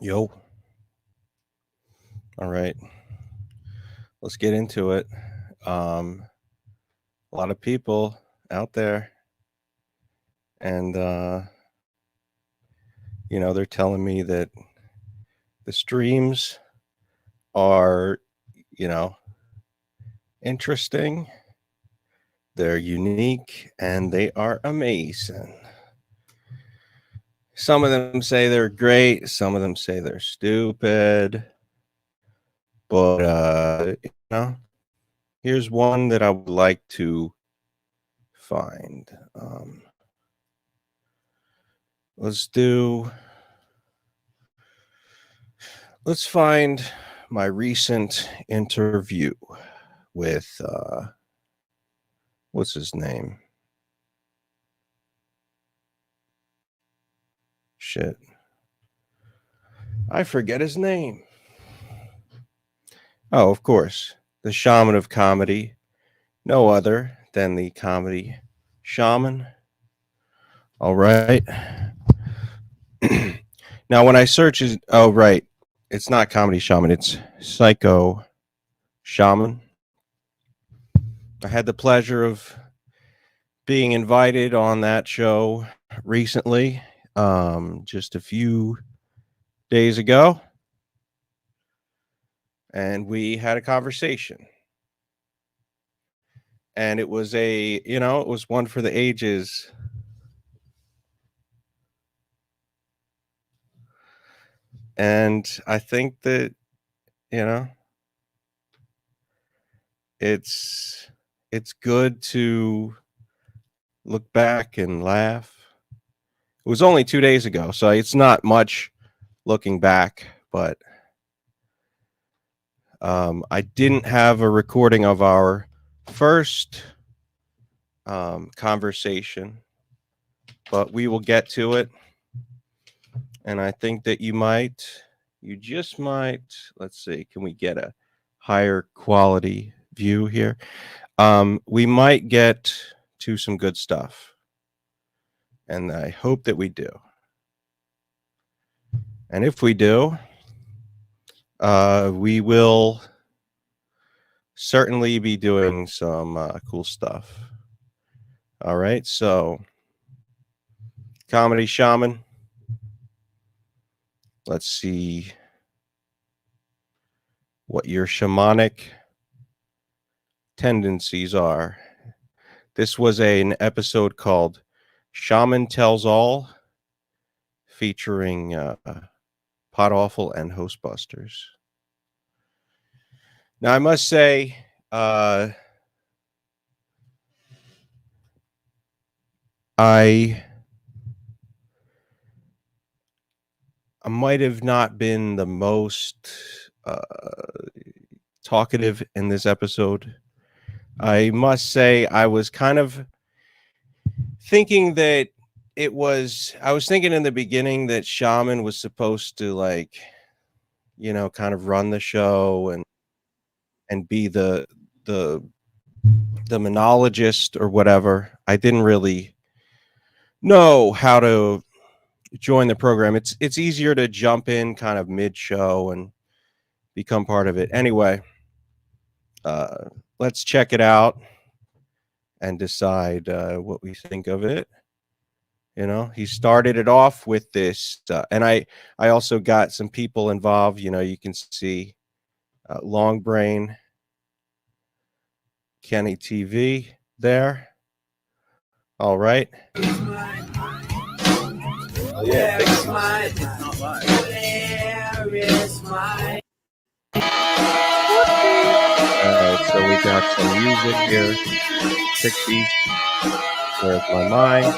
Yo. All right. Let's get into it. A lot of people out there, and they're telling me that the streams are, you know, interesting, they're unique, and they are amazing. Some of them say they're great, some of them say they're stupid. But here's one that I would like to find. Let's find my recent interview with what's his name? Shit. I forget his name. Oh, of course. The shaman of comedy. No other than the comedy shaman. All right. Now, when I search his, oh, right. It's not comedy shaman. It's psycho shaman. I had the pleasure of being invited on that show recently, just a few days ago, and we had a conversation, and it was it was one for the ages. And I think that, it's good to look back and laugh. It was only 2 days ago, so it's not much looking back, but I didn't have a recording of our first conversation, but we will get to it. And I think that you just might, let's see, can we get a higher quality view here? We might get to some good stuff, and I hope that we do. And if we do, we will certainly be doing some cool stuff. All right, so comedy shaman, let's see what your shamanic tendencies are. This was an episode called Shaman Tells All, featuring Pot Awful and Hostbusters. Now, I must say, I might have not been the most talkative in this episode. I must say I was kind of thinking that I was thinking in the beginning that Shaman was supposed to, like, kind of run the show and be the monologist or whatever. I didn't really know how to join the program. It's easier to jump in kind of mid-show and become part of it. Anyway, let's check it out and decide what we think of it. He started it off with this, and I also got some people involved. You can see Long Brain, Kenny TV there. All right. Yeah. So we got some music here. Pixies. Where's my mind?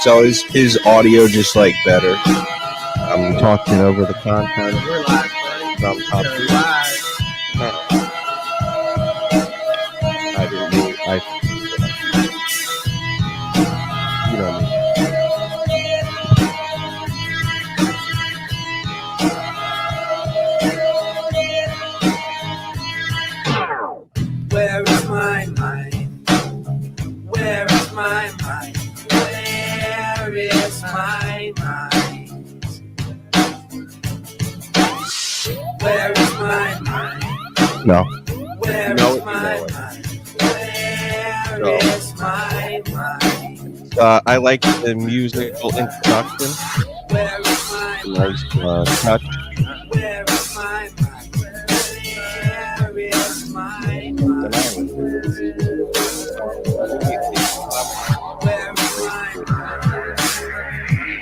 So is audio just like better? I'm talking over the content. We're live, buddy. From top We're live. I didn't mean, you know me. Where is my mind? Where is my mind? Where is my mind? Where is my mind? No. Where You know is it, you my know it. mind? Where So, is my mind? I like the musical introduction. Where is my Nice mind? touch. Where is my mind? Where is my Something mind? I would do. Where is my mind?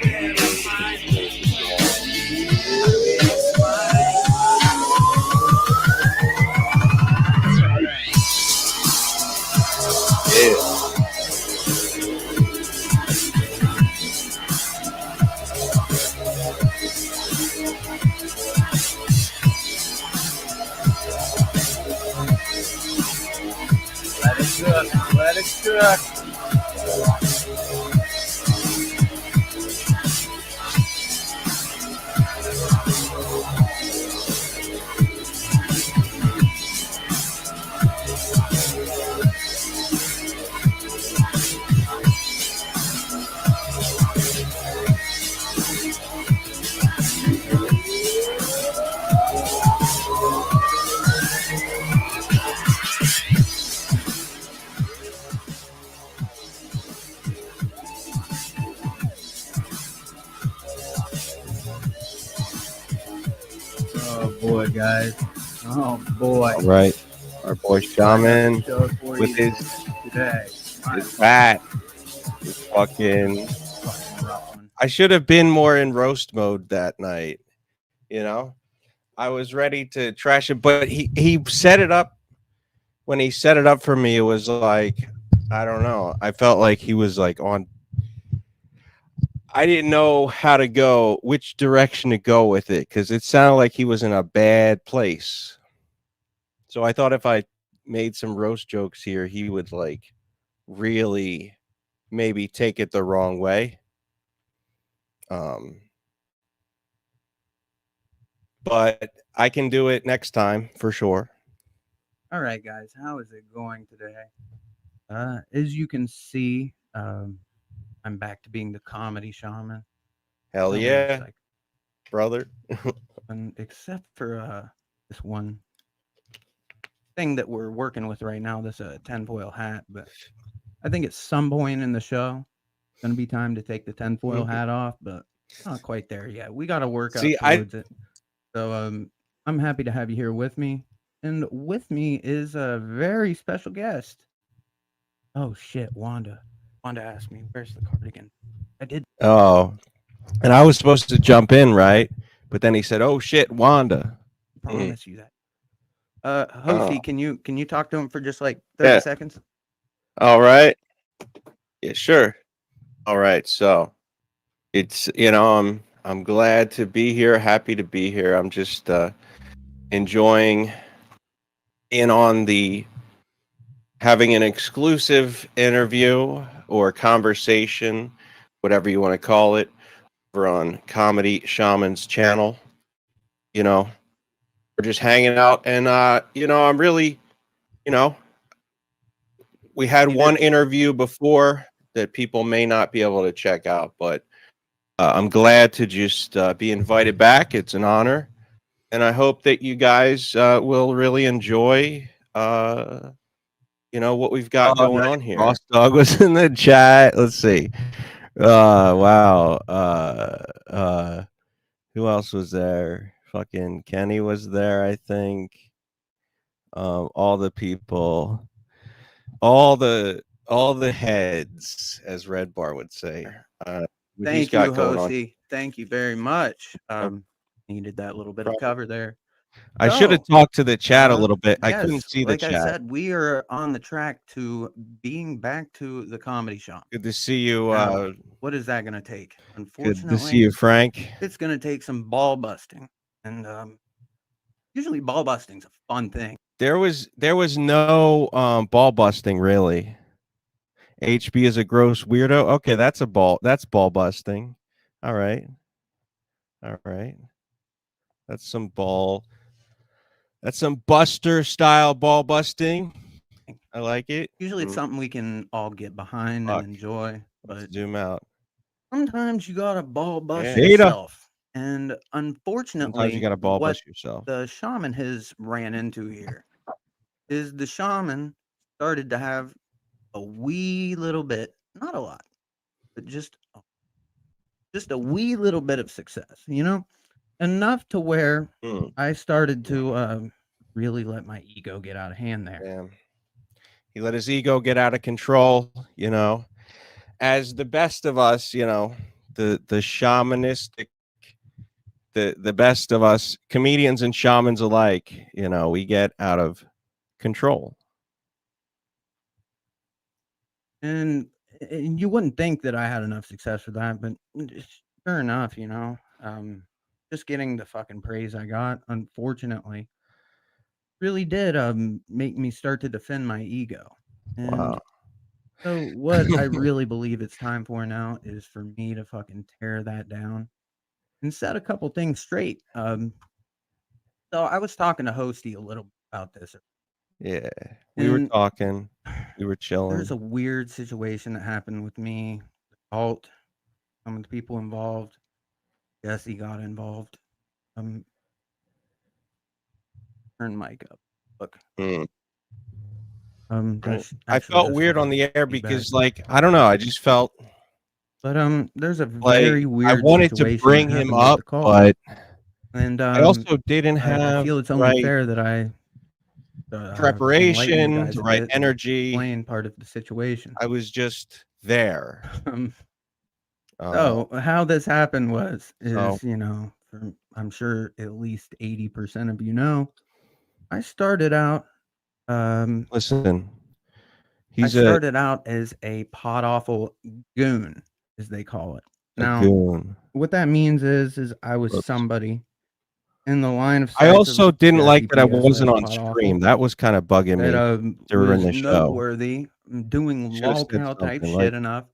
Where is my Yeah. Let it cook. Let it cook. Oh boy, guys. Oh boy. All right. Our boy Shaman Show for with you his today. bat. His fucking. Fucking rough one. I should have been more in roast mode that night. You know, I was ready to trash it, but he set it up. When he set it up for me, it was like, I don't know. I felt like he was like on. I didn't know how to go, which direction to go with it, because it sounded like he was in a bad place. So I thought if I made some roast jokes here, he would like really maybe take it the wrong way. But I can do it next time for sure. All right, guys. How is it going today? As you can see, I'm back to being the comedy shaman. Hell Oh, wait a yeah, sec. brother. And except for this one thing that we're working with right now, this tinfoil hat. But I think at some point in the show, it's gonna be time to take the tinfoil hat off, but not quite there yet. We got to work See, up towards it. So I'm happy to have you here with me, and with me is a very special guest. Oh shit, Wanda. Wanda asked me, "Where's the cardigan?" I did. Oh, and I was supposed to jump in, right? But then he said, "Oh shit, Wanda." Promise you that. Hosey, Oh, can you talk to him for just like 30 yeah. seconds? All right. Yeah, sure. All right. So it's I'm glad to be here. Happy to be here. I'm just enjoying in on the having an exclusive interview or conversation, whatever you want to call it, over on Comedy Shaman's channel. You know, we're just hanging out, and I'm really, you know, we had You one did. interview before that people may not be able to check out, but I'm glad to just be invited back. It's an honor, and I hope that you guys will really enjoy. What we've got going on here. Boss Dog was in the chat. Let's see. Wow. Who else was there? Fucking Kenny was there, I think. All the people, all the heads, as Red Bar would say. What he's Thank you, got going on. Hosey. Thank you very much. Needed that little bit of cover there. I should have So, talked to the chat a little bit. I couldn't yes, see the like I chat. said, we are on the track to being back to the comedy shop. Good to see you. Now, what is that going to take? Good Unfortunately, to see you, Frank. it's going to take some ball busting, and usually ball busting's a fun thing. There was no ball busting really. HB is a gross weirdo. Okay, that's ball busting. All right. All right. That's some Buster style ball busting. I like it. Usually it's something we can all get behind Fuck. and enjoy, Let's but zoom out. sometimes you gotta ball bust Data. yourself. And Sometimes you unfortunately, got to ball what bust yourself. the shaman has ran into here is the shaman started to have a wee little bit, not a lot, but just a wee little bit of success, enough to where Mm, I started to really let my ego get out of hand there. damn. He let his ego get out of control, you know. As the best of us, you know, the shamanistic, the best of us, comedians and shamans alike, you know, we get out of control. And, and you wouldn't think that I had enough success for that, but sure enough, just getting the fucking praise I got, unfortunately, really did make me start to defend my ego. And Wow. so what I really believe it's time for now is for me to fucking tear that down and set a couple things straight. So I was talking to Hosty a little about this, Yeah. We were and talking, we were there's chilling. a weird situation that happened with me, Alt, some of the people involved. Jesse got involved. Um, Turn mic up. Look. Mm. That's I actually felt that's weird on fucking the air feedback. because, like, I don't know, I just felt But there's a like very I weird wanted to situation that bring him happened with up, the call, but and I also didn't I have feel it's the only right fair that I enlighten you preparation, guys the a right bit and energy. explain part of the situation. I was just there. Um, Uh, so how this happened so is I'm sure at least 80% of I started out um listen, I he's started out as a pot awful goon, as they call it. a Now, goon. what that means is I was Whoops. somebody in the line of I sights of also didn't like Jesse that I P wasn't slash on pot awful stream. That was kind of bugging that me during was the show. noteworthy, doing Should have lol said cow type something shit like enough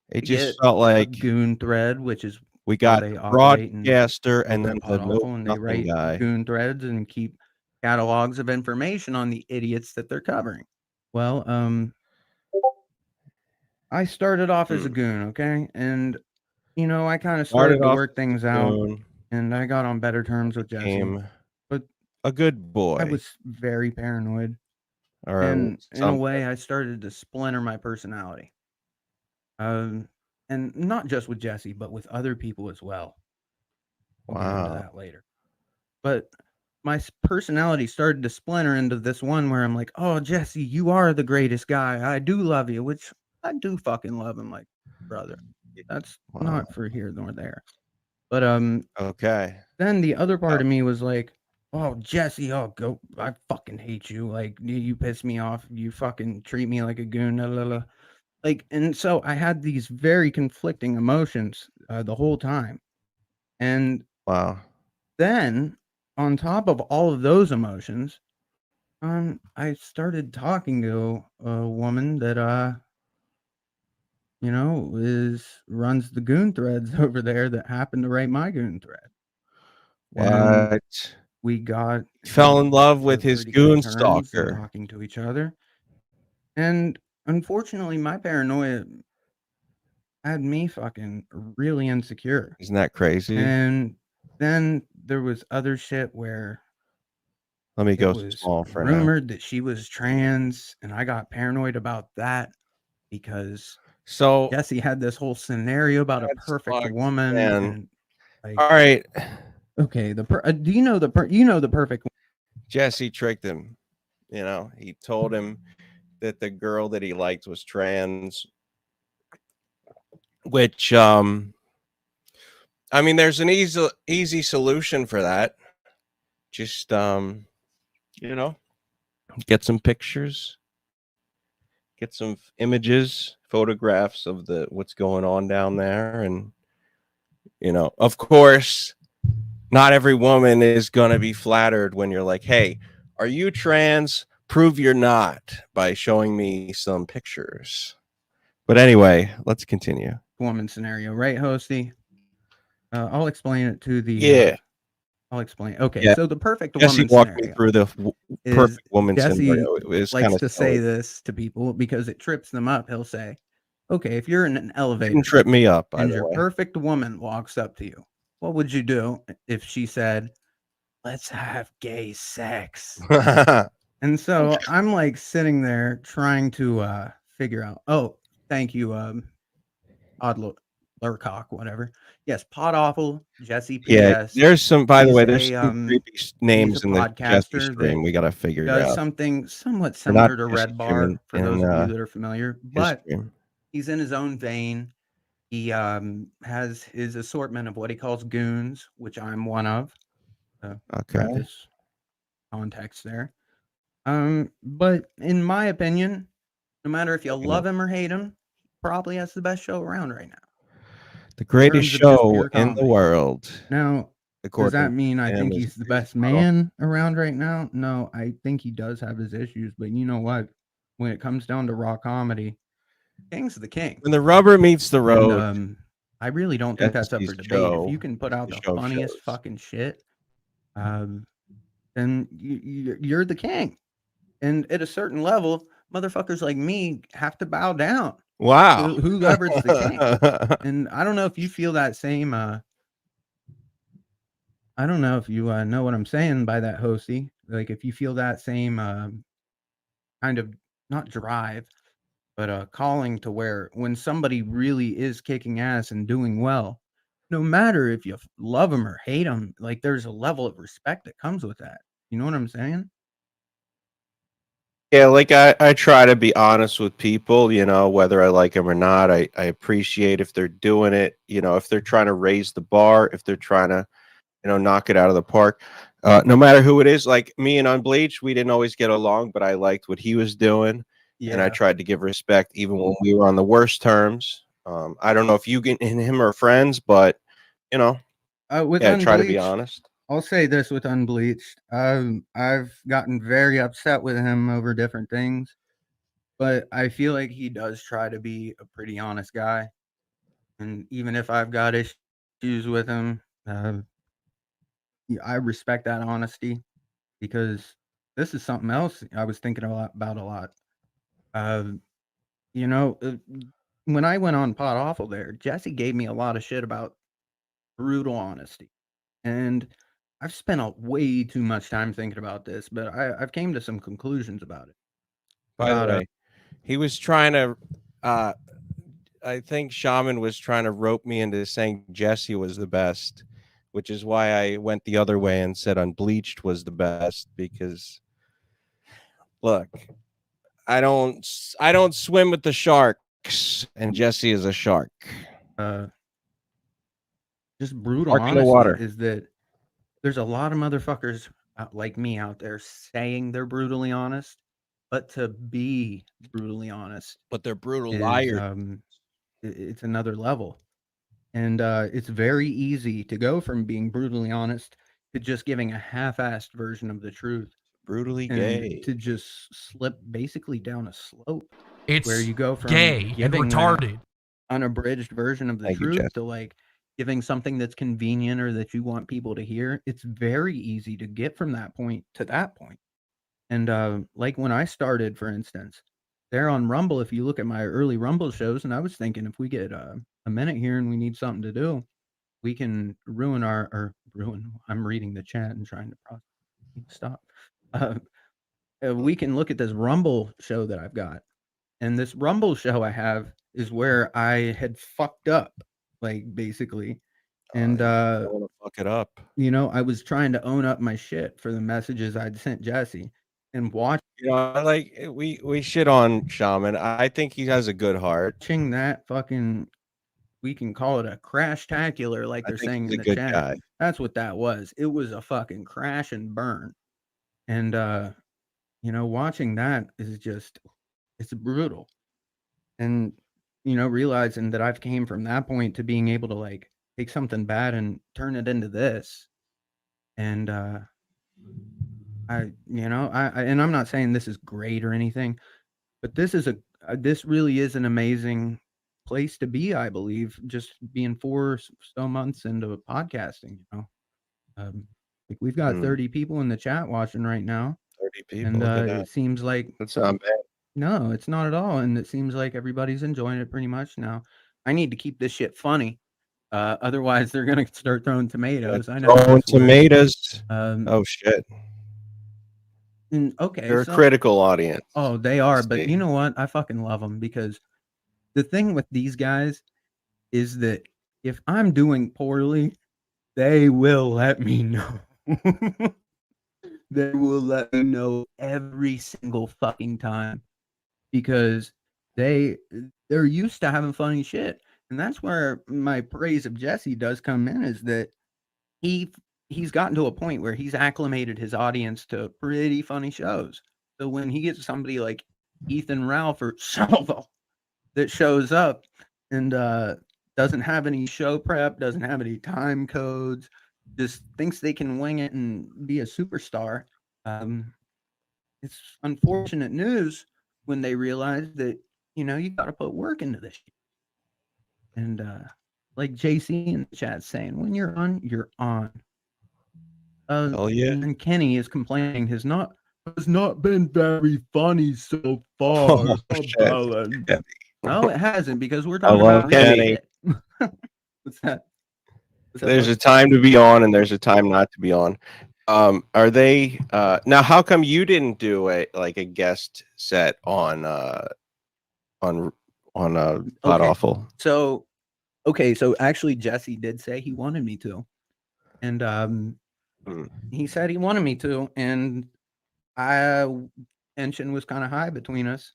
it to just get felt a like goon thread, which is we how got they the operate and broadcaster and over then at the Pot no Awful, and they nothing write guy. goon threads and keep catalogs of information on the idiots that they're covering. Well, I started off as a Hmm. goon, okay? And I kind of Started started to off work as things a out goon, and I got on better terms with Jesse, became but a good I boy, was very paranoid. or And in a something. way, I started to splinter my personality. And not just with Jesse, but with other people as well. We'll get into Wow. that later. But my personality started to splinter into this one where I'm like, oh, Jesse, you are the greatest guy. I do love you, which I do fucking love him like brother. That's Wow. not for here nor there. But Okay. then the other part Oh, of me was like, oh, Jesse, oh, go. I fucking hate you. Like, you piss me off. You fucking treat me like a goon. La, la, la. Like, and so I had these very conflicting emotions the whole time. And wow. then on top of all of those emotions, I started talking to a woman that, is runs the goon threads over there that happened to write my goon thread. Um, What? we got Fell in love with to his pretty good goon terms and stalker. talking to each other. And unfortunately, my paranoia had me fucking really insecure. Isn't that crazy? And then there was other shit where Let me it go was small for now. rumored that she was trans, and I got paranoid about that because So Jesse had this whole scenario about a that's perfect fucked, woman, man. and All like, right. okay, do the perfect Jesse tricked him. You know, he told him that the girl that he liked was trans, which I mean there's an easy solution for that. Just you know, get some pictures, get some images, photographs of the what's going on down there, and of course, not every woman is gonna be flattered when you're like, "Hey, are you trans? Prove you're not by showing me some pictures." But anyway, let's continue. woman scenario, right, Hosty? I'll explain it to the. Yeah, I'll explain. Okay, yeah. so the perfect Jesse woman walked me scenario through the is perfect woman Jesse scenario. It was kind likes of to silly. say this to people because it trips them up. He'll say, okay, if you're in an Didn't elevator trip me up, by and the your way. perfect woman walks up to you, what would you do if she said, "Let's have gay sex"? And so I'm like sitting there trying to figure out. Oh, thank you, Odd Lurcock, whatever. Yes, Pod Awful Jesse Yeah, PS. there's some. By the He's way, there's a some creepy he's a names in the Jesse podcaster that stream. We gotta figure it does out. something somewhat We're not similar to Jesse Red Bar streaming for those of you that are familiar, his but stream. he's in his own vein. He has his assortment of what he calls goons, which I'm one of. Okay. Preface context there. But in my opinion, no matter if you love him or hate him, he probably has the best show around right now The in greatest terms of just show pure in the comedy. world, Now, does according that mean I to him, think is he's the is best Bono. man around right now? No, I think he does have his issues, but you know what? When it comes down to raw comedy, King's the king. When the rubber meets the road, And I really don't think that's up Jesse's for debate. If show you can put is out the the show of funniest shows. fucking shit, um, then you're the king. And at a certain level, motherfuckers like me have to bow down Wow. to whoever's the king. And I don't know if you feel that same. I don't know if you know what I'm saying by that, Hosty. Like if you feel that same kind of not drive, but calling to where when somebody really is kicking ass and doing well, no matter if you love them or hate them, like there's a level of respect that comes with that. You know what I'm saying? Yeah, like I try to be honest with people, whether I like them or not. I appreciate if they're doing it, if they're trying to raise the bar, if they're trying to, knock it out of the park. No matter who it is, like me and Unbleached, we didn't always get along, but I liked what he was doing, and I Yeah. tried to give respect even when we were on the worst terms. I don't know if you and him are friends, but you know, With yeah, try to be Unbleached, honest. I'll say this with Unbleached. I've gotten very upset with him over different things, but I feel like he does try to be a pretty honest guy. And even if I've got issues with him, I respect that honesty because this is something else I was thinking about a lot. Uh, you know, uh, when I went on Pot Awful there, Jesse gave me a lot of shit about brutal honesty. And I've spent a way too much time thinking about this, but I've came to some conclusions about it. By the way, he was trying to. Uh, I think Shaman was trying to rope me into saying Jesse was the best, which is why I went the other way and said Unbleached was the best. Because look, I don't swim with the sharks, and Jesse is a shark. uh, just brutal Shark in the honesty water. is that there's a lot of motherfuckers like me out there saying they're brutally honest, but to be brutally honest But they're brutal is liars. it's another level. And it's very easy to go from being brutally honest to just giving a half-assed version of the truth Brutally and gay. to just slip basically down a slope where It's you go from gay and giving that retarded. unabridged version of the Thank you, truth Jesse. to like giving something that's convenient or that you want people to hear. It's very easy to get from that point to that point. And like when I started, for instance, there on Rumble, if you look at my early Rumble shows, and I was thinking if we get a minute here and we need something to do, we can ruin our or ruin. I'm reading the chat and trying to process. Stop. Uh, we can look at this Rumble show that I've got, and this Rumble show I have is where I had fucked up, like basically, and You don't want to fuck it up. I was trying to own up my shit for the messages I'd sent Jesse, and We shit on Shaman. I think he has a good heart. watching that fucking, we can call it a crash-tacular, like I they're think saying he's in a the good chat. guy. That's what that was. It was a fucking crash and burn, and watching that is just, it's brutal. And realizing that I've came from that point to being able to like take something bad and turn it into this. And and I'm not saying this is great or anything, but this is this really is an amazing place to be, I believe, just being so months into podcasting. Like we've got 30 people in the chat watching right now, 30 people. and Look at that. it seems like That's not bad. no, it's not at all, and it seems like everybody's enjoying it pretty much now. I need to keep this shit funny, Otherwise, they're gonna start throwing tomatoes. I know how Throwing this works. tomatoes. Um, Oh shit. okay, They're a so critical audience. oh, they are, but you know what? I fucking love them because the thing with these guys is that if I'm doing poorly, they will let me know. They will let me know every single fucking time because they're used to having funny shit. And that's where my praise of Jesse does come in, is that he he's gotten to a point where he's acclimated his audience to pretty funny shows. So when he gets somebody like Ethan Ralph or Salvo that shows up and doesn't have any show prep, doesn't have any time codes, just thinks they can wing it and be a superstar. Um, it's unfortunate news when they realize that you got to put work into this. And like JC in the chat saying, when you're on, you're on. Oh yeah. And Kenny is complaining has not been very funny so Oh far. shit. Yeah. No, it hasn't, because we're I talking love about his Kenny. shit. What's that? There's a time to be on and there's a time not to be on. Are they now how come you didn't do a guest set on Pod Awful? So actually Jesse did say he wanted me to. And he said he wanted me to, and tension was kind of high between us.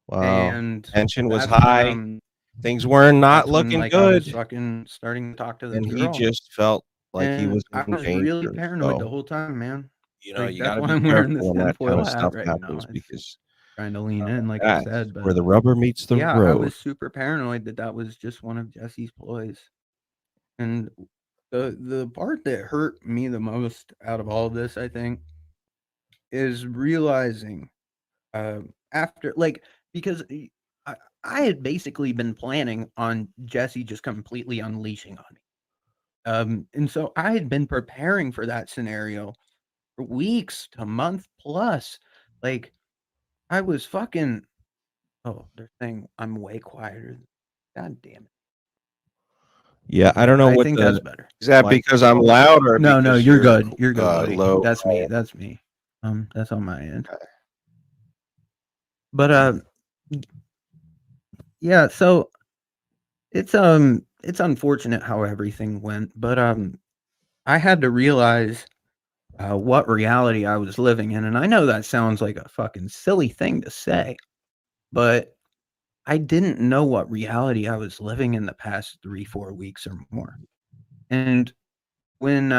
Wow. And Tension was that's high. when, Things were not that's when, looking I was good. fucking starting to talk to the And he girl. just felt like he was I in was really danger. paranoid the So, whole time, man. you know, Like, you that's got to why be I'm wearing this careful when that kind tinfoil of hat stuff right now. happens It's because trying to lean in, like I said, but where the rubber meets the yeah, I road. was super paranoid that was just one of Jesse's ploys. And the part that hurt me the most out of all of this, I think, is realizing after, like, because I had basically been planning on Jesse just completely unleashing on me. And so I had been preparing for that scenario for weeks to month plus. Like, I was fucking. Oh, they're saying I'm way quieter. God damn it. Yeah, I don't know I what think that's better. is that because I'm loud or No, because you're good. You're good, buddy. low? That's me. That's me. That's on my end. But yeah, so it's unfortunate how everything went, but I had to realize what reality I was living in. And I know that sounds like a fucking silly thing to say, but I didn't know what reality I was living in the past 3-4 weeks or more. And when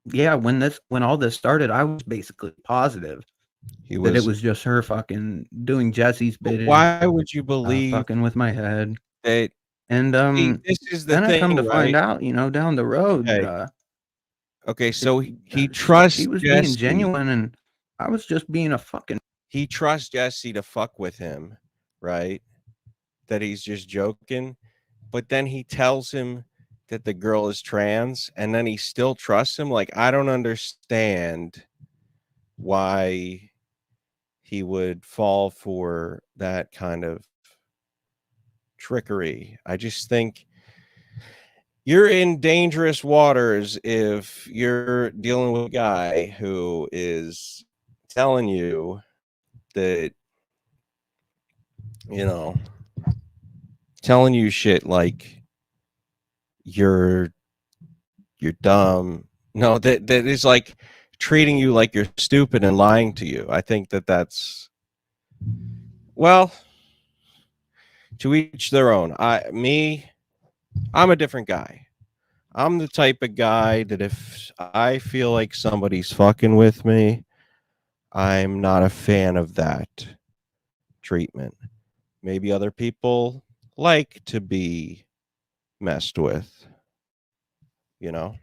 when all this started, I was basically positive that it was just her fucking doing Jesse's bidding. Why would you believe fucking with my head? that? And This is the then I come thing, to right? find out, down the road, Okay, so he she trusts was Jesse. being genuine, and I was just being a fucking. He trusts Jesse to fuck with him, right? That he's just joking, but then he tells him that the girl is trans, and then he still trusts him. Like, I don't understand why he would fall for that kind of trickery. I just think you're in dangerous waters if you're dealing with a guy who is telling you that, telling you shit like you're dumb. No, that is like treating you like you're stupid and lying to you. I think that's, well, to each their own. I'm a different guy. I'm the type of guy that if I feel like somebody's fucking with me, I'm not a fan of that treatment. Maybe other people like to be messed with, you know?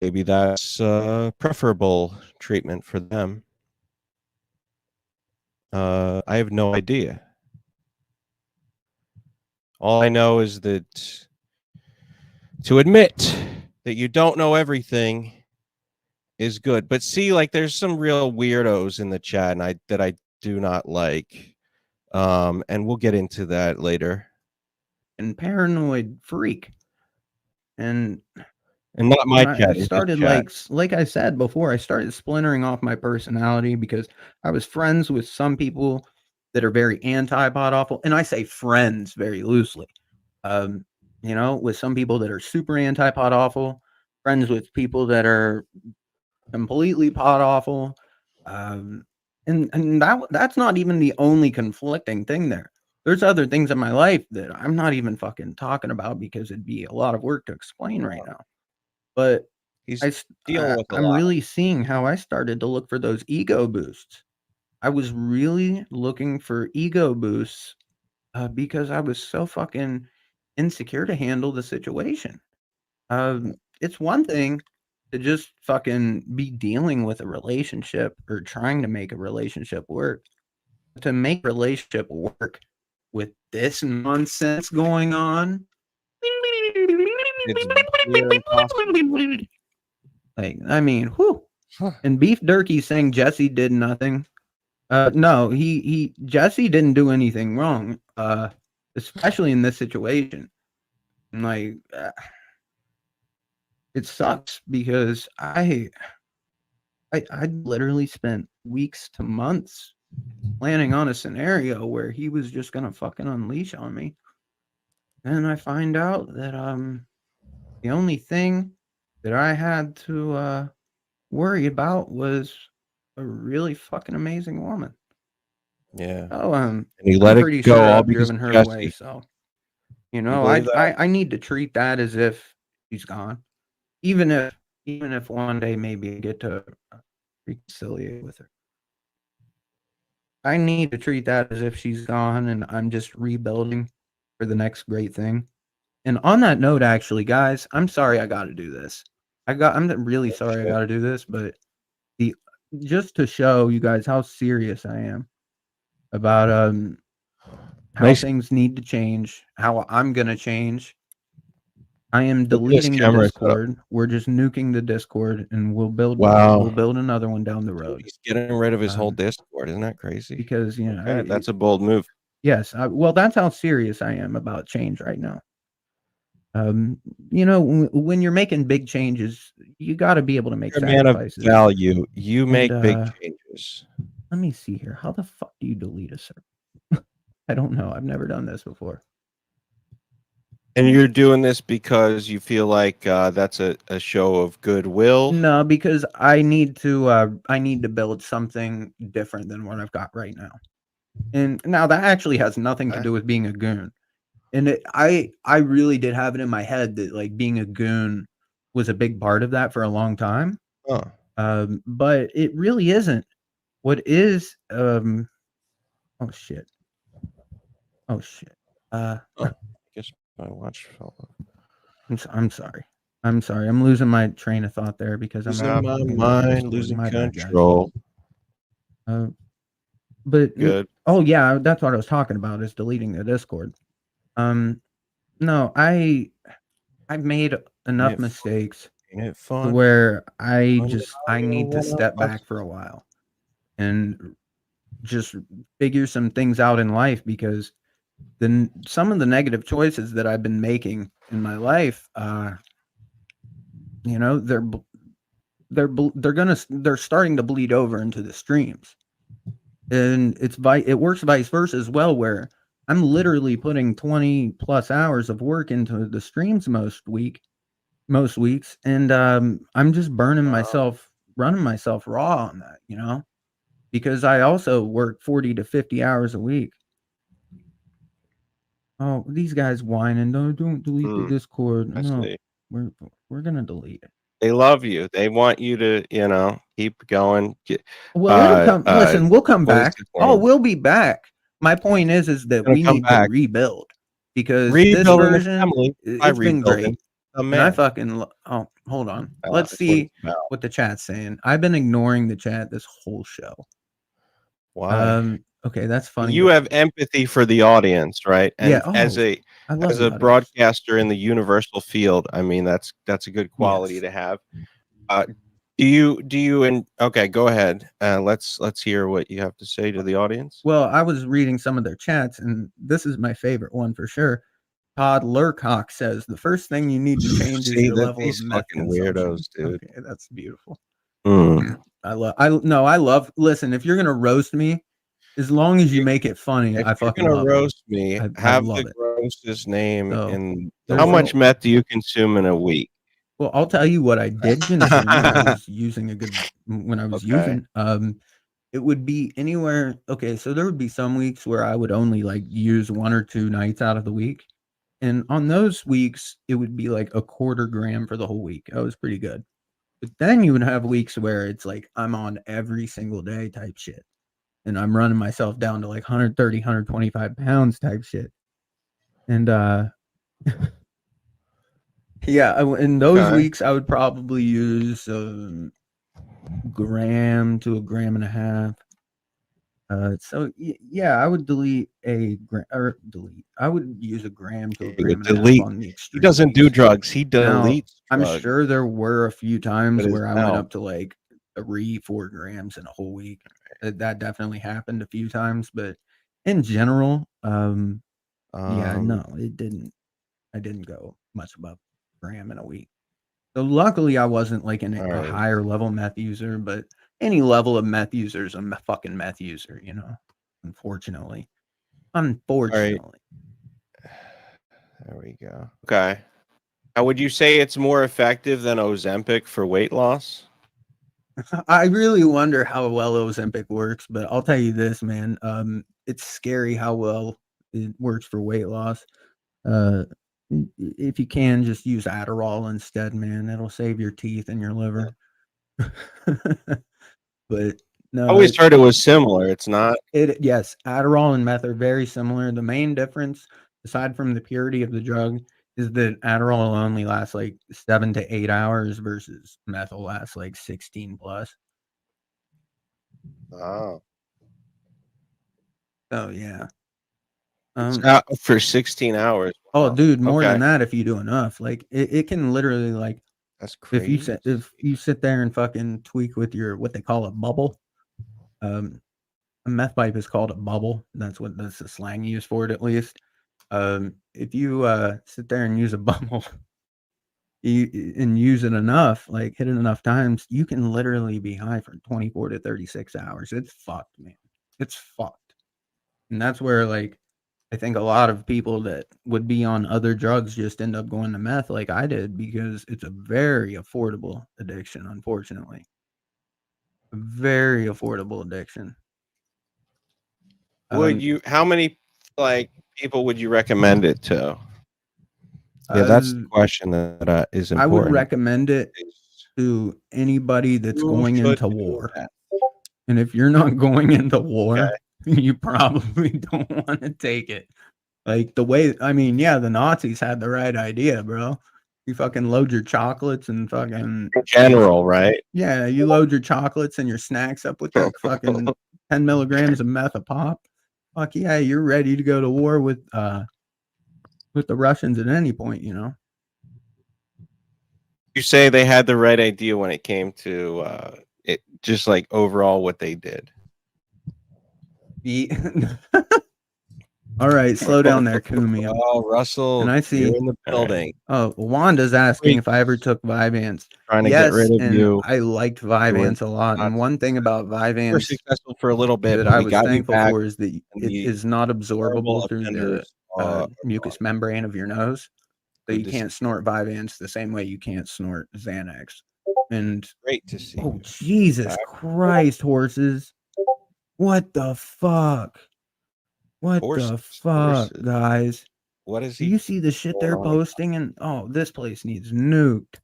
Maybe that's preferable treatment for them. I have no idea. All I know is that to admit that you don't know everything is good. But see, like, there's some real weirdos in the chat, and I do not like. And we'll get into that later. fucking paranoid freak. And not my I chat, his started chat. like I said before, I started splintering off my personality because I was friends with some people that are very anti-pot awful, and I say friends very loosely. With some people that are super anti-pot awful, friends with people that are completely pot awful. And that's not even the only conflicting thing there. There's other things in my life that I'm not even fucking talking about because it'd be a lot of work to explain right now. But He's dealing with a I'm lot. really seeing how I started to look for those ego boosts. I was really looking for ego boosts because I was so fucking insecure to handle the situation. It's one thing to just fucking be dealing with a relationship or trying to make a relationship work. To make a relationship work with this nonsense going on, It's near impossible. like, I mean, whew. Huh. And Beef Jerky saying Jesse did nothing. No, he Jesse didn't do anything wrong. Especially in this situation. Like, it sucks because I literally spent weeks to months planning on a scenario where he was just gonna fucking unleash on me. And I find out that the only thing that I had to worry about was a really fucking amazing woman. Yeah. Oh, And he I'm let it pretty go sure all I've because driven of her away. Jesse. So, You believe that? I need to treat that as if she's gone, even if one day maybe I get to reconciliate with her. I need to treat that as if she's gone and I'm just rebuilding for the next great thing. And on that note, actually, guys, I'm sorry I got to do this. I'm really sorry I got to do this, but the just to show you guys how serious I am about how Nice. things need to change, how I'm gonna change. I am Look at this deleting the camera setup. Discord. We're just nuking the Discord, and we'll build Wow. another one down the Dude, road. he's getting rid of his whole Discord. Isn't that crazy? Because Okay, that's a bold move. yes, well, that's how serious I am about change right now. When you're making big changes, you got to be able to make You're a man of sacrifices. value. You make big And, changes. Let me see here. How the fuck do you delete a server? I don't know. I've never done this before. And you're doing this because you feel like that's a show of goodwill? No, because I need to build something different than what I've got right now. And now that actually has nothing to do with being a goon. And I really did have it in my head that like being a goon was a big part of that for a long time. Huh. But it really isn't. What is oh shit. Oh shit. I guess my watch fell off. I'm sorry. I'm sorry. I'm losing my train of thought there because I'm Losing my fucking mind, Discord. losing My bad, guys. control. But Good. oh yeah, that's what I was talking about is deleting the Discord. No, I've made enough mistakes where I need to step back for a while and just figure some things out in life because then some of the negative choices that I've been making in my life, they're starting to bleed over into the streams. And it works vice versa as well, where I'm literally putting 20 plus hours of work into the streams most weeks, and I'm just running myself raw on that, because I also work 40 to 50 hours a week. Oh, these guys whining, no, don't delete the Discord. No, we're gonna delete it. They love you. They want you to, keep going. Well, it'll come. Listen, we'll come back. Oh, we'll be back. My point is that we need to rebuild because this version it's been great. And I fucking hold on. Let's see what the chat's saying. I've been ignoring the chat this whole show. Why? Okay, that's funny. You have empathy for the audience, right? And Yeah. as a broadcaster in the universal field, I mean that's a good quality to have. Do you and okay, go ahead. Let's hear what you have to say to the audience. Well, I was reading some of their chats, and this is my favorite one for sure. Todd Lurcock says the first thing you need to change is See, your that level of these meth fucking consumption. weirdos, dude. Okay, that's beautiful. Mm. I love. Listen, if you're gonna roast me, as long as you make it funny, If I you're fucking gonna love roast me, it. I have love the it. grossest name So, in. there's How no- much meth do you consume in a week? Well, I'll tell you what I did consume when I was using Okay. it would be anywhere. Okay, so there would be some weeks where I would only like use 1 or 2 nights out of the week. And on those weeks, it would be like a quarter gram for the whole week. That was pretty good. But then you would have weeks where it's like I'm on every single day type shit. And I'm running myself down to like 130, 125 pounds type shit. And yeah, in those Okay. weeks, I would probably use a gram to a gram and a half. So yeah, I would delete a gram or delete. I would use a gram to a He would gram and a half delete. on the He extreme doesn't do weeks. drugs. He Now, deletes I'm drugs. sure there were a few times But where I went no. up to like 3-4 grams in a whole week. That definitely happened a few times, but in general, yeah, no, it didn't. I didn't go much above a gram in a week. So luckily, I wasn't like a Alright. higher level meth user, but any level of meth user is a fucking meth user, you know. Unfortunately. Unfortunately. There we go. Okay. Now, would you say it's more effective than Ozempic for weight loss? I really wonder how well Ozempic works, but I'll tell you this, man. It's scary how well it works for weight loss. If you can just use Adderall instead, man, it'll save your teeth and your liver. But no, I always heard it was similar. It's not. Yes, Adderall and meth are very similar. The main difference, aside from the purity of the drug, is that Adderall will only lasts like 7 to 8 hours versus meth will last like 16 plus. Oh. Oh yeah. It's out for 16 hours. Oh, Wow. dude, more Okay. than that if you do enough. Like it can literally like That's crazy. if you sit there and fucking tweak with your what they call a bubble. A meth pipe is called a bubble. That's the slang used for it at least. If you sit there and use a bubble and use it enough, like hit it enough times, you can literally be high for 24 to 36 hours. It's fucked, man. It's fucked. And that's where like I think a lot of people that would be on other drugs just end up going to meth like I did because it's a very affordable addiction, unfortunately. A very affordable addiction. Would you? How many like people would you recommend it to? Yeah, that's the question that is important. I would recommend it to anybody that's going into war. And if you're not going into war, you probably don't want to take it. Like the way, I mean, yeah, the Nazis had the right idea, bro. You fucking load your chocolates and fucking in general, right? Yeah, you load your chocolates and your snacks up with that fucking 10 milligrams of meth a pop. Fuck yeah, you're ready to go to war with the Russians at any point, you know. You say they had the right idea when it came to it, just like overall what they did. All right, slow down there, Kumi. Oh, Russell, and I see you're in the building. Oh, Wanda's asking if I ever took Vyvanse. Trying to get rid of you. I liked Vyvanse a lot. And one thing about Vyvanse we're successful for a little bit that but I we was got thankful back, for is that it is not absorbable through the mucous membrane of your nose. So you can't snort Vyvanse the same way you can't snort Xanax. And great to see. Oh, Jesus Christ, horses. What the fuck? What the fuck, guys? What is Do you see the shit they're posting? And this place needs nuked.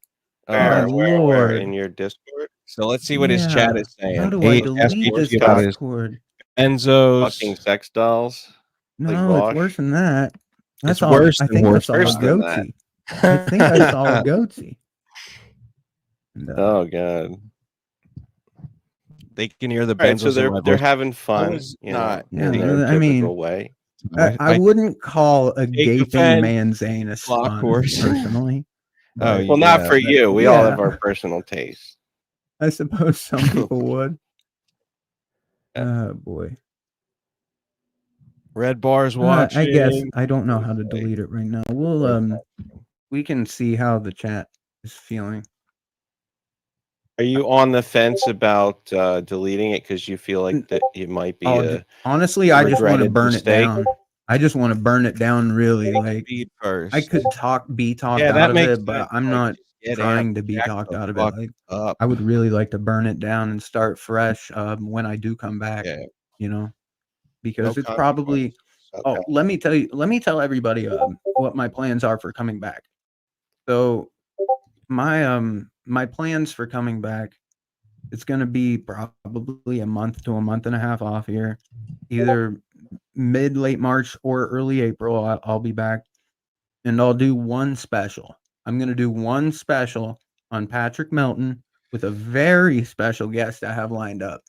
Where in your Discord? So let's see what his chat is saying. How do I delete this Discord? Enzo's fucking sex dolls. No, it's worse than that. It's worse. I think I saw a goatee. I think I saw a goatee. Oh god. They can hear the Benzos. So they're having fun, you know, in their typical way. I wouldn't call a gaping manzane a stunt, personally. Well, not for you. We all have our personal tastes. I suppose some people would. Oh boy. Red Bar's watching. I guess I don't know how to delete it right now. We'll we can see how the chat is feeling. Are you on the fence about deleting it because you feel like that it might be honestly, I just want to regretted burn mistake? it down. I just want to burn it down really. Like Speed first. I could be talked Yeah, out that of makes it, but sense. I'm Like, not just get trying amped, to be jack talked the out of it. fuck Like up. I would really like to burn it down and start fresh when I do come back. Yeah. You know, No because it's probably. consequences. Oh, let me tell everybody what my plans are for coming back. So my plans for coming back, it's going to be probably a month to a month and a half off here, either late March or early April. I'll be back, and I'll do one special. I'm going to do one special on Patrick Melton with a very special guest I have lined up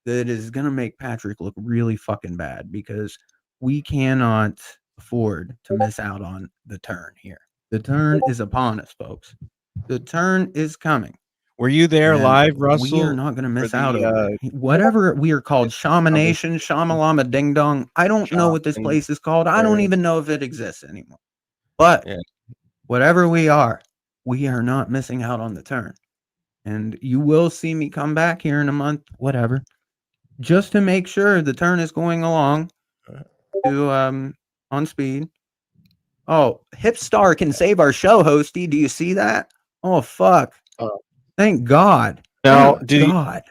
that is going to make Patrick look really fucking bad, because we cannot afford to miss out on the turn here. The turn is upon us, folks. The turn is coming. Were you there live, Russell? We are not going to miss out on whatever we are called. Shamanation, Shamalama Ding Dong. I don't know what this place is called. I don't even know if it exists anymore. But whatever we are not missing out on the turn. And you will see me come back here in a month, whatever, just to make sure the turn is going along to on speed. Oh, Hipstar can save our show, Hosty. Do you see that? Oh fuck. Thank God. Now, God.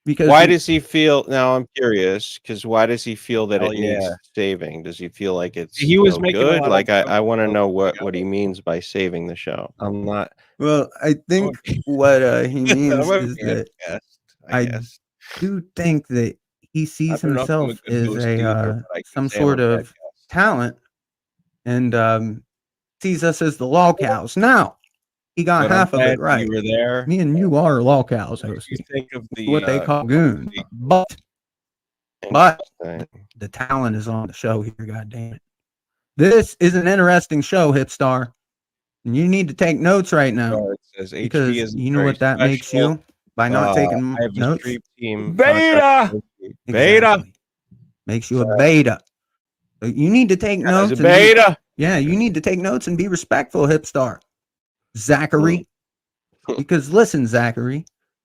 Because why does he feel? Now I'm curious, because why does he feel that it needs saving? Does he feel like it's good? Like I want to know what he means by saving the show. I'm not. Well, I think what he means is that I do think that he sees himself as a some sort of talent, and sees us as the lolcows. Now, he got half of it right. You were there. Me and you are lolcows, Hosty. You think of what they call goons. But the talent is on the show here, goddamn it. This is an interesting show, Hipstar. And you need to take notes right now. Because you know what that makes you by not taking notes? Beta! Exactly. Makes you a beta. You need to take notes. Yeah, you need to take notes and be respectful, Hipstar. Zachary. Because listen, Zachary,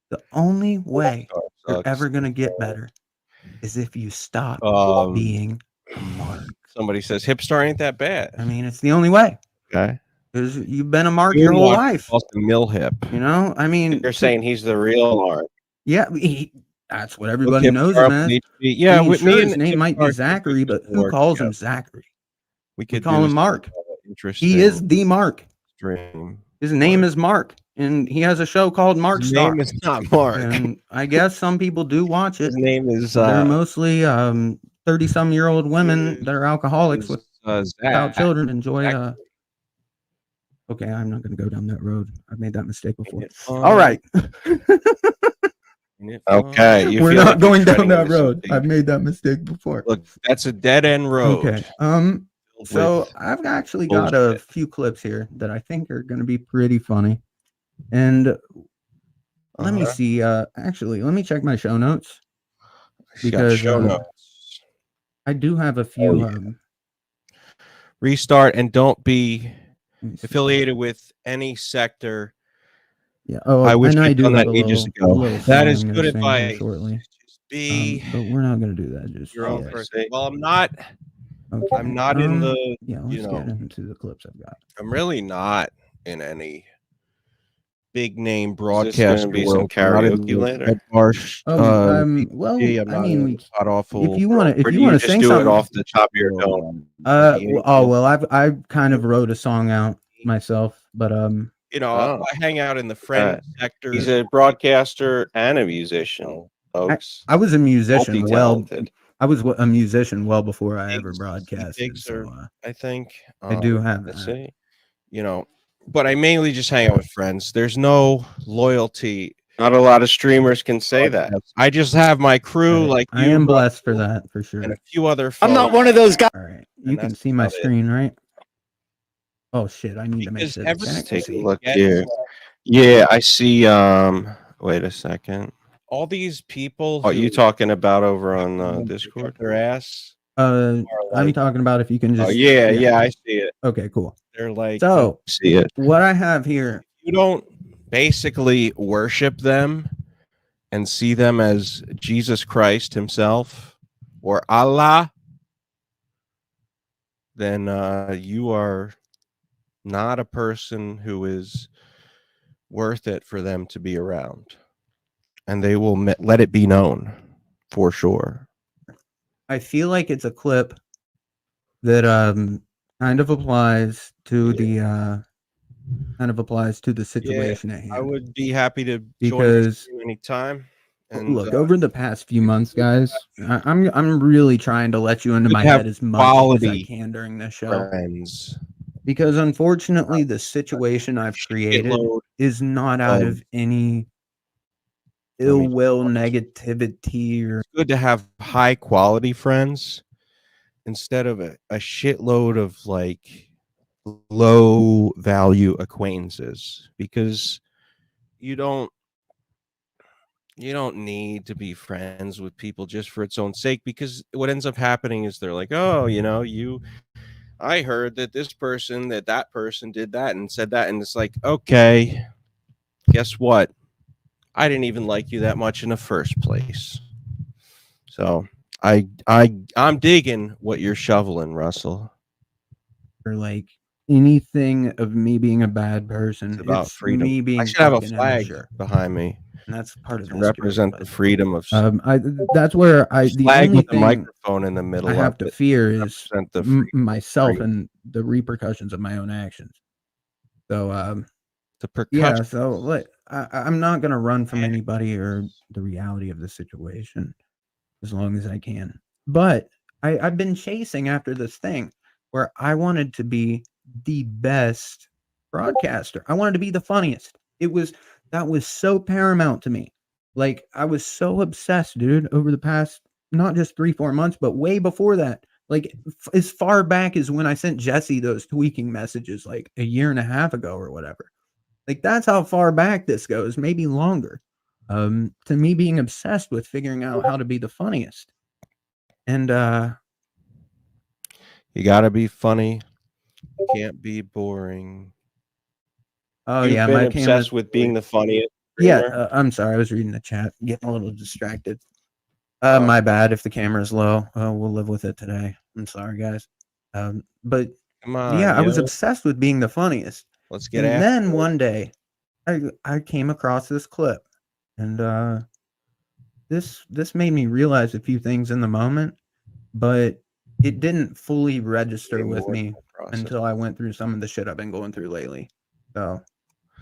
the only way you're ever going to get better is if you stop being a mark. Somebody says Hipstar ain't that bad. I mean, it's the only way. Okay. Because you've been a mark your whole life. Mill hip. You know, I mean, you're saying he's the real mark. Yeah, that's what everybody knows him as. Yeah, I mean, sure, his name might be Zachary, but who calls him Zachary? We call him Mark. He is the Mark. His name is Mark, and he has a show called Mark Star. His name is not Mark. And I guess some people do watch it. His name is. They're mostly 30-some-year-old women that are alcoholics without children. Enjoy. Okay, I'm not going to go down that road. I've made that mistake before. All right. Okay, we're not going down that road. I've made that mistake before. Look, that's a dead end road. Okay. So I've actually got a few clips here that I think are going to be pretty funny. And let me see. Actually, let me check my show notes, because I do have a few. Restart and don't be affiliated with any sector. Yeah. Oh, I wish I do done have that a ages little ago. That is good advice. Shortly. Be but we're not going to do that just your own yet. person. Well, I'm not. Okay. I'm not in the. Yeah, let's get into the clips I've got. I'm really not in any big name broadcast. Be some karaoke later. Well, I mean, if you want to sing something off the top of your dome. I've kind of wrote a song out myself, but I hang out in the friend sector. He's a broadcaster and a musician, folks. I was a musician. I was a musician well before I ever broadcasted. So, I think I do have that. Let's see. But I mainly just hang out with friends. There's no loyalty. Not a lot of streamers can say that. I just have my crew. Like I am blessed for that, for sure. And a few other folks. I'm not one of those guys. All right, you can see my screen, right? Oh shit! I need to make sure. Take a look here. Yeah, I see. Wait a second. All these people. What are you talking about over on Discord? Their ass. I'm like- talking about if you can Oh just. yeah, I see it. Okay, cool. They're like, So see it. what I have here, You don't basically worship them and see them as Jesus Christ himself or Allah, then you are not a person who is worth it for them to be around. And they will let it be known for sure. I feel like it's a clip that kind of applies to the situation at hand. I would be happy to because join anytime. And look, over the past few months, guys, I'm really trying to let you into good my to have head as much as I quality can during this show. friends. Because unfortunately, the situation I've created Shitload is not out of any ill will, negativity, or It's good to have high quality friends instead of a shitload of like low value acquaintances, because you don't need to be friends with people just for its own sake, because what ends up happening is they're like, oh, I heard that this person that person did that and said that, and it's like, okay, guess what, I didn't even like you that much in the first place. So I'm digging what you're shoveling, Russell. like anything of me being a bad person. It's about freedom. Me being I should have a fucking flag immature. behind me And that's part of to this represent the freedom of that's where the flag only with the thing microphone in the middle I have of to it fear is represent the freedom myself freedom. and the repercussions of my own actions. So The yeah, percussion. so I'm not gonna run from anybody or the reality of the situation as long as I can. But I've been chasing after this thing where I wanted to be the best broadcaster. I wanted to be the funniest. That was so paramount to me. Like I was so obsessed, dude, over the past not just 3-4 months, but way before that. Like as far back as when I sent Jesse those tweaking messages like a year and a half ago or whatever. Like that's how far back this goes, maybe longer. To me being obsessed with figuring out how to be the funniest. And You got to be funny. You can't be boring. oh You've yeah, been my obsessed camera's with being the funniest. Yeah, I'm sorry, I was reading the chat, getting a little distracted. My bad if the camera's low. We'll live with it today. I'm sorry, guys. But Come on, yeah, I was obsessed with being the funniest. Let's get And after then it. one day I came across this clip, and this made me realize a few things in the moment, but it didn't fully register with me until I went through some of the shit I've been going through lately. So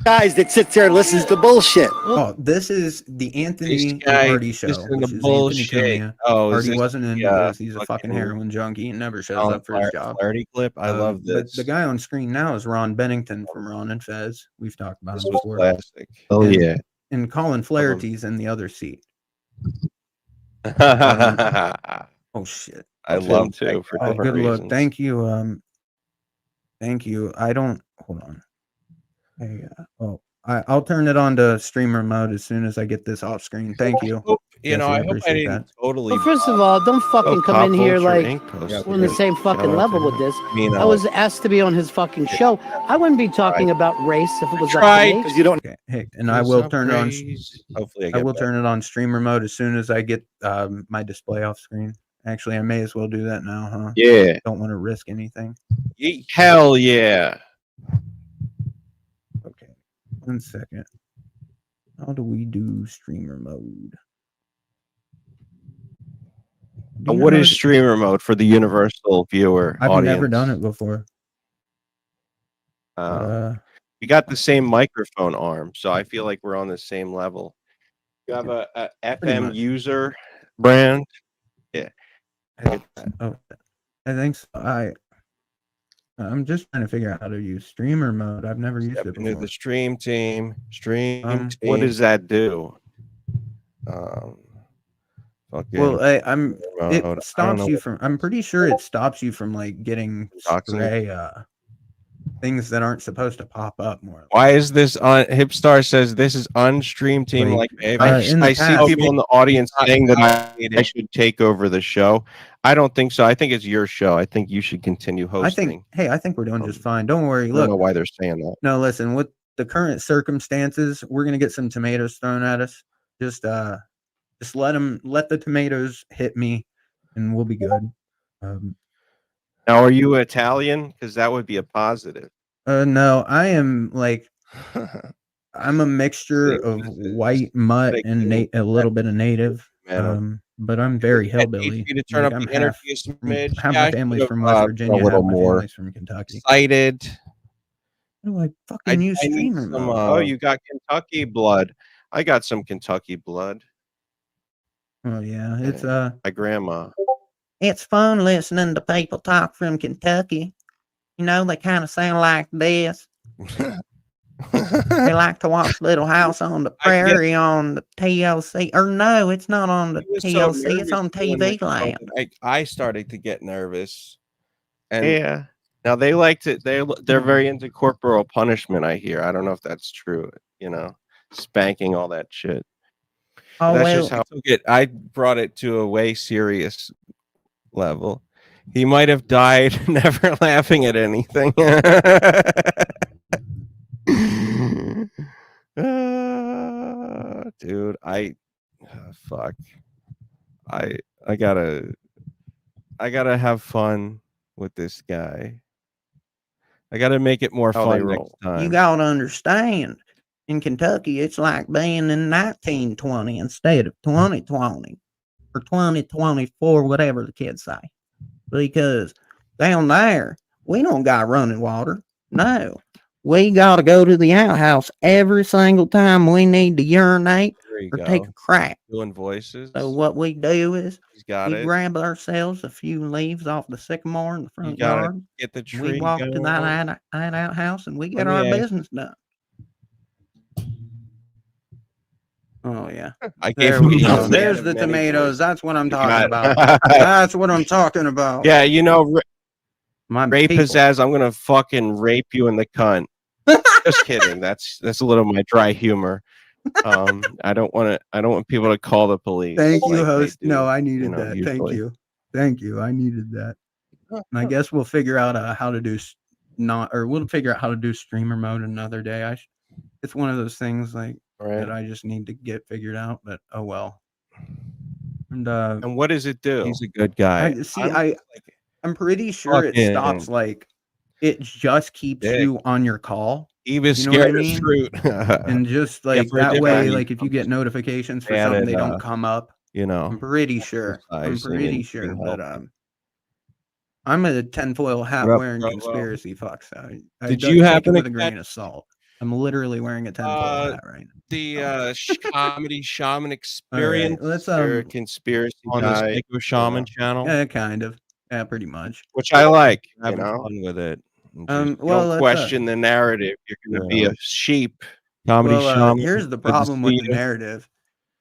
guys that sits there and listens to bullshit. oh, this is the Anthony and guy Hardy show, listening which to is bullshit. Anthony Cumia. Oh, is Hardy this wasn't in the, because he's a fucking fucking heroin junkie and never shows Colin up for his job. Flaherty clip? I love But this. the guy on screen now is Ron Bennington from Ron and Fez. We've talked about This him was before. classic. Oh And- yeah. And Colin Flaherty's in the other seat. I Oh shit. love too for Oh, different good reasons. look. Thank you. Thank you. I don't hold on. Hey, I'll turn it on to streamer mode as soon as I get this off screen. Thank you. You know, Jesse, I I hope I appreciate didn't that. totally. Well, first of all, don't fucking come in here like we're on the same fucking level with this. I was asked to be on his fucking show. I wouldn't be talking about race if it was up to me. Because you don't. Okay. Hey, and I will turn it on. Hopefully, I will turn it on streamer mode as soon as I get my display off screen. Actually, I may as well do that now, huh? Yeah. Don't want to risk anything. Hell yeah. Okay. 1 second. How do we do streamer mode? And what is streamer mode for the universal viewer I've audience? never done it before. We got the same microphone arm, so I feel like we're on the same level. You have a FM user brand? Yeah. I think so. I'm just trying to figure out how to use streamer mode. I've never used it before. The stream team. What does that do? Well, it stops you from. I'm pretty sure it stops you from like getting stray things that aren't supposed to pop up more. Why is this on? Hipstar says this is unstream team. Like I see people in the audience saying that I should take over the show. I don't think so. I think it's your show. I think you should continue hosting. I think we're doing just fine. Don't worry. I don't know Look, why they're saying that. no, listen, with the current circumstances, we're gonna get some tomatoes thrown at us. Just let the tomatoes hit me, and we'll be good. Now, are you Italian? Because that would be a positive. No, I am like I'm a mixture of white mutt and a little bit of native. But I'm very hillbilly. To turn Like, up I'm the energy a smidge. half my family's from West Virginia, a little half my more family's from Kentucky. excited. How do I fucking use streamer mode? Oh, you got Kentucky blood. I got some Kentucky blood. Oh yeah, it's my grandma. It's fun listening to people talk from Kentucky. You know, they kind of sound like this. They like to watch Little House on the Prairie on the TLC. Or no, it's not on the TLC. It's on TV Land. I started to get nervous. And now they like to. They're very into corporal punishment. I hear. I don't know if that's true. You know, spanking, all that shit. Oh, that's just how I took it. I brought it to a way serious level. He might have died never laughing at anything. Dude, fuck. I gotta have fun with this guy. I gotta make it more fun next time. You gotta understand, in Kentucky, it's like being in 1920 instead of 2020 or 2024, whatever the kids say. Because down there, we don't got running water. No. We got to go to the outhouse every single time we need to urinate or take a crap. Doing voices. So what we do is we grab ourselves a few leaves off the sycamore in the front yard. Get the tree. We walk to that outhouse and we get our business done. Oh yeah. There we go. There's the tomatoes. That's what I'm talking about. That's what I'm talking about. Yeah, you know, rape pizzazz. I'm gonna fucking rape you in the cunt. Just kidding. That's a little of my dry humor. I don't want people to call the police. Thank you, host. No, I needed that. Usually. Thank you. I needed that. And I guess we'll figure out how to do we'll figure out how to do streamer mode another day. It's one of those things like that I just need to get figured out. But oh well. And what does it do? He's a good guy. I'm pretty sure it stops like it just keeps you on your call. He was scared of fruit. And just like that way, like if you get notifications for something, they don't come up. You know, I'm pretty sure. But I'm a tinfoil hat wearing conspiracy fuck. So did you happen with a grain of salt? I'm literally wearing a tinfoil hat right now. The comedy shaman experience. Let's conspiracy on the Psycho Shaman channel. Yeah, kind of. Yeah, pretty much. Which I like. Having fun with it. Don't question the narrative. You're going to be a sheep. Comedy shaman. Here's the problem with the narrative: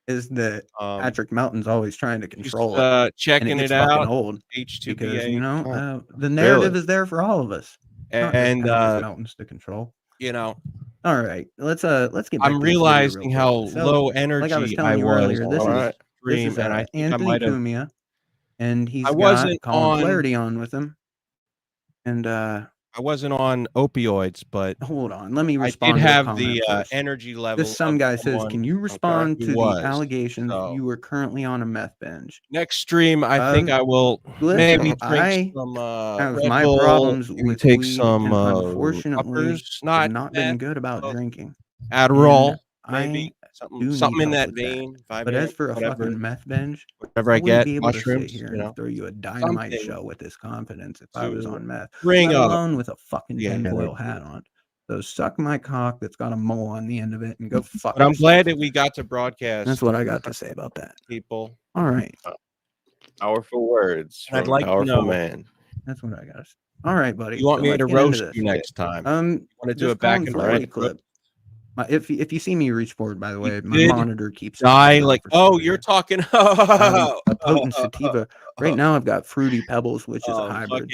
is that Patrick Melton's always trying to control it. Checking it out. Old because you know the narrative is there for all of us, and Melton's to control. You know. All right, let's get. Back I'm realizing how low energy like I was telling you earlier. This is Anthony Cumia, and he's got Colin Flaherty on with him, and I wasn't on opioids, but hold on, let me respond. I did have the energy level. Some guy says, "Can you respond to the allegations you were currently on a meth binge?" Next stream, I think I will maybe drink some. Have my problems with take some. Unfortunately, not been good about drinking. Adderall, maybe something in that vein. But as for a fucking meth binge, whatever I get, mushrooms, here and throw you a dynamite show with this confidence if I was on meth, let alone with a fucking tinfoil hat on. So suck my cock that's got a mole on the end of it and go fuck. But I'm glad that we got to broadcast. That's what I got to say about that. People. All right. Powerful words. I'd like to know, man. That's what I got. All right, buddy. You want me to roast you next time? Want to do it back in the clip? If you see me reach forward, by the way, my monitor keeps you're talking a potent sativa. Right now, I've got Fruity Pebbles, which is a hybrid.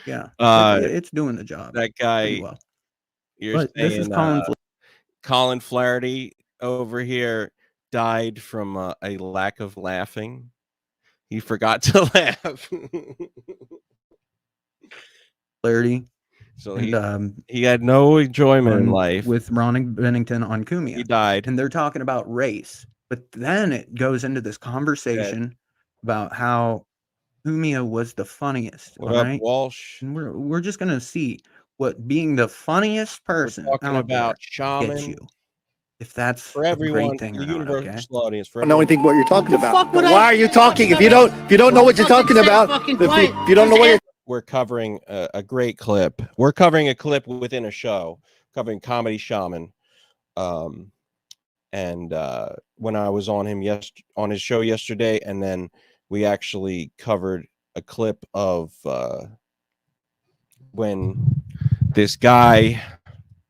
It's doing the job. That guy. Well. You're saying this is Colin Flaherty over here died from a lack of laughing. He forgot to laugh. Clarity. So And he had no enjoyment in life. With Ron Bennington on Cumia. He died. And they're talking about race. But then it goes into this conversation about how Cumia was the funniest. What all up, right? Walsh? And we're just gonna see what being the funniest person talking about Shaman gets you. If that's for a everyone, great thing the or not, okay? universal audience. For I don't know anything what you're talking about. would Why are you talking if you don't know what you're talking about? If you don't know what you're we're covering a great clip. We're covering a clip within a show, covering Comedy Shaman. And when I was on on his show yesterday, and then we actually covered a clip of when this guy,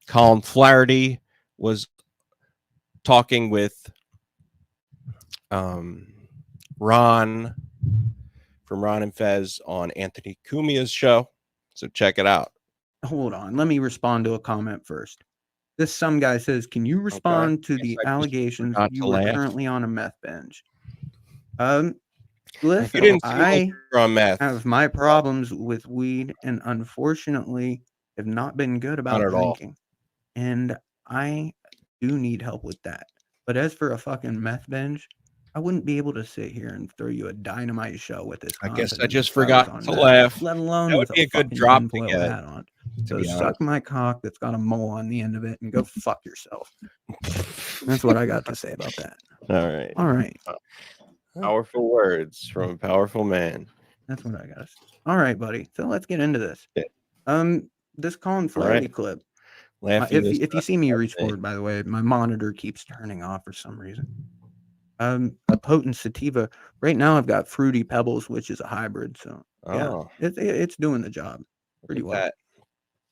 Colin Flaherty, was talking with Ron from Ron and Fez on Anthony Cumia's show. So check it out. Hold on. Let me respond to a comment first. Some guy says, can you respond to the allegations you were currently on a meth binge? Listen, I have my problems with weed and unfortunately have not been good about drinking. And I do need help with that. But as for a fucking meth binge, I wouldn't be able to sit here and throw you a dynamite show with this. I guess I just forgot to laugh. Let alone that would with be a good fucking drop tinfoil to get, hat on. So suck my cock that's got a mole on the end of it and go fuck yourself. That's what I got to say about that. All right. All right. Powerful words from a powerful man. That's what I got to say. All right, buddy. So let's get into this. This Colin Flaherty clip. If you see me reach forward, by the way, my monitor keeps turning off for some reason. A potent sativa. Right now, I've got Fruity Pebbles, which is a hybrid. So yeah, it's doing the job pretty well.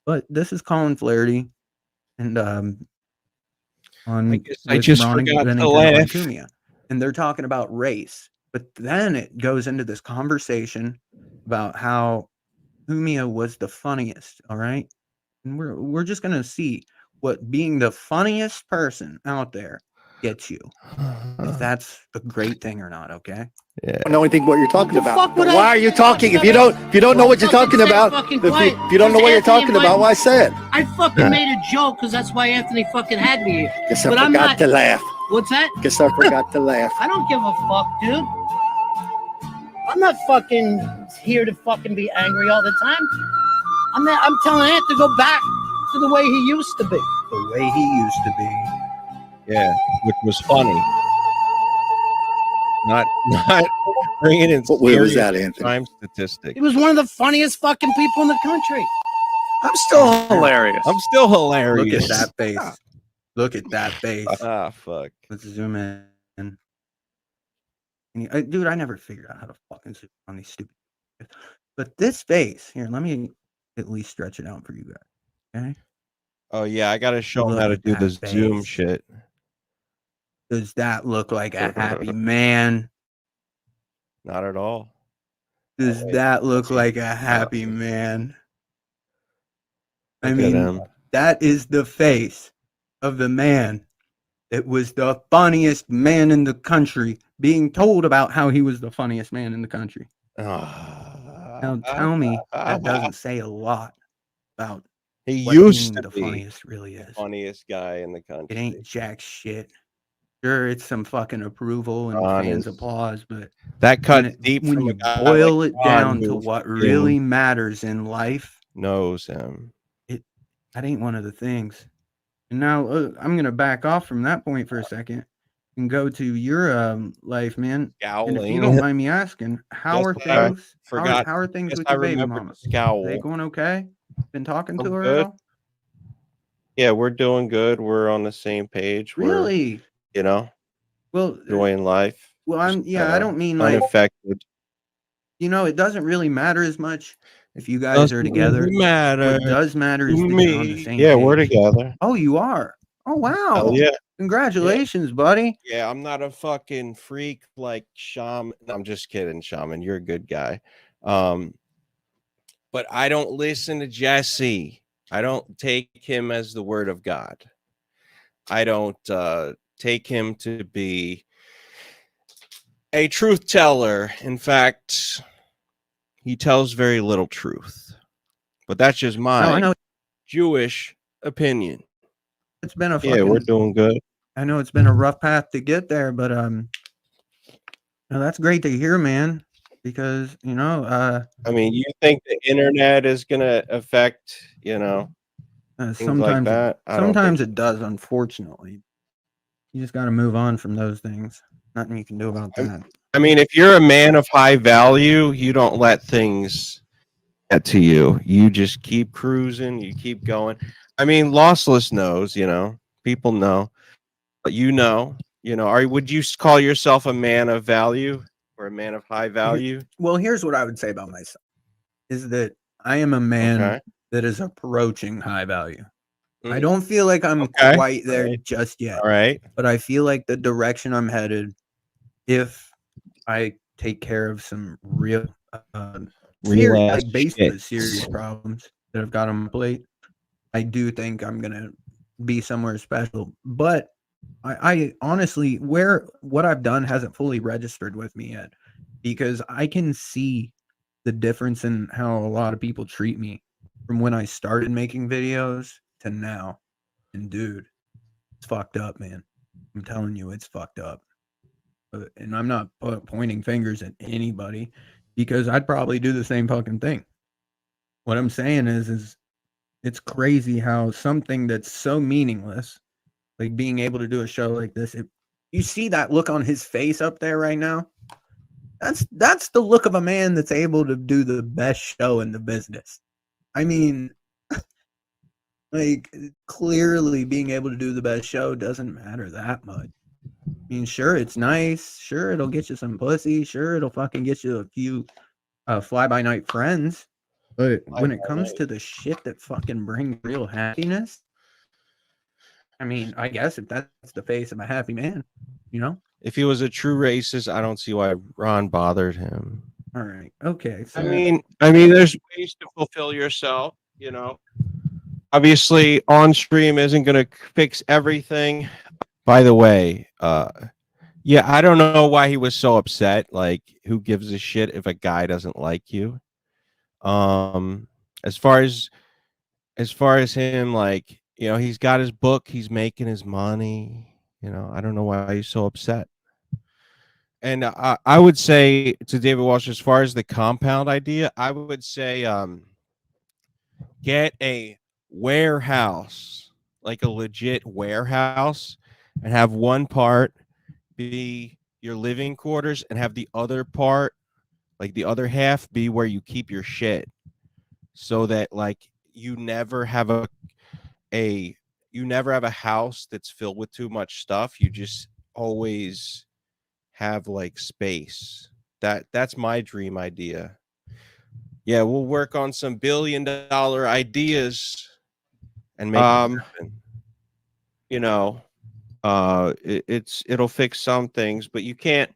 But this is Colin Flaherty, and I just forgot to laugh. And they're talking about race. But then it goes into this conversation about how Cumia was the funniest. All right. And we're just gonna see what being the funniest person out there gets you. If that's a great thing or not, okay? I don't know anything what you're talking about. Why are you talking if you don't know what you're talking about? If you don't know what you're talking about, why say it? I fucking made a joke because that's why Anthony fucking had me here. Guess I forgot to laugh. What's that? Guess I forgot to laugh. I don't give a fuck, dude. I'm not fucking here to fucking be angry all the time. I'm telling Ant to go back to the way he used to be. The way he used to be. Yeah, which was funny. Not bringing in where was that, Anthony? Crime statistic. He was one of the funniest fucking people in the country. I'm still hilarious. I'm still hilarious. Look at that face. Look at that face. Ah, fuck. Let's zoom in. And dude, I never figured out how to fucking zoom on these stupid. But this face here, let me at least stretch it out for you guys. Okay. Oh yeah, I gotta show him how to do the zoom shit. Does that look like a happy man? Not at all. Does that look like a happy man? I mean, that is the face of the man that was the funniest man in the country, being told about how he was the funniest man in the country. Now tell me that doesn't say a lot about he used to the be funniest really is. The funniest guy in the country. It ain't jack shit. Sure, it's some fucking approval and fans' applause, but that cuts deep when you boil it down to what really matters in life. Knows him. That ain't one of the things. And now I'm gonna back off from that point for a second and go to your life, man. And if you don't mind me asking, how are things? How are things with your baby mama? Are they going okay? Been talking to her at all? Yeah, we're doing good. We're on the same page. Really? Well, enjoying life. Well, I don't mean like unaffected. It doesn't really matter as much if you guys are together. Matter. What does matter is that you're on the same page. We're together. Oh, you are. Oh, wow. Hell yeah. Congratulations, buddy. Yeah, I'm not a fucking freak like Shaman. I'm just kidding, Shaman. You're a good guy. But I don't listen to Jesse. I don't take him as the word of God. I don't take him to be a truth teller. In fact, he tells very little truth. But that's just No, I my know Jewish opinion. it's been a Yeah, fucking. we're doing good. I know it's been a rough path to get there, but no, that's great to hear, man. Because I mean, you think the internet is gonna affect, things like sometimes that? I don't think. sometimes it does. Unfortunately, you just got to move on from those things. Nothing you can do about that. I mean, if you're a man of high value, you don't let things get to you. You just keep cruising. You keep going. I mean, lossless knows. People know, but would you call yourself a man of value or a man of high value? Well, here's what I would say about myself: is that I am a man Okay. that is approaching high value. I Mhm. don't feel like I'm Okay. quite there Right. just yet, All right. but I feel like the direction I'm headed, if I take care of some real, Real ass like base shit. serious problems that I've got on my plate, I do think I'm gonna be somewhere special. But I honestly, what I've done hasn't fully registered with me yet, because I can see the difference in how a lot of people treat me from when I started making videos to now. And dude, it's fucked up, man. I'm telling you, it's fucked up. And I'm not pointing fingers at anybody, because I'd probably do the same fucking thing. What I'm saying is it's crazy how something that's so meaningless, like being able to do a show like this, you see that look on his face up there right now. That's the look of a man that's able to do the best show in the business. I mean, like, clearly being able to do the best show doesn't matter that much. I mean, sure, it's nice. Sure, it'll get you some pussy. Sure, it'll fucking get you a few fly-by-night friends. But when it comes to the shit that fucking brings real happiness, I mean, I guess if that's the face of a happy man, If he was a true racist, I don't see why Ron bothered him. All right. Okay. So I mean, there's ways to fulfill yourself. Obviously, on stream isn't going to fix everything. By the way, yeah, I don't know why he was so upset. Like, who gives a shit if a guy doesn't like you? As far as him, like, he's got his book, he's making his money. I don't know why he's so upset. And I would say to David Walsh, as far as the compound idea, I would say get a warehouse, like a legit warehouse, and have one part be your living quarters and have the other part, like the other half, be where you keep your shit, so that like you never have a house that's filled with too much stuff. You just always have like space. That's my dream idea. Yeah, we'll work on some billion-dollar ideas and make it happen. It'll fix some things, but you can't.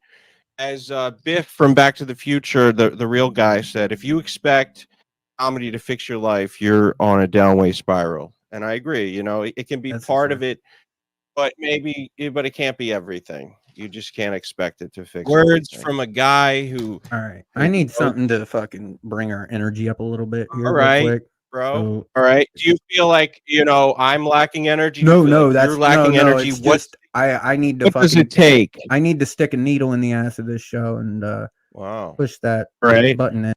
As Biff from Back to the Future, the real guy, said, if you expect comedy to fix your life, you're on a downway spiral. And I agree. It can be part of it, but it can't be everything. You just can't expect it to fix words everything. From a guy who. All right. I need something to fucking bring our energy up a little bit here. All right, real quick. Bro. So, all right. Do you feel like I'm lacking energy? No, that's you're lacking energy. It's just I need to. What does it take? I need to stick a needle in the ass of this show and wow, push that button in.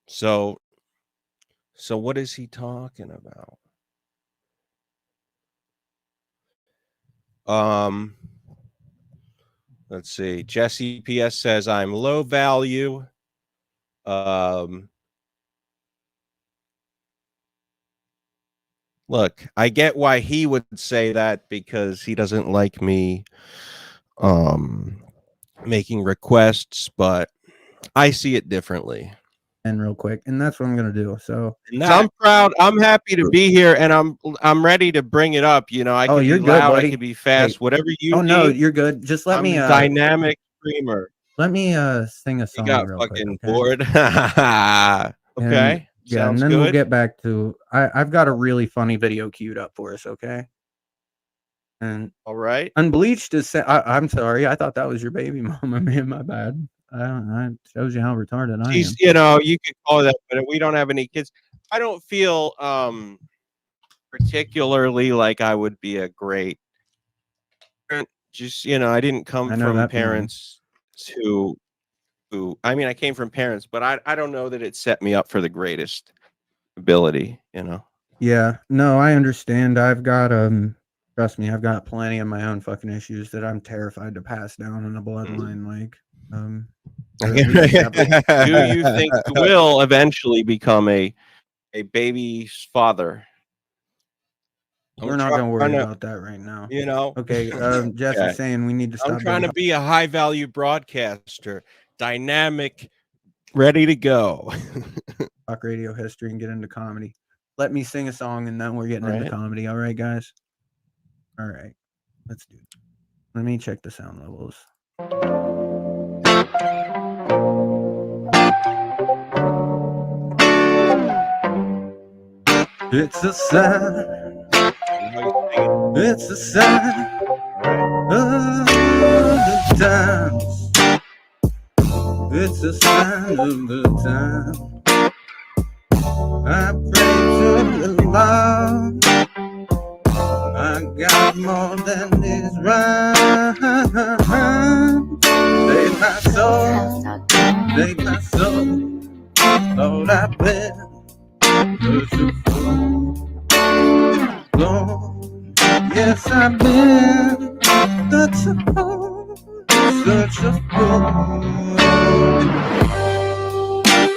So what is he talking about? Let's see. Jesse PS says I'm low value. Look, I get why he would say that, because he doesn't like me making requests, but I see it differently. And real quick, and that's what I'm gonna do. So I'm proud. I'm happy to be here, and I'm ready to bring it up. I can be loud, I can be fast, whatever you need. No, you're good. Just let me dynamic streamer. Let me sing a song. You got real fucking quick, bored. Okay. Yeah, and then we'll get back to I've got a really funny video queued up for us, okay? And All right. Unbleached is. I'm sorry. I thought that was your baby mama. Man, my bad. I shows you how retarded I am. She's, you know, you could call that, but we don't have any kids. I don't feel particularly like I would be a great parent. Just, you know, I didn't come from parents who I mean, I came from parents, but I don't know that it set me up for the greatest ability, you know. Yeah, no, I understand. I've got trust me, I've got plenty of my own fucking issues that I'm terrified to pass down in the bloodline. Like, or at least do you think you will eventually become a baby's father? We're not gonna worry about that right now. You know. Okay, Jesse's saying we need to stop. I'm trying to be a high value broadcaster, dynamic, ready to go. Talk radio history and get into comedy. Let me sing a song and then we're getting into comedy. All right, guys. All right, let's do it. Let me check the sound levels. It's a sign. It's a sign of the times. It's a sign of the time. I pray to the Lord. I got more than is right. Save my soul. Save my soul. Lord, I've been merciful. Lord, yes, I've been such a fool, such a fool.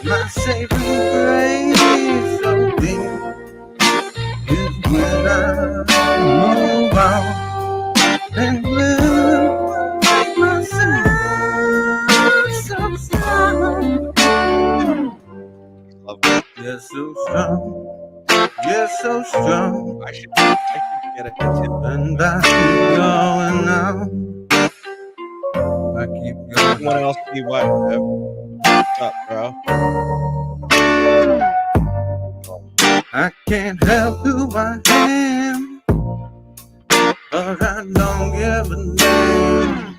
My saving grace so deep is when I move on and will make myself so strong. You're so strong. You're so strong. I should get a tip. And I keep going on. I keep going. Someone else be what? What's up, bro? I can't help who I am, but I don't give a damn.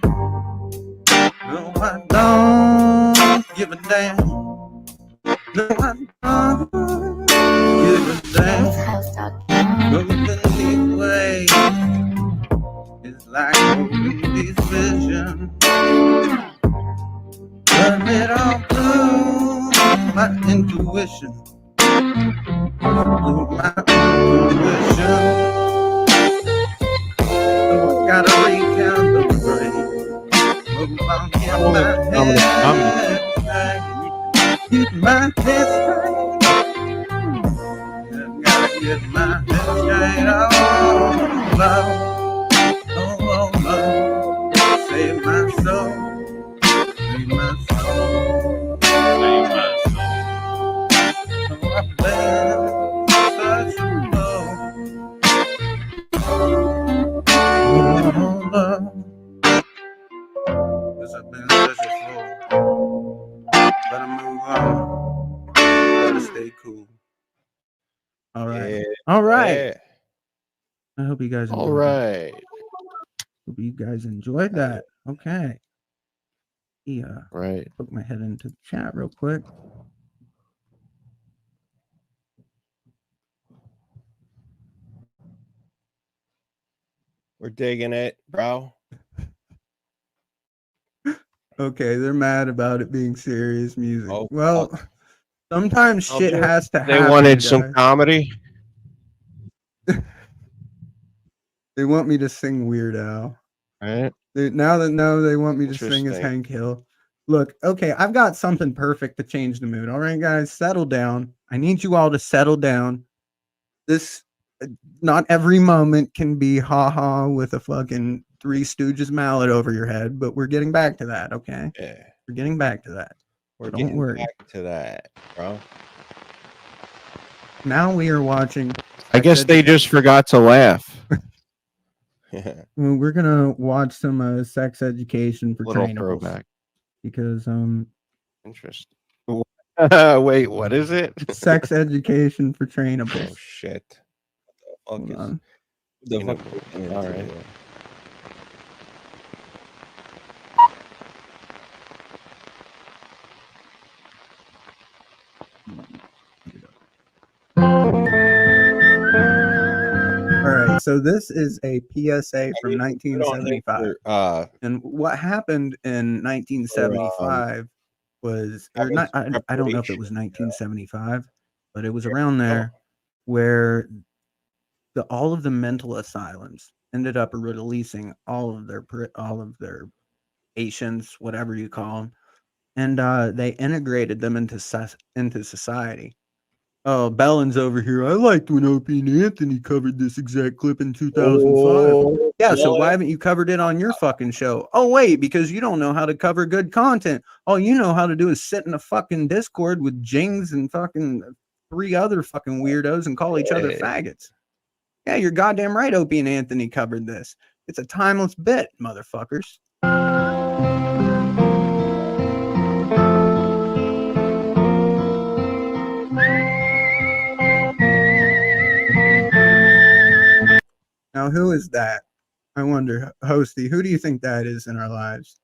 No, I don't give a damn. No, I don't give a damn. Moving these ways is like moving these visions. Turn it all blue, my intuition. My intuition. So I gotta recalibrate. Move on, get my head straight. Get my head straight. I gotta get my head straight. Oh, Lord. Oh, Lord. Save my soul. Save my soul. Save my soul. Oh, I've been such a fool. Oh, Lord. 'Cause I've been such a fool. Better move on. Better stay cool. All right. Yeah. All right. Yeah. I hope you guys enjoyed All right. Hope you guys enjoyed that. Okay. Yeah. Right. Put my head into the chat real quick. We're digging it, bro. Okay, they're mad about it being serious music. Oh, well, fuck. sometimes shit has to happen. They wanted guys. some comedy. They want me to sing Weird Al. Right. Now they want me to sing as Interesting. Hank Hill. Look, okay, I've got something perfect to change the mood. All right, guys, settle down. I need you all to settle down. This, not every moment can be ha-ha with a fucking Three Stooges mallet over your head, but we're getting back to that, okay? Yeah. We're getting back to that. We're Don't getting worry. back to that, bro. Now we are watching. I guess they just forgot to laugh. Well, we're gonna watch some sex education for Little trainables throwback. because Interesting. Wait, what is it? sex education for Oh trainables. shit. What the Hold fuck is on. All right. All right, so this is a PSA from We don't hate 1975. for, And what happened in 1975 was, or having not, some I don't know if it preparation, was 1975, but it was around there where all of the mental asylums ended up releasing all of their patients, whatever you call them, and they integrated them into society. Oh, Bellin's over here. I liked when Opie and Anthony covered this exact clip in 2005. Yeah, so why haven't you covered it on your fucking show? Oh, wait, because you don't know how to cover good content. All you know how to do is sit in a fucking Discord with Jings and fucking 3 other fucking weirdos and call each other faggots. Yeah, you're goddamn right, Opie and Anthony covered this. It's a timeless bit, motherfuckers. Now, who is that? I wonder, Hosty, who do you think that is in our lives?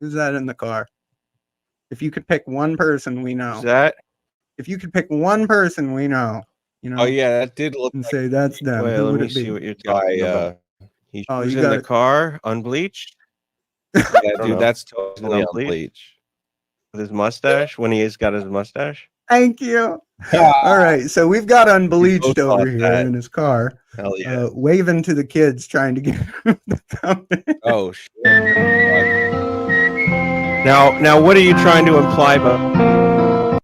Who's that in the car? If you could pick one person we know. Is that? If you could pick one person we know, you know. Oh yeah, that did look and like. say that's them. Wait, Who let would me it be? see what you're talking about. He Oh, was you in got the it. car, unbleached. Yeah, dude, that's totally unbleached. With his mustache, when he's got his mustache. Thank you. All right, so we've got Unbleached both over thought here that. in his car, Hell yeah. waving to the kids, trying to get him to come in. Oh shit. Now, what are you trying to imply by?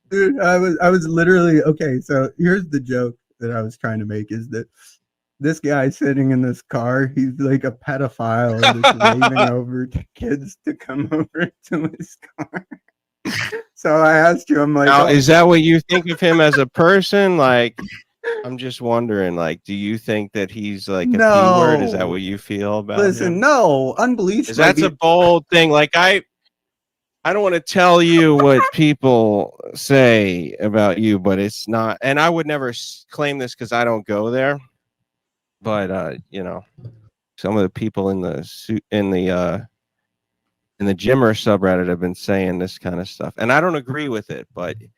Dude, I was literally okay. So here's the joke that I was trying to make: is that this guy sitting in this car, he's like a pedophile, just waving over to kids to come over to his car. So I asked you, I'm like, now, is that what you think of him as a person? Like, I'm just wondering, like, do you think that he's like a P word? Is that what you feel about Listen, him? no, Unbleached. Because that's a bold thing. Like, I don't want to tell you what people say about you, but it's not. And I would never claim this because I don't go there. But you know, some of the people in the Jimmer subreddit have been saying this kind of stuff, and I don't agree with it, but you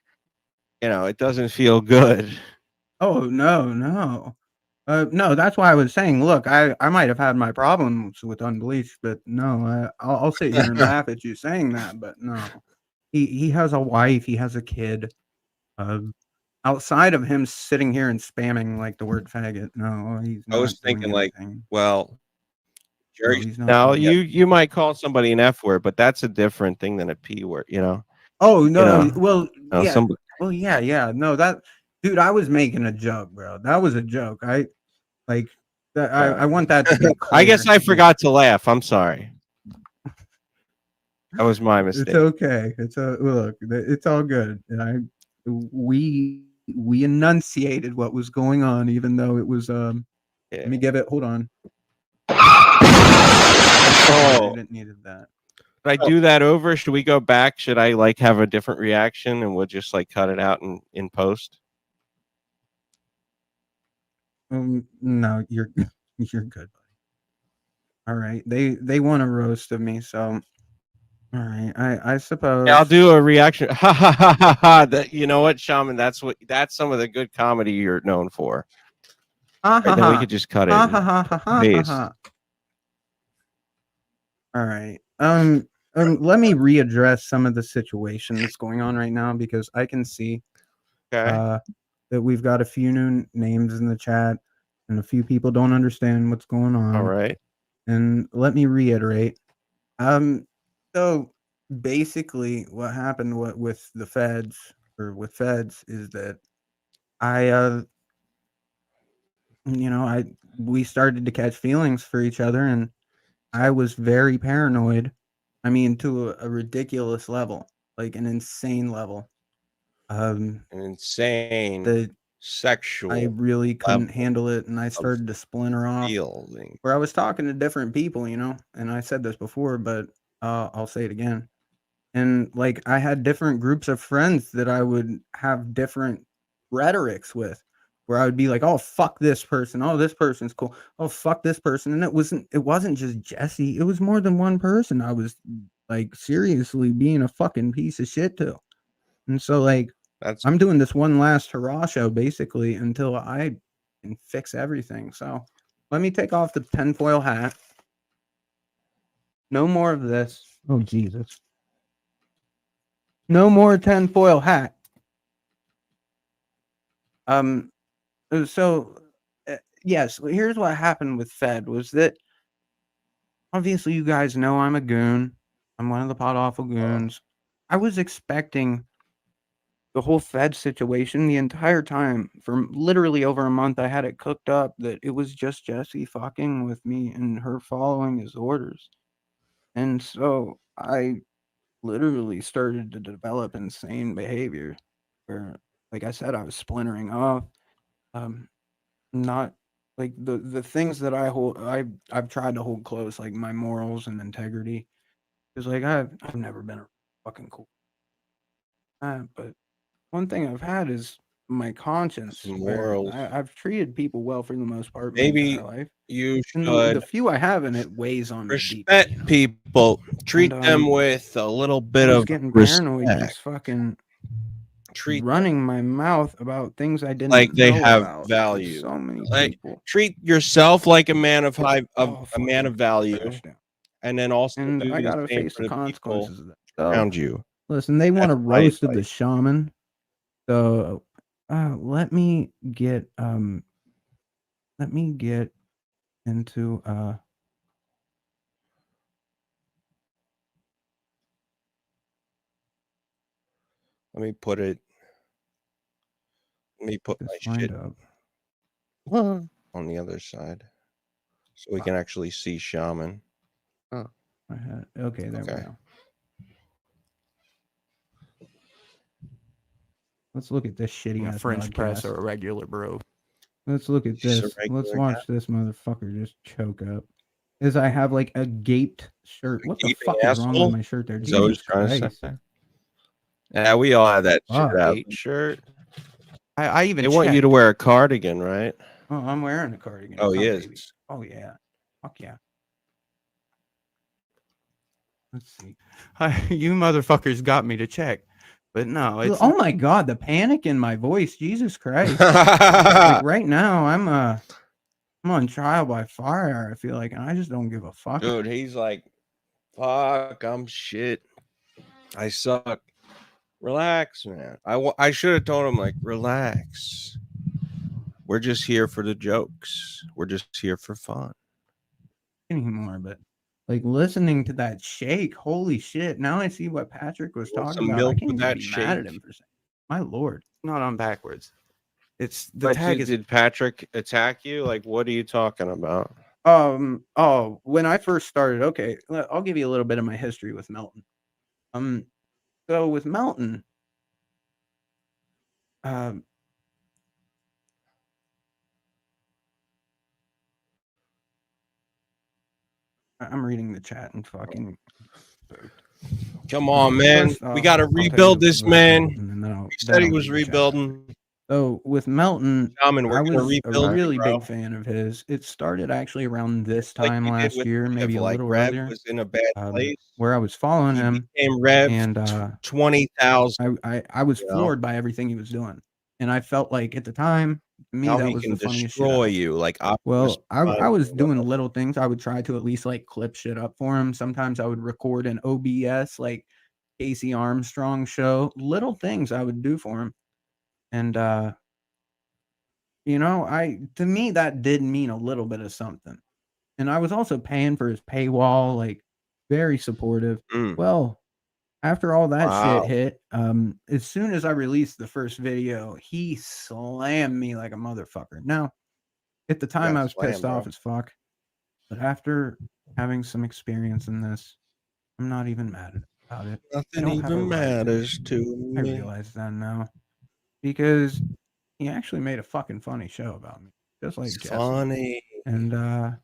know, it doesn't feel good. Oh no, no, that's why I was saying, look, I might have had my problems with Unbleached, but no, I'll sit here and laugh at you saying that, but no, he has a wife, he has a kid. Outside of him sitting here and spamming like the word faggot, no, he's not. I was thinking, like, anything. well, No, he's not now doing you might call somebody an F word, but that's a different thing than a P word, you know. Oh no, You know, well, yeah, somebody, well, yeah, no, that dude, I was making a joke, bro. That was a joke. I like that. I want that to be clear. I guess I forgot to laugh. I'm sorry. That was my mistake. It's okay. Look. It's all good. And we enunciated what was going on, even though it was Yeah. Let me give it. Hold on. Oh, I didn't need that. Should I do that over? Should we go back? Should I like have a different reaction and we'll just like cut it out in post? No, you're good, buddy. All right. They want a roast of me, so all right. I suppose. Yeah, I'll do a reaction. Ha ha ha ha ha. That, you know what, Shaman? That's some of the good comedy you're known for. Right, then we could just cut it. All right. Let me readdress some of the situation that's going on right now, because I can see that we've got a few new names in the chat and a few people don't understand what's going on. All right. And let me reiterate. So basically what happened with the feds is that we started to catch feelings for each other, and I was very paranoid. I mean, to a ridiculous level, like an insane level. An insane sexual. I really couldn't handle it, and I started to splinter off. Where I was talking to different people, and I said this before, but I'll say it again. And like, I had different groups of friends that I would have different rhetorics with. where I would be like, "Oh, fuck this person. Oh, this person's cool. Oh, fuck this person." And it wasn't just Jesse. It was more than one person. I was like seriously being a fucking piece of shit to. And so like That's I'm doing this one last hurrah show basically until I can fix everything. So let me take off the tinfoil hat. No more of this. Oh Jesus. No more tinfoil hat. So yes, here's what happened with Fed was that obviously you guys know I'm a goon. I'm one of the pot awful goons. I was expecting the whole Fed situation the entire time for literally over a month. I had it cooked up that it was just Jesse fucking with me and her following his orders. And so I literally started to develop insane behavior where, like I said, I was splintering off. Not like the things that I've tried to hold close, like my morals and integrity. Because like I've never been a fucking cool. But one thing I've had is my conscience. Where morals. I've treated people well for the most part my Maybe entire life. you And should the few I have in it weighs on me respect deeply. people. Treat And, them with a little bit I was of getting paranoid, respect. just fucking Treat them running my mouth about things I didn't like they know have about. value. So many Like people. treat yourself like a man of a man of Fucking value, crash down. and then also And do I the gotta same face for the the people consequences of that. So around you. listen, they want a That's my roast of the advice. shaman. So let me get into Let me put my this shit lined up. on the other side so we can actually see shaman. Okay, there we Okay. go. Let's look at this shitty ass French press broadcast. or a regular bro. Let's look at Just a this. Let's regular watch this motherfucker just choke up. Is I have like a gaped shirt. What the gaping fuck is wrong asshole? with my shirt there? Is that what Jesus you're trying to Christ. say? Yeah, we all have that Fuck. shit out shirt. I even They want you to checked. wear a cardigan, right? Oh, I'm wearing a cardigan. Oh, What's he up, is. baby? Oh yeah. Fuck yeah. Let's see. You motherfuckers got me to check. But no, it's Oh my god, the panic in my voice. Jesus Christ. Like right now, I'm on trial by fire, I feel like, and I just don't give a fuck. Dude, he's like, fuck, I'm shit. I suck. Relax, man. I should have told him, like, relax. We're just here for the jokes. We're just here for fun. Anymore, but like listening to that shake, holy shit. Now I see what Patrick was You want talking some about. I milk can't with even that be mad at shake? him for saying, my lord. not on backwards. It's the But tag is did Patrick attack you? Like, what are you talking about? Oh, when I first started, okay, I'll give you a little bit of my history with Melton. So with Melton, I'm reading the chat and fucking. Come on, man. First We off, got to I'll tell you rebuild this about man. Melton, and then He said he I'll was read the chat out. rebuilding. So with Melton, Shaman, we're I gonna was a rebuild you, really bro. big fan of his. It started actually around this Like time you did last with year, Rev. maybe a Like little Rev earlier, was in a bad place. where I was following He him, became Rev and 20,000. I was You know? floored by everything he was doing, and I felt like at the time, to me, How that he was can the funniest shit destroy ever. you, like Optimus Well, I Prime was or doing whatever. little things. I would try to at least like clip shit up for him. Sometimes I would record an OBS, like Casey Armstrong show. Little things I would do for him, and you know, to me that did mean a little bit of something. And I was also paying for his paywall, like very supportive. Mm. Well, after all that shit Wow. hit, as soon as I released the first video, he slammed me like a motherfucker. Now, at the time, got I was pissed slammed, off bro. as fuck. But after having some experience in this, I'm not even mad about it. I Nothing don't have a even right to be. matters to I me. realize that now. Because he actually made a fucking funny show about me. Just like It's Jesse. funny. And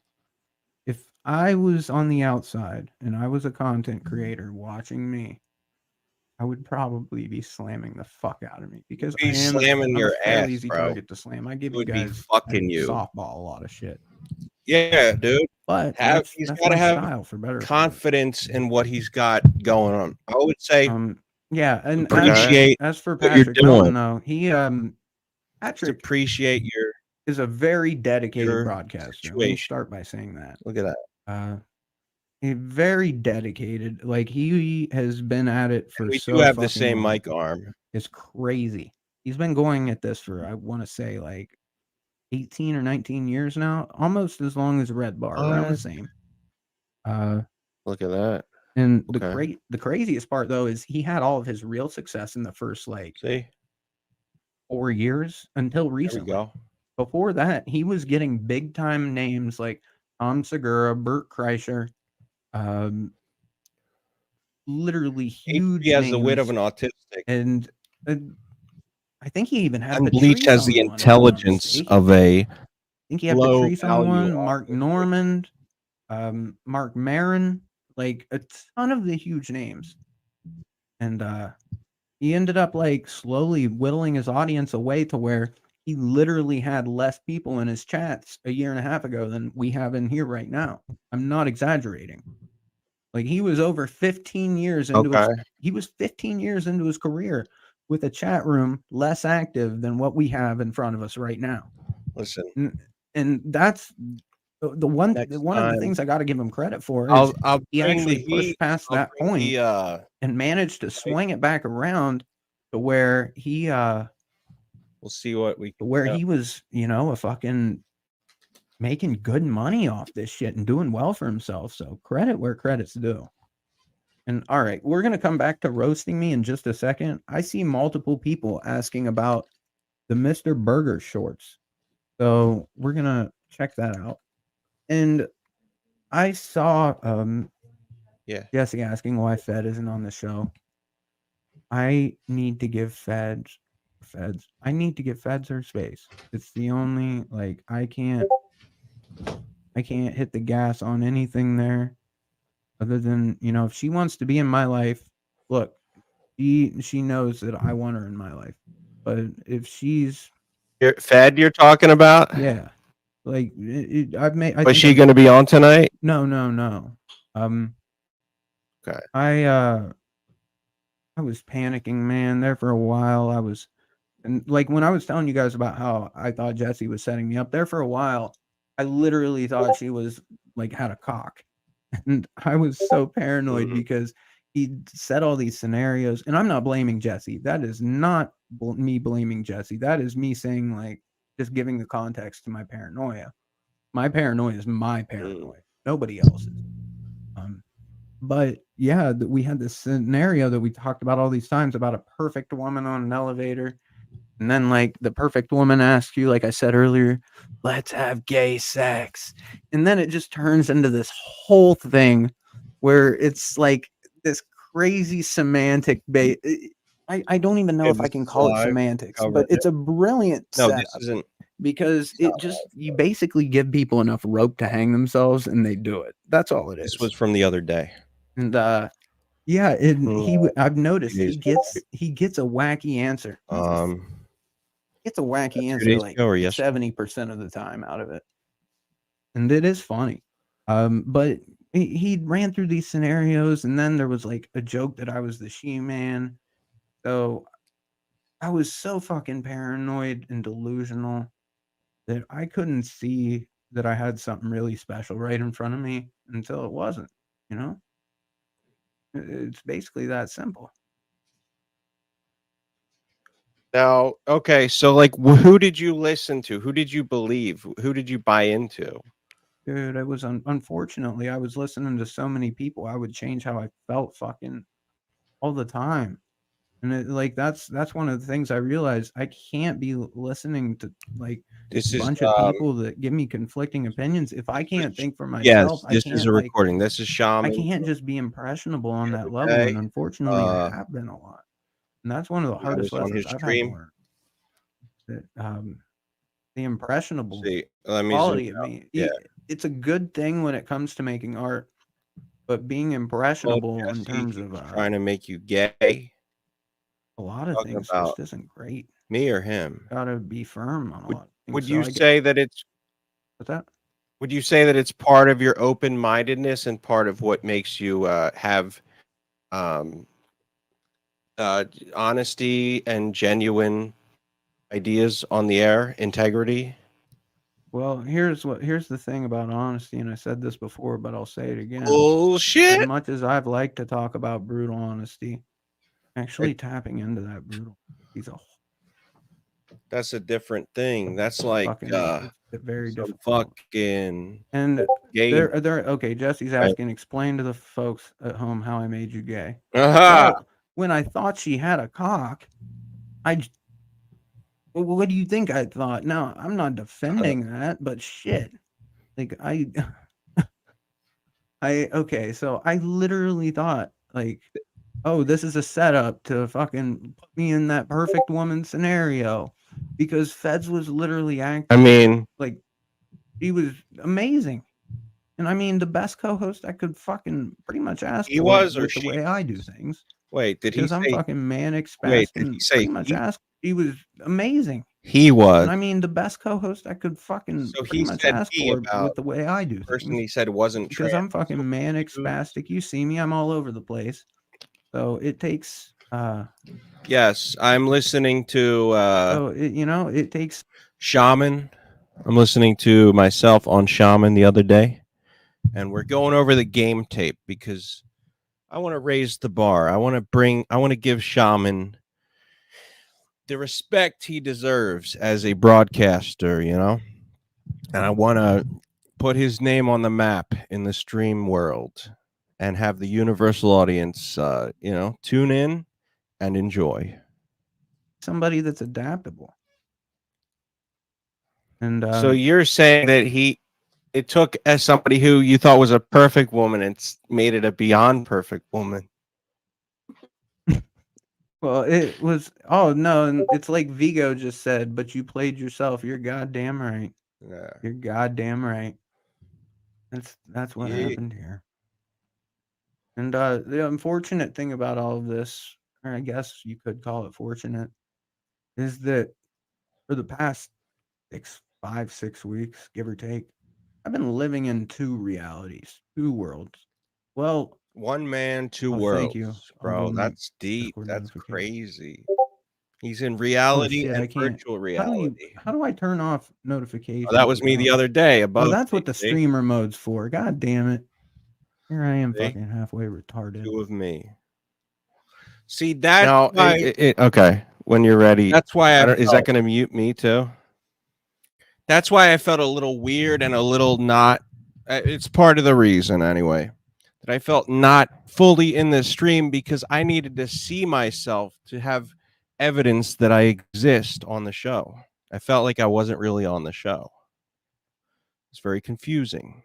if I was on the outside and I was a content creator watching me, I would probably be slamming the fuck out of me because Be slamming I'm your a fairly ass, easy bro. target to slam. I give you Would be guys fucking you. softball a lot of shit. Yeah, dude. But He's that's got to my have style, for better or for worse. confidence in what he's got going on. I would say Yeah, and appreciate as for what you're Patrick Melton, doing. though, he Just Patrick appreciate your is a very dedicated broadcaster. Let me situation. start by saying that. Look at that. He's very dedicated. Like, he has been at it for We so do have the fucking same long. mic arm. It's crazy. He's been going at this for, I want to say, like 18 or 19 years now, almost as long as Red Bar, around the same. Look at that. And Okay. the craziest part, though, is he had all of his real success in the first like See, 4 years until there we recently. go. Before that, he was getting big time names like Tom Segura, Bert Kreischer, literally huge He has names. the wit of an autistic. And I think he even had And Patrice Bleach has on the one, if I'm not intelligence mistaken. of a I think he had low Patrice on value one, Mark autistic. Normand, Mark Maron, like a ton of the huge names. And he ended up like slowly whittling his audience away to where he literally had less people in his chats a year and a half ago than we have in here right now. I'm not exaggerating. Like, he was over 15 years into he was 15 years into his career with a chat room less active than what we have in front of us right now. Listen, and that's one of the things I got to give him credit for is he actually pushed past that point and managed to swing it back around to where he we'll see what we can where he was, a fucking making good money off this shit and doing well for himself. So credit where credit's due. And all right, we're going to come back to roasting me in just a second. I see multiple people asking about the Mr. Burger shorts. So we're going to check that out. And I saw Jesse asking why Fed isn't on the show. I need to give Feds their space. It's the only, like, I can't hit the gas on anything there other than, if she wants to be in my life, look, she knows that I want her in my life. But if she's Fed you're talking about? Yeah. Like, Was she going to be on tonight? No. Okay. I was panicking, man, there for a while. And like when I was telling you guys about how I thought Jesse was setting me up there for a while, I literally thought she was like had a cock. And I was so paranoid because he said all these scenarios, and I'm not blaming Jesse. That is not me blaming Jesse. That is me saying, like, just giving the context to my paranoia. My paranoia is my paranoia, nobody else's. But yeah, we had this scenario that we talked about all these times about a perfect woman on an elevator. And then, like, the perfect woman asks you, like I said earlier, let's have gay sex. And then it just turns into this whole thing where it's like this crazy semantic I don't even know if I can call it semantics, but it's a brilliant setup. This isn't. Because you basically give people enough rope to hang themselves and they do it. That's all it is. This was from the other day. And I've noticed he gets a wacky answer. It's a wacky answer like 70% of the time out of it. And it is funny. But he ran through these scenarios, and then there was like a joke that I was the she-man. So I was so fucking paranoid and delusional that I couldn't see that I had something really special right in front of me until it wasn't, It's basically that simple. Now, okay, so like, who did you listen to? Who did you believe? Who did you buy into? Dude, it was unfortunately, I was listening to so many people, I would change how I felt fucking all the time. And that's one of the things I realized. I can't be listening to like a bunch of people that give me conflicting opinions. If I can't think for myself, this is a recording. This is Shaman. I can't just be impressionable on that level. And unfortunately, I have been a lot. And that's one of the hardest lessons I've had to learn. That the impressionable quality of me. Yeah. It's a good thing when it comes to making art, but being impressionable in terms of trying to make you gay. a lot of Talking things about just isn't great. me or him? Gotta be firm on a lot of things. Would So you I get say that it's what's that? would you say that it's part of your open-mindedness and part of what makes you have um, honesty and genuine ideas on the air, integrity? Well, here's the thing about honesty, and I said this before, but I'll say it again. As Bullshit. much as I've liked to talk about brutal honesty, actually tapping into that brutal he's a That's a different thing. That's like fucking it's very some difficult. fucking And game. they're okay, Jesse's Right. asking, explain to the folks at home how I made you gay. Aha. Well, when I thought she had a cock, what do you think I thought? Now, I'm not defending that, but shit. Like okay, so I literally thought like, oh, this is a setup to fucking put me in that perfect woman scenario because Feds was literally I acting mean, like he was amazing. And I mean, the best co-host I could fucking pretty much ask he for was or with the she way I do was? things Wait, did he because I'm say? fucking manic, Wait, spastic, did he and say pretty much asked. He was amazing. he was? And I mean, the best co-host I could fucking So pretty he much said ask he for about with the way I do the person things he said wasn't because trans. I'm fucking manic, spastic. You see me, I'm all over the place. So it takes Yes, I'm listening to it takes Shaman. I'm listening to myself on Shaman the other day, and we're going over the game tape because I want to raise the bar. I want to give Shaman the respect he deserves as a broadcaster, and I want to put his name on the map in the stream world and have the universal audience, tune in and enjoy. somebody that's adaptable. And So you're saying that it took as somebody who you thought was a perfect woman and made it a beyond perfect woman. well, it was no, and it's like Vigo just said, but you played yourself. You're goddamn right. Yeah. You're goddamn right. That's what happened here. And the unfortunate thing about all of this, or I guess you could call it fortunate, is that for the past 6 weeks, give or take, I've been living in two realities, two worlds. Well, One man, two thank worlds, you. bro. That's deep. Discord That's notification. crazy. He's in Oh reality shit, and I can't. virtual reality. How do I turn off notifications? Oh, that was me the other day. Above. Oh, that's what the see? streamer mode's for. God damn it. Here I am See? fucking halfway retarded. Two of me. See that? Okay. When you're ready. That's why is that going to mute me too? That's why I felt a little weird and a little not. It's part of the reason anyway that I felt not fully in the stream because I needed to see myself to have evidence that I exist on the show. I felt like I wasn't really on the show. It's very confusing.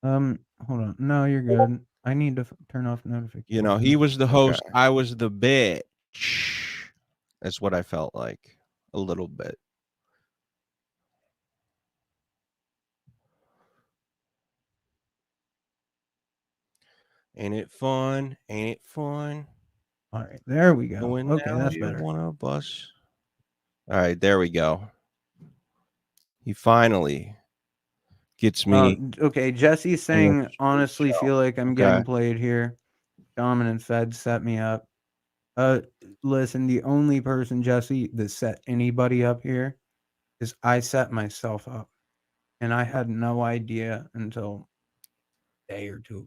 Hold on. No, you're good. I need to turn off notifications. He was the host. Okay. I was the bitch. That's what I felt like a little bit. Ain't it fun? Ain't it fun? All right, there we go. Going Okay, down that's you better. One of us. All right, there we go. He finally gets me. Okay, Jesse's saying, honestly, feel like I'm getting played here. Shaman and Fed set me up. Listen, the only person, Jesse, that set anybody up here is I set myself up. And I had no idea until a day or two.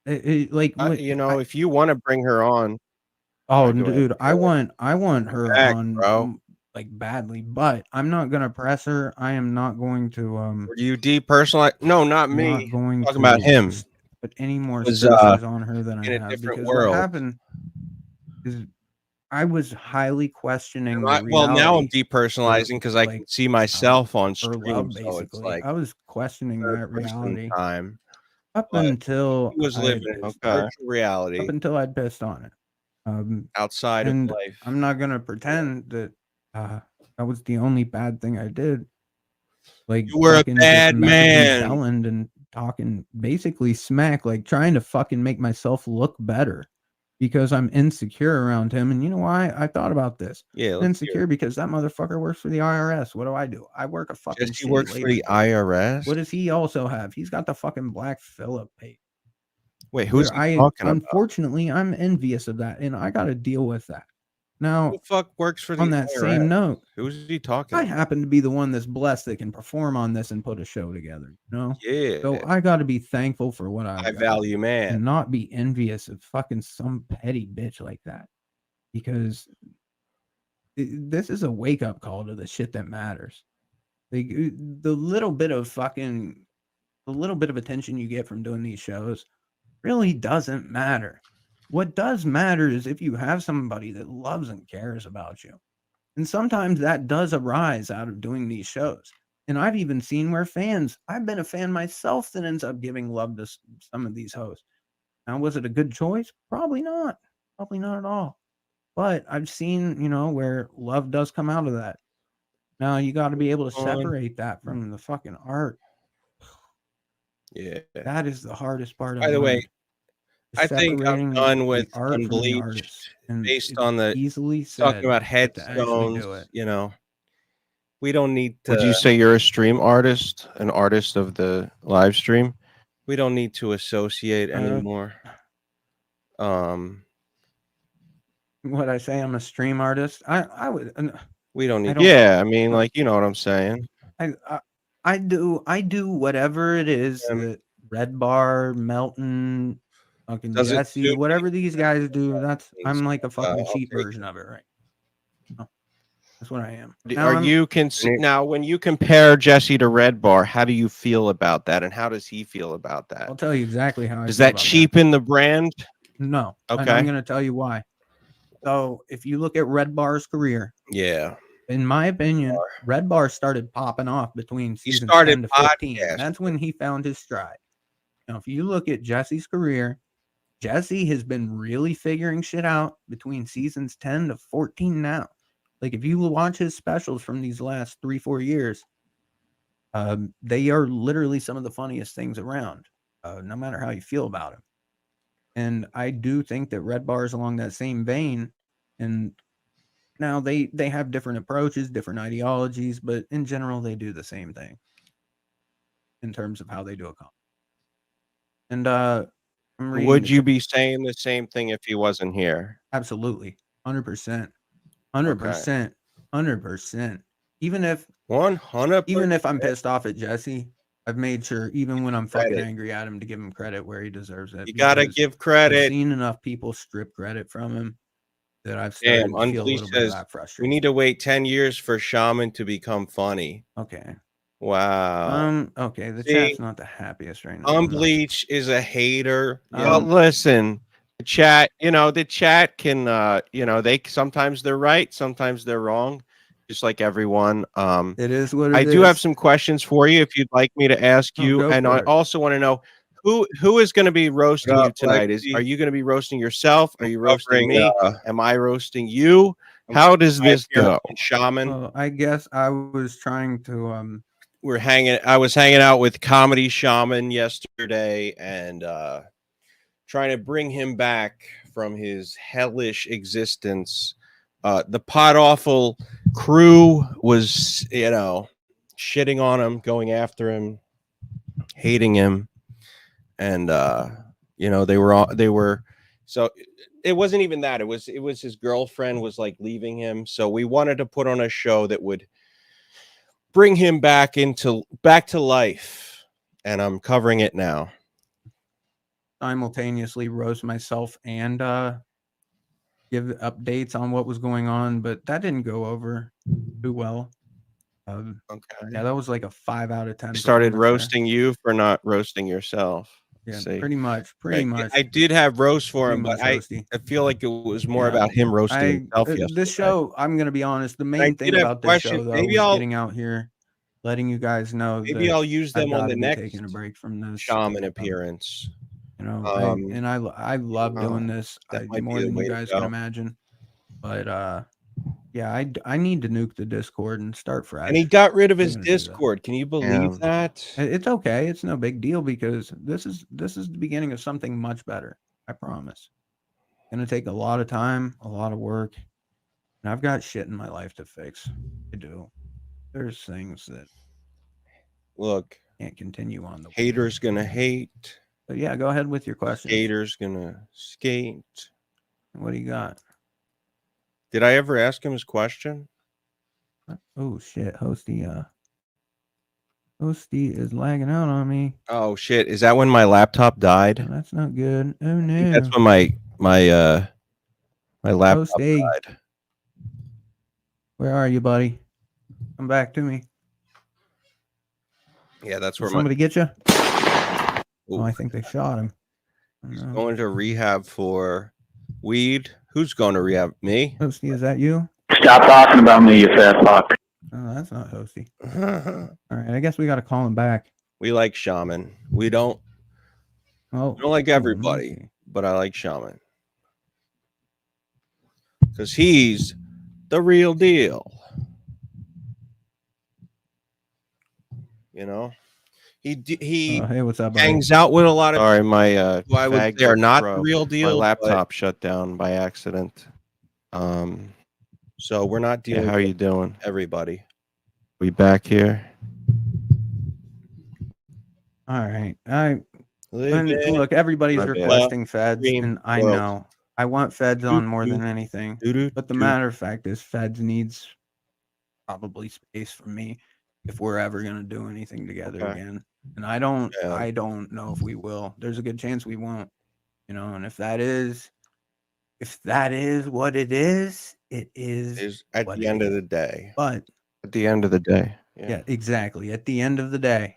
If you want to bring her on. Oh, dude, I want her on, bro. like badly, but I'm not gonna press her. I am not going to. Were you depersonalize? No, not me. Not going talking to about him. Put any more stressors on her than I have because world. what happened is I was highly questioning the reality. Well, now I'm depersonalizing because I can see myself on stream. Love, basically. So it's like I was questioning that reality time. up until he was living virtual reality. Up until I'd pissed on it. Outside of life. I'm not gonna pretend that that was the only bad thing I did. Like you were a bad man. And talking basically smack, like trying to fucking make myself look better. because I'm insecure around him. And you know why? I thought about this. Yeah, I'm let's hear insecure because that motherfucker works for the IRS. What do? I work a it. fucking Jesse shitty works for labor the job. IRS. What does he also have? He's got the fucking Black Phillip pay. Wait, who's Where he talking about? unfortunately, I'm envious of that, and I got to deal with that. Now, Who the fuck works for the on that IRS? same note, Who's he talking I about? happen to be the one that's blessed that can perform on this and put a show together, you know? Yeah, So I got to be thankful for what high I've got value man. and not be envious of fucking some petty bitch like that, because this is a wake up call to the shit that matters. Like, the little bit of attention you get from doing these shows really doesn't matter. What does matter is if you have somebody that loves and cares about you. And sometimes that does arise out of doing these shows. And I've even seen where I've been a fan myself that ends up giving love to some of these hosts. Now, was it a good choice? Probably not. Probably not at all. But I've seen, where love does come out of that. Now, you got to be able to separate that from the fucking art. Yeah. That is the hardest part. By the way, I think I'm done with art from the Unbleached artist. And based it's on the easily talking said about to actually headstones. do it. We don't need to. Would you say you're a stream artist, an artist of the live stream? We don't need to associate anymore. What I say, I'm a stream artist. I would. We don't need. Yeah, I mean, like, you know what I'm saying. I do whatever it is that Red Bar, Melton, fucking Does it Jesse, suit whatever these guys do. I'm like a fucking I'll cheap take version of it, right? That's what I am. Are you now when you compare Jesse to Red Bar, how do you feel about that, and how does he feel about that? I'll tell you exactly how I Does feel that about cheapen the brand? No. And Okay. I'm going to tell you why. So if you look at Red Bar's career, Yeah. in my opinion, Red Bar started popping off between seasons started 10 to 15. podcasting. That's when he found his stride. Now, if you look at Jesse's career, Jesse has been really figuring shit out between seasons 10 to 14 now. Like, if you watch his specials from these last 3-4 years, they are literally some of the funniest things around, no matter how you feel about him. And I do think that Red Bar is along that same vein. And now they have different approaches, different ideologies, but in general, they do the same thing in terms of how they do a comedy. And would you be saying the same thing if he wasn't here? Absolutely. 100%. 100%. 100%. Even if 100%. Even if I'm pissed off at Jesse, I've made sure, even when I'm fucking angry at him, to give him credit where he deserves it. You gotta give I've credit. seen enough people strip credit from him that I've started to feel a little bit of that We frustration. need to wait 10 years for Shaman to become funny. Okay. Wow. Okay. The See, chat's not the happiest right now. Unbleach is a hater. Well, listen, the chat can, they sometimes they're right, sometimes they're wrong, just like everyone. It is what it I is. do have some questions for you if you'd like me to ask you, go and for I it. also want to know who is going to be roasting you tonight. Are you going to be roasting yourself? Are you roasting me? Am I roasting you? How does this go? Shaman. Well, I guess I was trying to I was hanging out with Comedy Shaman yesterday and trying to bring him back from his hellish existence. The Pod Awful crew was, shitting on him, going after him, hating him. And they were so it wasn't even that. It was his girlfriend was like leaving him. So we wanted to put on a show that would bring him back to life. And I'm covering it now. simultaneously roast myself and give updates on what was going on, but that didn't go over too well. Okay. Yeah, that was like a 5 out of 10. Started performance there. roasting you for not roasting yourself. Yeah, See. pretty much. I did have roast for him, Pretty but much I feel like it was more Yeah. about him roasting himself yesterday. This show, I'm gonna be honest, the I main did thing have about this questions. show though Maybe was I'll- getting out here, letting you guys know Maybe that I'll use I've them on gotta the be next taking a break from this Shaman appearance. I love doing this that might be more the than way you to guys go. can imagine. But yeah, I need to nuke the Discord and start fresh. And he got rid of I'm his gonna do that. Discord. Can you believe that? It's okay. It's no big deal because this is the beginning of something much better. I promise. gonna take a lot of time, a lot of work, and I've got shit in my life to fix. I do. There's things that Look, can't continue on the way. haters gonna hate. But yeah, go ahead with your questions. Skaters gonna skate. What do you got? Did I ever ask him his question? Oh shit, Hosty is lagging out on me. Oh shit! Is that when my laptop Oh, died? that's not good. Oh I think no. that's when my laptop Hosty, died. where are you, buddy? Come back to me. Yeah, that's Did where somebody get you? Oh, Ooh, I think they shot him. Oh, he's no. going to rehab for weed. Who's going to rehab? Me? Hosty, is that you? Stop talking about me, you fat fuck. Oh, that's not Hosty. All right, I guess we got to call him back. We like Shaman. We don't Oh, like let me everybody, see. but I like Shaman because he's the real deal. You know, he Hey, what's up, buddy? hangs out with a lot of. Sorry, my who I would fag say are not broke. the real My deal. but laptop shut down by accident. So we're not dealing. Yeah, how are with you doing? everybody? We back here? All right. And Living look, everybody's My bad. requesting feds, dream and I world. know. I want feds on more than anything. doo-doo, But the doo. matter of fact is, feds needs probably space from me if we're ever gonna do anything together Okay. again. And I don't Yeah. know if we will. There's a good chance we won't. You know, and if that is what it is, it is. Is at what the it end of is. the day. But At the end of the day. yeah, exactly. At the end of the day.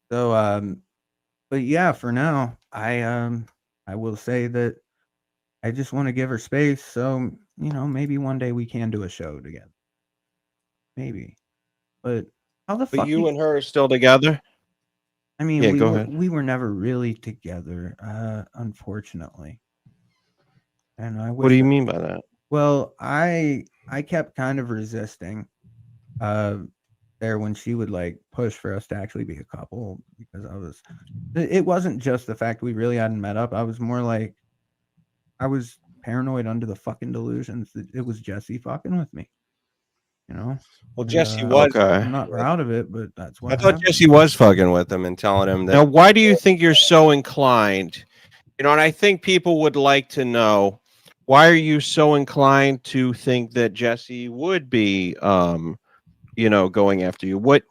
So but yeah, for now, I will say that I just want to give her space. So, you know, maybe one day we can do a show together. Maybe. But how the But fuck you and her are still together? I mean, Yeah, go ahead. we were never really together, unfortunately. And I What do you wish mean by that? Well, I kept kind of resisting there when she would like push for us to actually be a couple because it wasn't just the fact we really hadn't met up. I was more like I was paranoid under the fucking delusions that it was Jesse fucking with me. You know? Well, And, Jesse was. Okay. I'm not proud of it, but that's what I thought happened. Jesse was fucking with him and telling him that. Now, why do you think you're so inclined? You know, and I think people would like to know, why are you so inclined to think that Jesse would be you know, going after you? What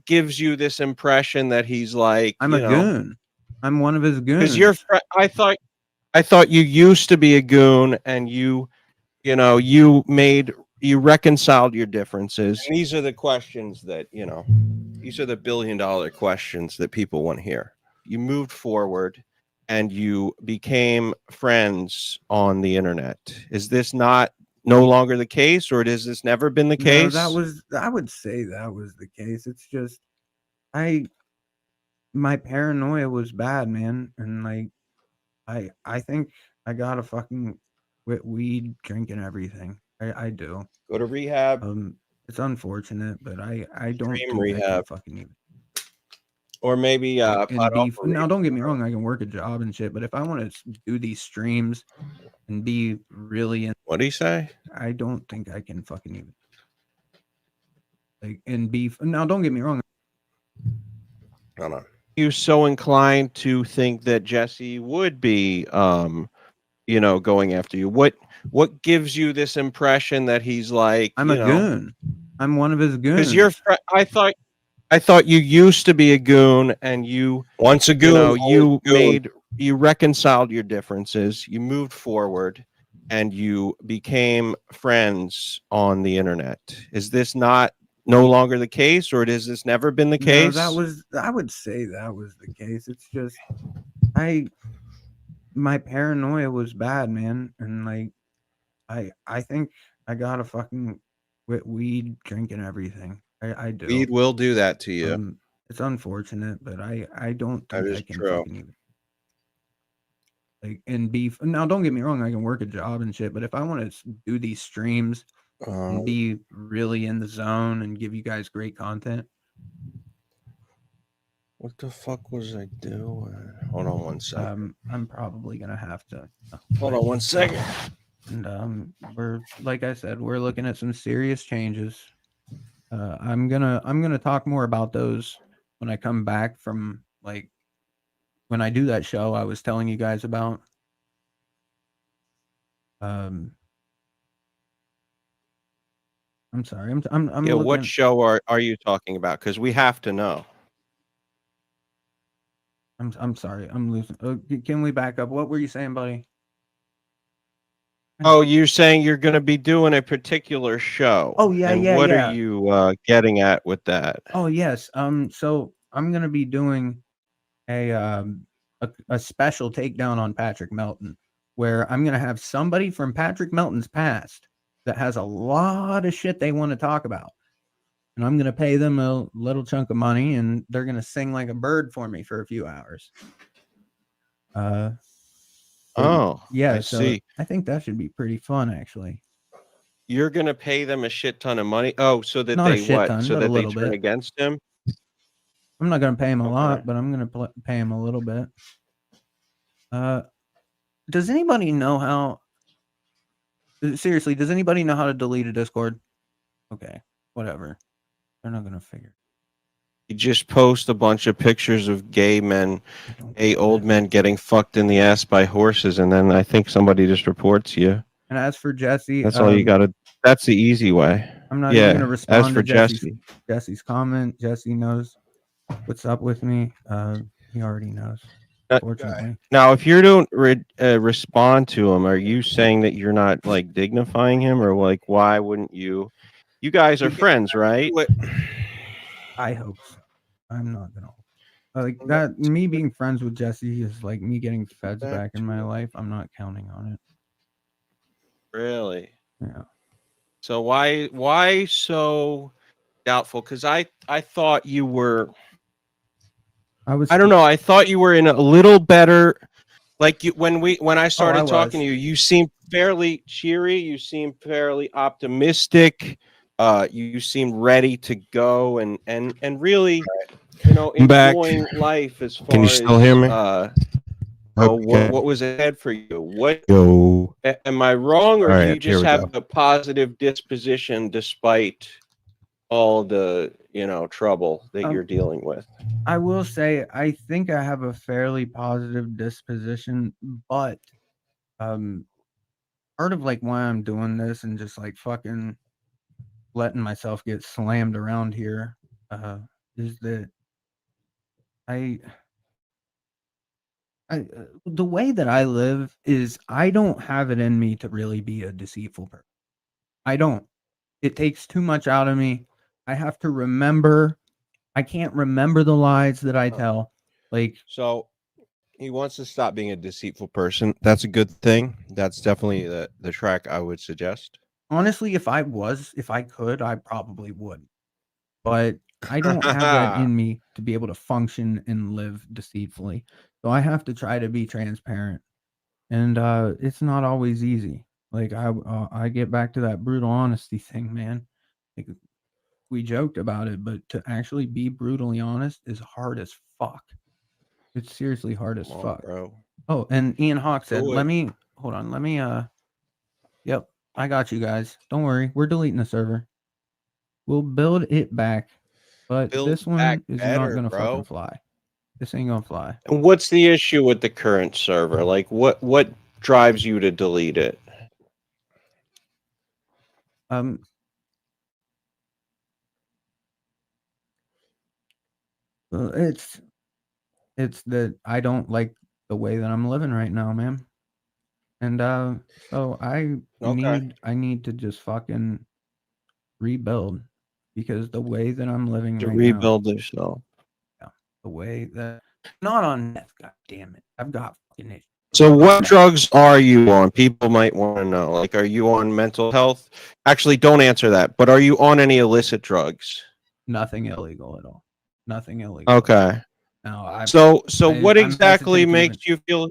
gives you this impression that he's like, I'm you a know, goon. I'm one of his goons. because I thought you used to be a goon, and you know, you reconciled your differences. And these are the questions that, you know, these are the $1 billion questions that people want to hear. You moved forward and you became friends on the internet. Is this no longer the case, or has this never been the case? No, I would say that was the case. It's just my paranoia was bad, man. And like I think I gotta fucking quit weed, drinking everything. I do. Go to rehab It's unfortunate, but I don't Extreme think I can rehab. fucking even or maybe and pot be off a now don't get me wrong, I can work a job and shit, but if I want to do these streams and be really in What'd he say? I don't think I can fucking even like and be now don't get me wrong. Hold on. You so inclined to think that Jesse would be you know, going after you? What gives you this impression that he's like, I'm you a know, goon. I'm one of his goons. because I thought you used to be a goon, and you Once a you goon, know, always a goon. you reconciled your differences, you moved forward, and you became friends on the internet. Is this no longer the case, or has this never been the case? No, I would say that was the case. It's just my paranoia was bad, man. And like I think I gotta fucking quit weed, drinking everything. I do. Weed will do that to you. It's unfortunate, but I don't That think is I can true. fucking even like and be now don't get me wrong, I can work a job and shit, but if I want to do these streams and be really in the zone and give you guys great content. What the fuck was I doing? Hold on one second. I'm probably gonna have to. Hold on one second. And we're like I said, we're looking at some serious changes. I'm gonna talk more about those when I come back from like when I do that show I was telling you guys about. I'm sorry. I'm Yeah, looking. what show are you talking about? Because we have to know. I'm sorry. I'm losing. Can we back up? What were you saying, buddy? Oh, you're saying you're going to be doing a particular show. Oh yeah, and yeah, what yeah. are you getting at with that? Oh yes. So I'm gonna be doing a special takedown on Patrick Melton, where I'm gonna have somebody from Patrick Melton's past that has a lot of shit they want to talk about, and I'm gonna pay them a little chunk of money, and they're gonna sing like a bird for me for a few hours. Oh, yeah. I So see. I think that should be pretty fun, actually. You're going to pay them a shit ton of money. Oh, so that Not a they shit what? ton, So but a that they little turn bit. against him? I'm not gonna pay him a Okay. lot, but I'm gonna pay him a little bit. Does anybody know how? Seriously, does anybody know how to delete a Discord? Okay, whatever. They're not gonna figure. You just post a bunch of pictures of gay men, I don't gay do old that. men getting fucked in the ass by horses, and then I think somebody just reports you. And as for Jesse, That's all you got to. That's the easy way. I'm not even gonna Yeah. As respond for to Jesse, Jesse's comment. Jesse knows what's up with me. He already knows. Uh, Fortunately, now if you don't respond to him, are you saying that you're not like dignifying him, or like why wouldn't you? You guys are friends, right? I hope so. I'm not gonna. Like that, me being friends with Jesse is like me getting feds back in my life. I'm not counting on it. Really? Yeah. So why so doubtful? Because I thought you were. I don't know. I thought you were in a little better. Like you, when I started talking to you, you seemed fairly cheery. You seemed fairly optimistic. You seemed ready to go and really, enjoying life as far Can you still hear me? what was ahead for you? What Yo. am I wrong, or All do right, you just here we have go. a positive disposition despite all the trouble that you're dealing with? I will say I think I have a fairly positive disposition, but part of like why I'm doing this and just like fucking letting myself get slammed around here is that I the way that I live is I don't have it in me to really be a deceitful person. I don't. It takes too much out of me. I have to remember. I can't remember the lies that I tell. Like, So he wants to stop being a deceitful person. That's a good thing. That's definitely the track I would suggest. honestly, if I could, I probably would. But I don't have that in me to be able to function and live deceitfully. So I have to try to be transparent. And it's not always easy. Like I get back to that brutal honesty thing, man. Like we joked about it, but to actually be brutally honest is hard as fuck. It's seriously hard as Come on, fuck. bro. Oh, and Ian Hawk said, Do "Let it. me hold on. Let me yep, I got you guys. Don't worry. We're deleting the server. We'll build it back, but Build this one back is not better, gonna bro. fucking fly. This ain't gonna fly." And what's the issue with the current server? Like what drives you to delete it? Well, it's that I don't like the way that I'm living right now, man. And so I Okay. need to just fucking rebuild because the way that I'm living To right now, rebuild yourself. yeah, the way that not on meth, god damn it. I've got fucking issues. So what drugs are you on? People might want to know. Like, are you on mental health? Actually, don't answer that. But are you on any illicit drugs? Nothing illegal at all. Nothing illegal. Okay. No, So what I'm exactly hesitant to even- makes you feel?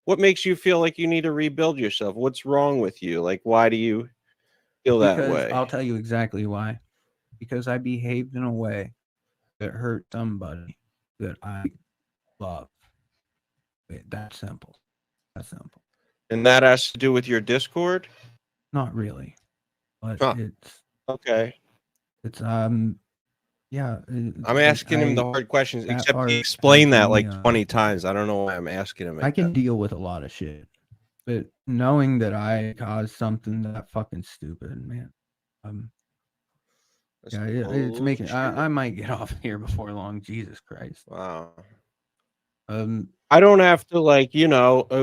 What makes you feel like you need to rebuild yourself? What's wrong with you? Like, why do you feel that because way? I'll tell you exactly why. Because I behaved in a way that hurt somebody that I love. That's simple. That's simple. And that has to do with your Discord? Not really, but Huh. Okay. it's yeah. I'm asking him the hard questions, that except part he explained that helped like me, 20 times. I don't know why I'm asking him. I can again. deal with a lot of shit, but knowing that I caused something that fucking stupid, man. Yeah, it's Oh, making. shit. I might get off here before long. Jesus Christ. Wow. I don't have to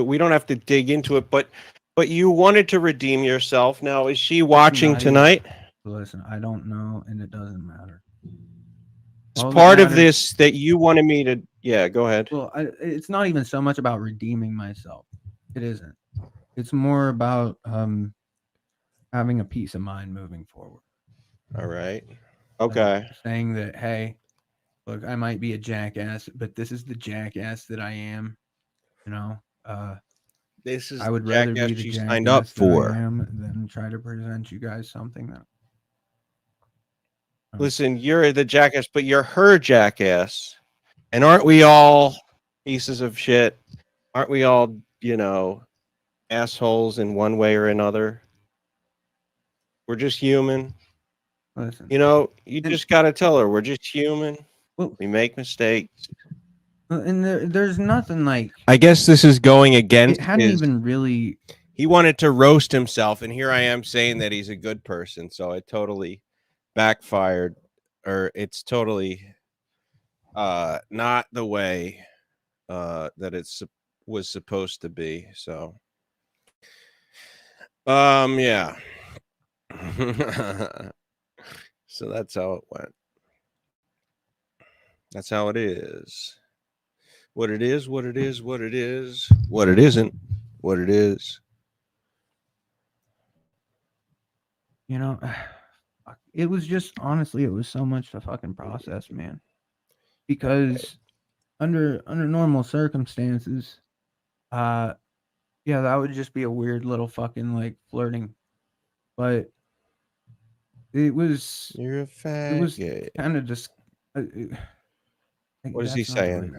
we don't have to dig into it, but you wanted to redeem yourself. Now, is she watching tonight? Listen, I don't know, and it doesn't matter. It's All that part of matters- this that you wanted me to. Yeah, go ahead. Well, it's not even so much about redeeming myself. It isn't. It's more about having a peace of mind moving forward. All right. Okay. Saying that, hey, look, I might be a jackass, but this is the jackass that I am. You know, This is I would the rather jackass be the she jackass signed up that for. I am than try to present you guys something that. Listen, you're the jackass, but you're her jackass. And aren't we all pieces of shit? Aren't we all, assholes in one way or another? We're just human. Listen, You just got to tell her we're just human. Well, We make mistakes. and there's nothing like. I guess this is going against It hadn't even really. He wanted to roast himself, and here I am saying that he's a good person. So it totally backfired, or it's totally not the way that it was supposed to be. So, yeah. So that's how it went. That's how it is. What it is, what it is, what it is, what it isn't, what it is. It was just honestly, it was so much to fucking process, man. Because under normal circumstances, yeah, that would just be a weird little fucking like flirting. But it was You're a faggot. it was kind of just. What is he saying?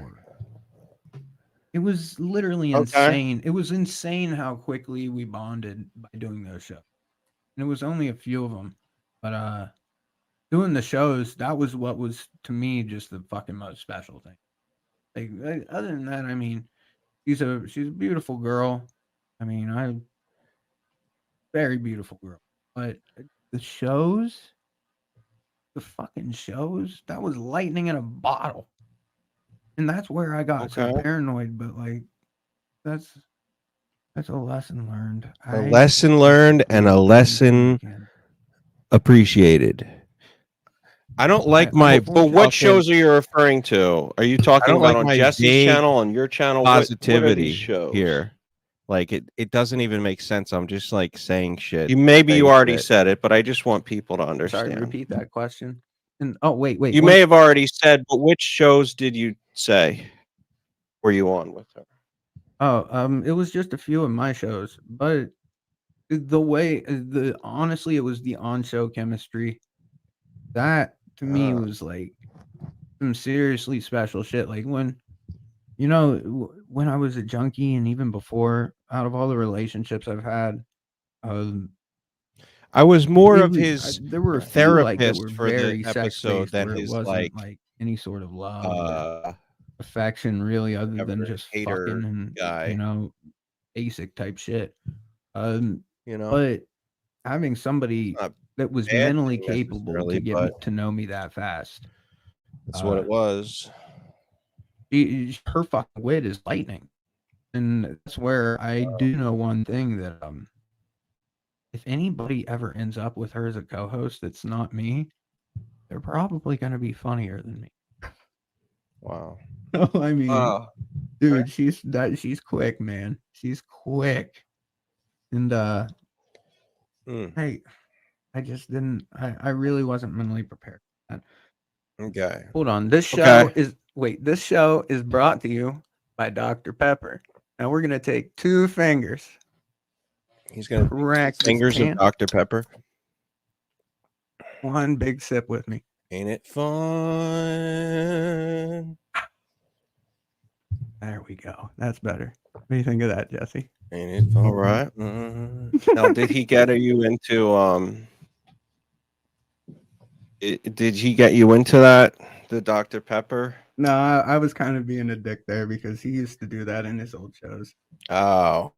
It was literally insane. It was insane how quickly we bonded by doing those shows. And it was only a few of them. But doing the shows, that was what was to me just the fucking most special thing. Like other than that, I mean, she's a beautiful girl. I mean, very beautiful girl. But the shows, the fucking shows, that was lightning in a bottle. And that's where I got so paranoid, but like that's a lesson learned. A lesson learned and a lesson appreciated. I don't like but what shows are you referring to? Are you talking about on Jesse's channel, on your channel? Positivity here. Like it doesn't even make sense. I'm just like saying shit. You already said it, but I just want people to understand. Sorry, repeat that question. And wait. You may have already said, but which shows did you say were you on with her? It was just a few of my shows, but honestly, it was the on-show chemistry that to me was like some seriously special shit. Like when I was a junkie, and even before, out of all the relationships I've had, I was more of his there were a therapist few, for the episode than his like any sort of love, affection, really, other than just fucking guy. Basic type shit. But having somebody that was mentally capable to get to know me that fast. That's what it was. Her fucking wit is lightning. And that's where I do know one thing, that if anybody ever ends up with her as a co-host that's not me, they're probably going to be funnier than me. Wow. I mean, dude, she's quick, man. She's quick. And hey, I just didn't. I really wasn't mentally prepared for that. Okay. Hold on. This show is brought to you by Dr. Pepper. Now we're gonna take 2 fingers. He's gonna crack fingers of Dr. Pepper. One big sip with me. Ain't it fun? There we go. That's better. What do you think of that, Jesse? Ain't it all right? Now, did he get you into did he get you into that? The Dr. Pepper? No, I was kind of being a dick there because he used to do that in his old shows. Oh.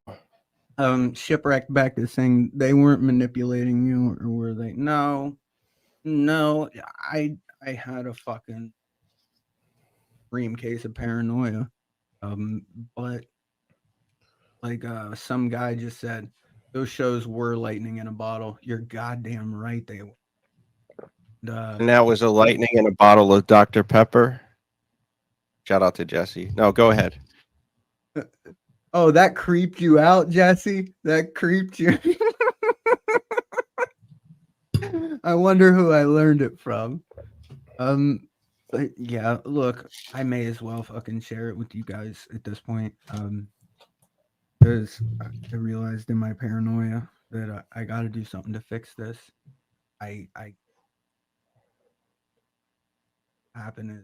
Shipwrecked back to saying they weren't manipulating you, or were they? No, I had a fucking extreme case of paranoia. But like some guy just said, those shows were lightning in a bottle. You're goddamn right they were. And that was a lightning in a bottle of Dr. Pepper. Shout out to Jesse. No, go ahead. Oh, that creeped you out, Jesse? That creeped you. I wonder who I learned it from. But yeah, look, I may as well fucking share it with you guys at this point. Because I realized in my paranoia that I got to do something to fix this. I happen to,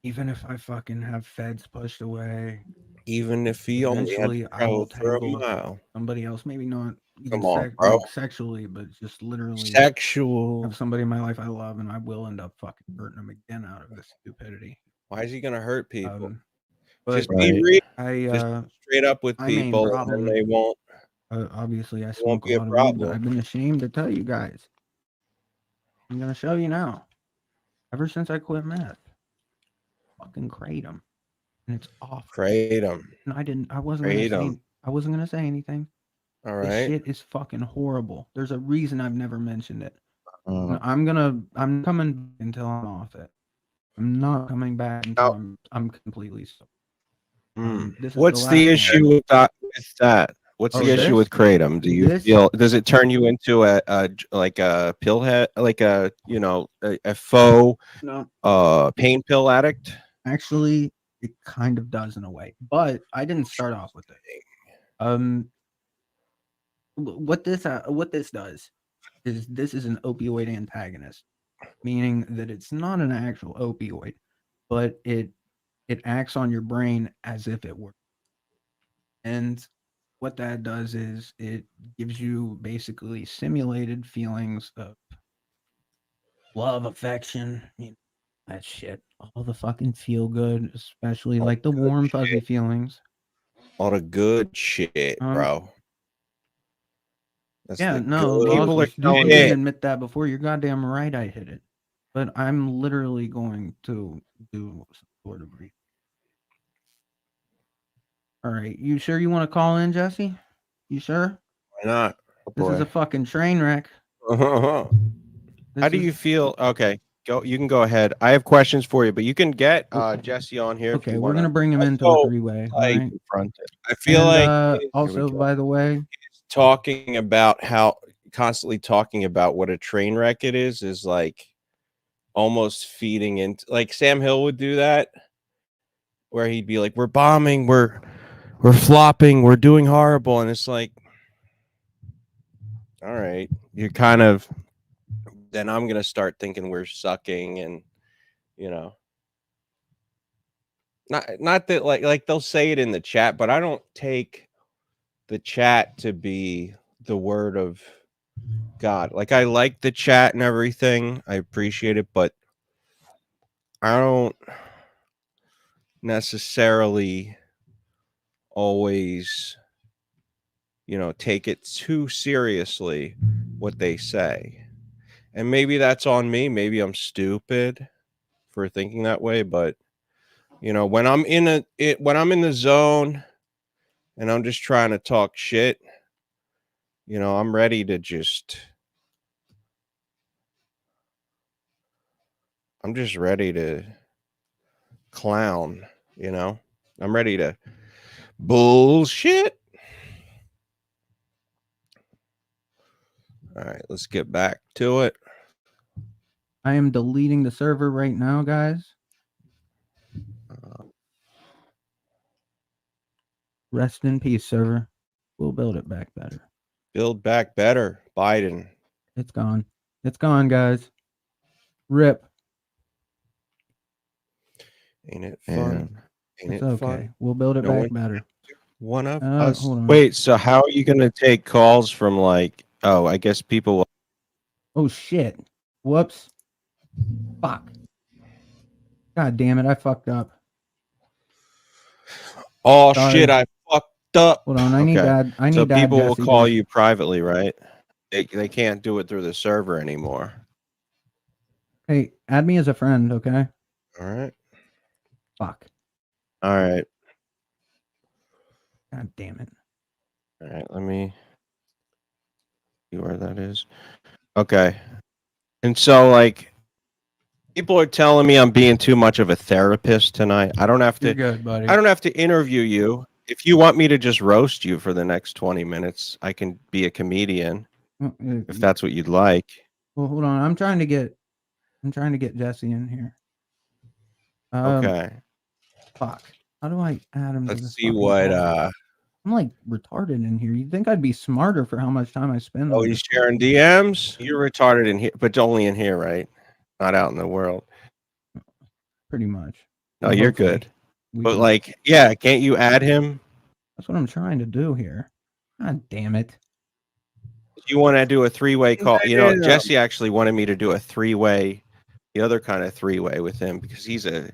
even if I fucking have feds pushed away, Even if he only had eventually to I will travel for a tangle mile. somebody else, maybe not even Come on, bro. like sexually, but just literally Sexual. have somebody in my life I love, and I will end up fucking hurting them again out of this stupidity. Why is he gonna hurt people? But Just be real. Just I straight up with my main people, and problem, then they won't. obviously I It won't smoke a be a lot of weed, but problem. I've been ashamed to tell you guys. I'm gonna show you now. Ever since I quit meth, fucking kratom, and it's off. Kratom. And I wasn't gonna say anything. All This right. shit is fucking horrible. There's a reason I've never mentioned it. Uh, I'm coming back until I'm off it. I'm not coming back until I'm completely sober. This is What's the the last issue one. with that? What's Oh, the issue with kratom? Do you feel, does it turn you into like a pillhead, like a faux pain pill addict? Actually, it kind of does in a way, but I didn't start off with it. What this does is this is an opioid antagonist, meaning that it's not an actual opioid, but it acts on your brain as if it were. And what that does is it gives you basically simulated feelings of love, affection, that shit, all the fucking feel good, especially like the warm, fuzzy feelings. All the good shit, bro. That's Yeah, the no, good people shit. didn't admit that before. You're goddamn right, I hit it, but I'm literally going to do some sort of read. All right, you sure you want to call in, Jesse? You sure? Why not? Oh, This is a boy. fucking train wreck. How do you feel? Okay, go. You can go ahead. I have questions for you, but you can get Jesse on here. Okay, if you we're wanna. gonna bring him into a three-way. All right. I feel like also, by the way, talking about how constantly talking about what a train wreck it is like almost feeding into, like Sam Hill would do that, where he'd be like, "We're bombing, we're flopping, we're doing horrible," and it's like, all right, you're kind of. Then I'm gonna start thinking we're sucking, and not that like they'll say it in the chat, but I don't take the chat to be the word of God. Like, I like the chat and everything, I appreciate it, but I don't necessarily always take it too seriously what they say. And maybe that's on me, maybe I'm stupid for thinking that way, but when I'm in the zone and I'm just trying to talk shit, I'm ready to I'm just ready to clown, I'm ready to bullshit. All right, let's get back to it. I am deleting the server right now, guys. Rest in peace, server. We'll build it back better. Build back better, Biden. It's gone. It's gone, guys. Rip. Ain't it And fun? Ain't It's it okay. fun? We'll build it No back one- better. One of us. Hold on. wait, so how are you going to take calls from like? Oh, I guess people will. Oh shit. Whoops. Fuck. God damn it, I fucked up. Oh Sorry. shit! I fucked up. Hold on, I need Okay. that. I need So that. people will Jesse call to- you privately, right? They can't do it through the server anymore. Hey, add me as a friend, okay? All right. Fuck. All right. God damn it. All right. Let me see where that is. Okay. And so, like, people are telling me I'm being too much of a therapist tonight. I don't have You're to. good, buddy. I don't have to interview you. If you want me to just roast you for the next 20 minutes, I can be a comedian if that's what you'd like. Well, hold on. I'm trying to get Jesse in here. Okay. Fuck. How do I add him to Let's this see fucking what call? I'm like retarded in here. You'd think I'd be smarter for how much time I spend oh, on he's this. sharing DMs. You're retarded in here, but only in here, right? Not out in the world. Pretty much. No, Well, you're hopefully good. we But can- like, yeah, can't you add him? that's what I'm trying to do here. God damn it. You want to do a three-way call? You know, Yeah. Jesse actually wanted me to do a three-way, the other kind of three-way with him because he's a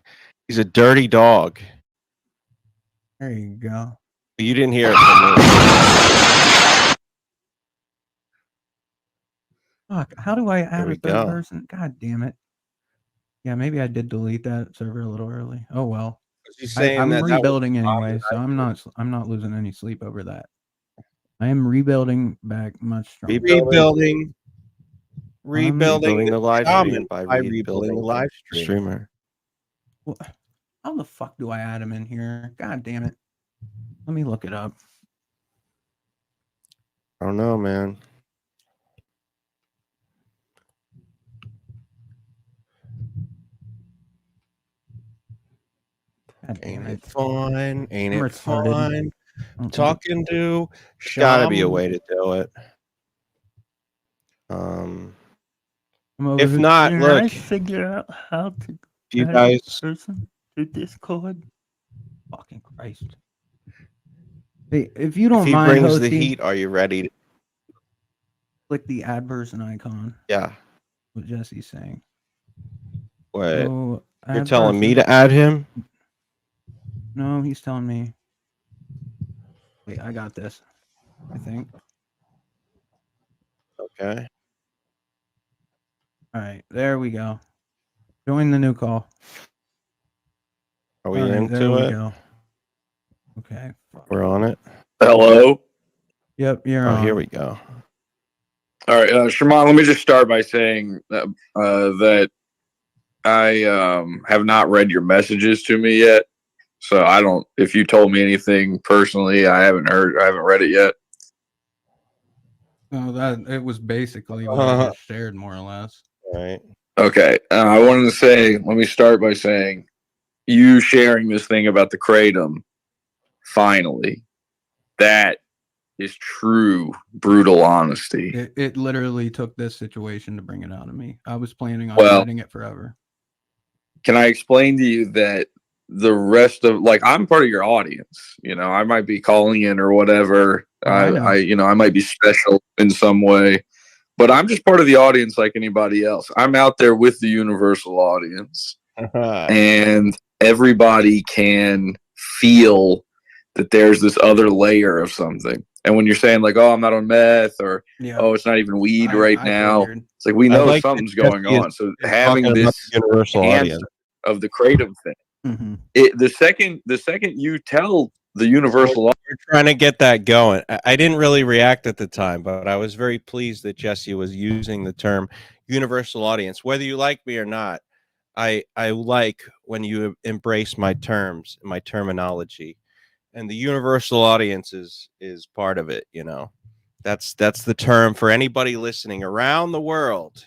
dirty dog. There you go. But you didn't hear it from me. Fuck. How do I add we a third go. person? God damn it. Yeah, maybe I did delete that server a little early. Oh well. He's saying I'm that was rebuilding the anyway, so problem. I'm not losing any sleep over that. I am rebuilding back much stronger. Rebuilding Rebuilding the live stream by rebuilding the live stream. streamer. Well, how the fuck do I add him in here? God damn it. Let me look it up. I don't know, man. God damn Ain't it. it fun? Ain't I'm it retarded. fun? I don't think Talking to There's got to be a Sham. way to do it. I'm over If here- not, Can look, I figure out how to if you add guys, a person to Discord? Fucking Christ. Hey, if you don't if he mind brings hosting, the heat, are you ready? To, click the add person icon. yeah. What Jesse's saying. What? So, You're add telling me person. to add him? No, he's telling me. Wait, I got this. I think. Okay. All right, there we go. Join the new call. Are we All right, there into we it? go. Okay. We're on it. Hello. Yep, you're Oh, on. here we go. All right, Sherman. Let me just start by saying that I have not read your messages to me yet. So I don't. If you told me anything personally, I haven't read it yet. Oh, that it was basically what I just shared, more or less. All right. Okay. I wanted to say. Let me start by saying, you sharing this thing about the kratom. Finally, that is true brutal honesty. It literally took this situation to bring it out of me. I was planning on Well- hiding it forever. Can I explain to you that the rest of I'm part of your audience. You know, I might be calling in or whatever. Oh, I know. I might be special in some way, but I'm just part of the audience like anybody else. I'm out there with the universal audience, and everybody can feel that there's this other layer of something. And when you're saying like, "Oh, I'm not on meth," or Yeah. "Oh, it's not even weed I right now," figured. it's like we I know like that something's going Jesse is- on. So He's having talking about this the universal answer audience. of the kratom thing. Mm-hmm. The second you tell the universal We're trying to get that going. I didn't really react at the time, but I was very pleased that Jesse was using the term universal audience. Whether you like me or not, I like when you embrace my terms, my terminology, and the universal audience is part of it. You know, that's the term for anybody listening around the world.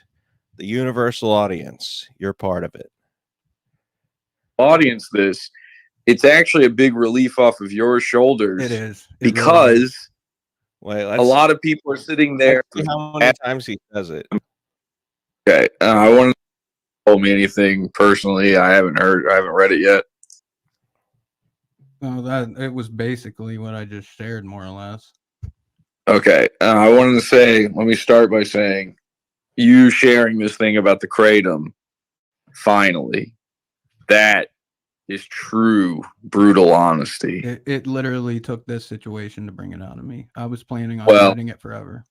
The universal audience, you're part of it. audience this, it's actually a big relief off of your shoulders. It is. It really is. Because Wait, a lot of people are sitting there. Let's see how many times he says it. Okay, I want to told me anything personally. I haven't read it yet. Oh, that it was basically what I just shared, more or less. Okay, I wanted to say. Let me start by saying, you sharing this thing about the kratom. Finally, that is true brutal honesty. It literally took this situation to bring it out of me. I was planning on hiding it forever.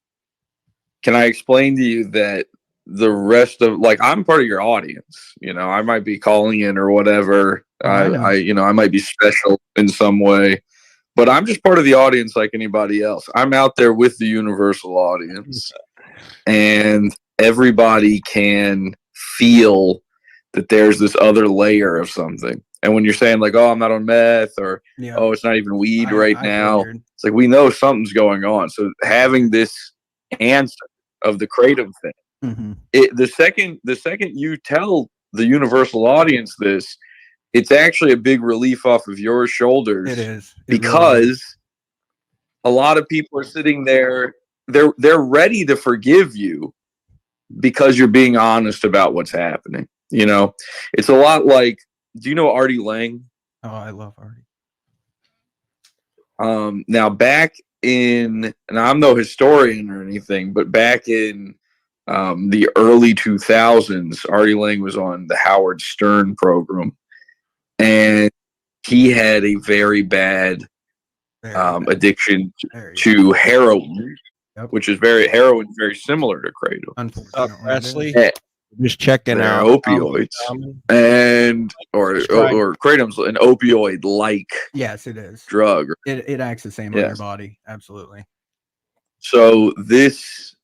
Can I explain to you that the rest of, like, I'm part of your audience, you know, I might be calling in or whatever. I might be special in some way, but I'm just part of the audience like anybody else. I'm out there with the universal audience, and everybody can feel that there's this other layer of something. And when you're saying like, oh, I'm not on meth, or oh, it's not even weed right now, it's like we know something's going on. So having this answer of the kratom thing, the second you tell the universal audience this, it's actually a big relief off of your shoulders. It is. Because a lot of people are sitting there, they're ready to forgive you because you're being honest about what's happening. You know, it's a lot like, do you know Artie Lang? Oh, I love Artie. Now back in, and I'm no historian or anything, but back in the early 2000s, Artie Lang was on the Howard Stern program, and he had a very bad addiction to heroin, which is heroin very similar to kratom. Unfortunately, Presley, just checking They're out opioids, and or kratom's an opioid like. Yes, it is drug. It acts the same on your body. Absolutely. So this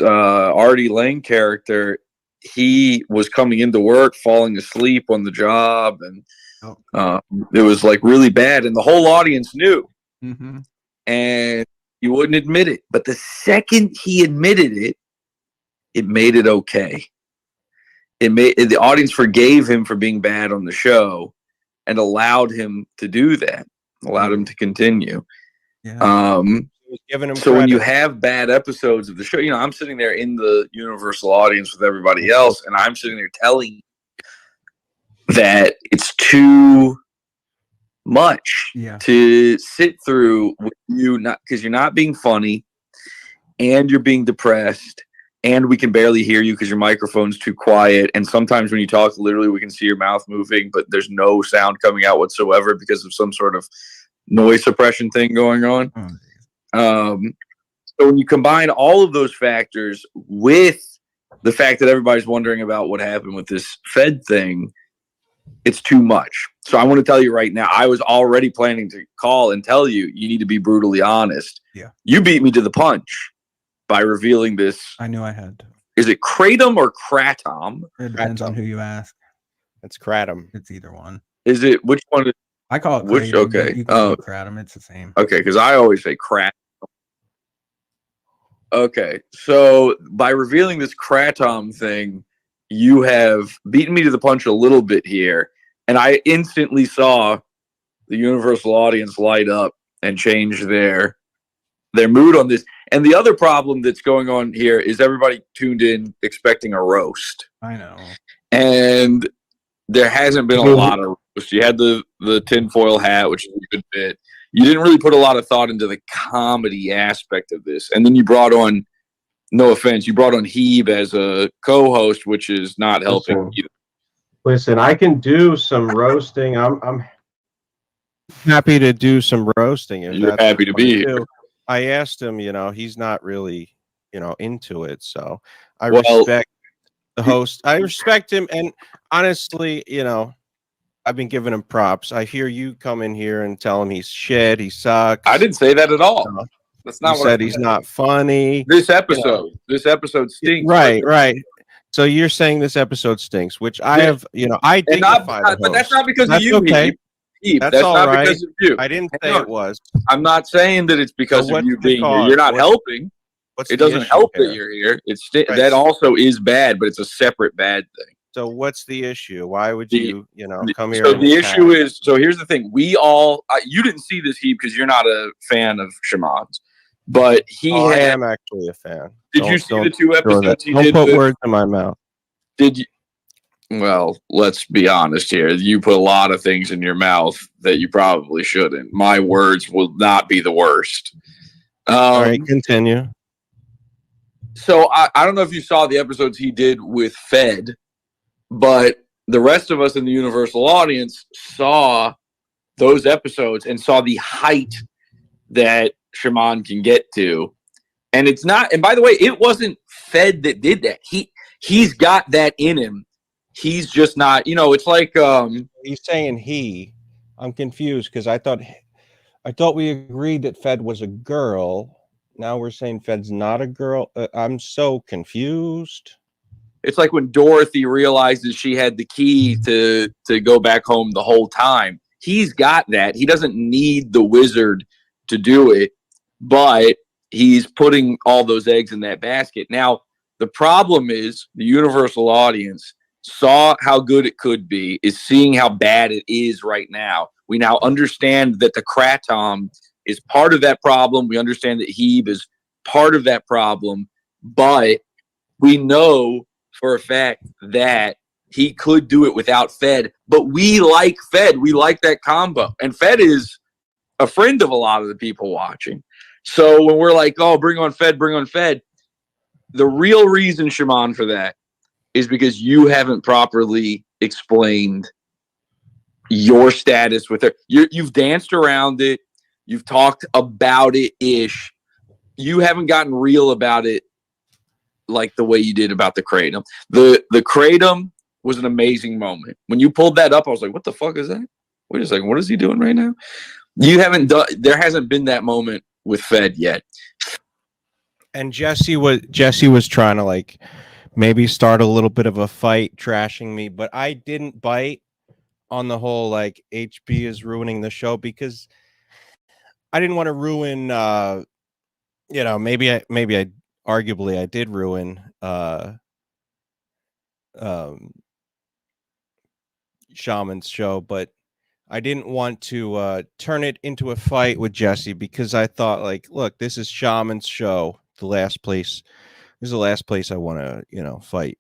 Artie Lang character, he was coming into work, falling asleep on the job, and it was like really bad, and the whole audience knew, and he wouldn't admit it. But the second he admitted it, it made it okay. The audience forgave him for being bad on the show, and allowed him to do that, allowed him to continue. Yeah. Giving him so when you have bad episodes of the show, you know, I'm sitting there in the universal audience with everybody else, and I'm sitting there telling you that it's too much to sit through with you, not because you're not being funny, and you're being depressed, and we can barely hear you because your microphone's too quiet, and sometimes when you talk, literally we can see your mouth moving, but there's no sound coming out whatsoever because of some sort of noise suppression thing going on. So when you combine all of those factors with the fact that everybody's wondering about what happened with this Fed thing, it's too much. So I want to tell you right now, I was already planning to call and tell you, you need to be brutally honest. Yeah. You beat me to the punch by revealing this. I knew I had to. Is it kratom or kratom? It depends on who you ask. It's kratom. It's either one. Is it, which one? I call it which, kratom, okay. You can call it kratom. It's the same. Okay, because I always say kratom. Okay, so by revealing this kratom thing, you have beaten me to the punch a little bit here, and I instantly saw the universal audience light up and change their mood on this. And the other problem that's going on here is everybody tuned in expecting a roast. I know. And there hasn't been a lot of roast. You had the tinfoil hat, which is a good bit. You didn't really put a lot of thought into the comedy aspect of this. And then you brought on, no offense, you brought on Hebe as a co-host, which is not helping either. Listen, I can do some roasting. I'm happy to do some roasting. You're happy to be here. I asked him, you know, he's not really, you know, into it. So I respect the host. I respect him. And honestly, you know, I've been giving him props. I hear you come in here and tell him he's shit. He sucks. I didn't say that at all. That's not what I said. He's not funny. This episode stinks. Right. So you're saying this episode stinks, which I have, you know, I dignify the host. But that's not because of you. Okay. That's all not right. Because of you. I didn't say it was. I'm not saying that it's because of you being here. You're not helping. It doesn't help that you're here. That also is bad, but it's a separate bad thing. So what's the issue? Why would you, come here? So the issue is, so here's the thing. We all, you didn't see this, Hebe, because you're not a fan of Shaman's, but I am actually a fan. Did you see the 2 episodes he did? did? Don't put words in my mouth. Did you? Well, let's be honest here. You put a lot of things in your mouth that you probably shouldn't. My words will not be the worst. All right, continue. So I don't know if you saw the episodes he did with Fed, but the rest of us in the Universal audience saw those episodes and saw the height that Shaman can get to. And it's not, and by the way, it wasn't Fed that did that. He's got that in him. He's just not, it's like He's saying he. I'm confused because I thought we agreed that Fed was a girl. Now we're saying Fed's not a girl. I'm so confused. It's like when Dorothy realizes she had the key to go back home the whole time. He's got that. He doesn't need the wizard to do it, but he's putting all those eggs in that basket. Now, the problem is the Universal audience saw how good it could be, is seeing how bad it is right now. We now understand that the Kratom is part of that problem. We understand that Hebe is part of that problem, but we know for a fact that he could do it without Fed. But we like Fed. We like that combo. And Fed is a friend of a lot of the people watching. So when we're like, oh, bring on Fed, the real reason, Shaman, for that is because you haven't properly explained your status with her. You've danced around it. You've talked about it-ish. You haven't gotten real about it like the way you did about the Kratom. The Kratom was an amazing moment. When you pulled that up, I was like, what the fuck is that? Wait a second, what is he doing right now? There hasn't been that moment with Fed yet. And Jesse was trying to like maybe start a little bit of a fight, trashing me, but I didn't bite on the whole like HB is ruining the show because I didn't want to ruin maybe I arguably I did ruin Shaman's show, but I didn't want to turn it into a fight with Jesse because I thought like, look, this is Shaman's show. This is the last place I want to, fight.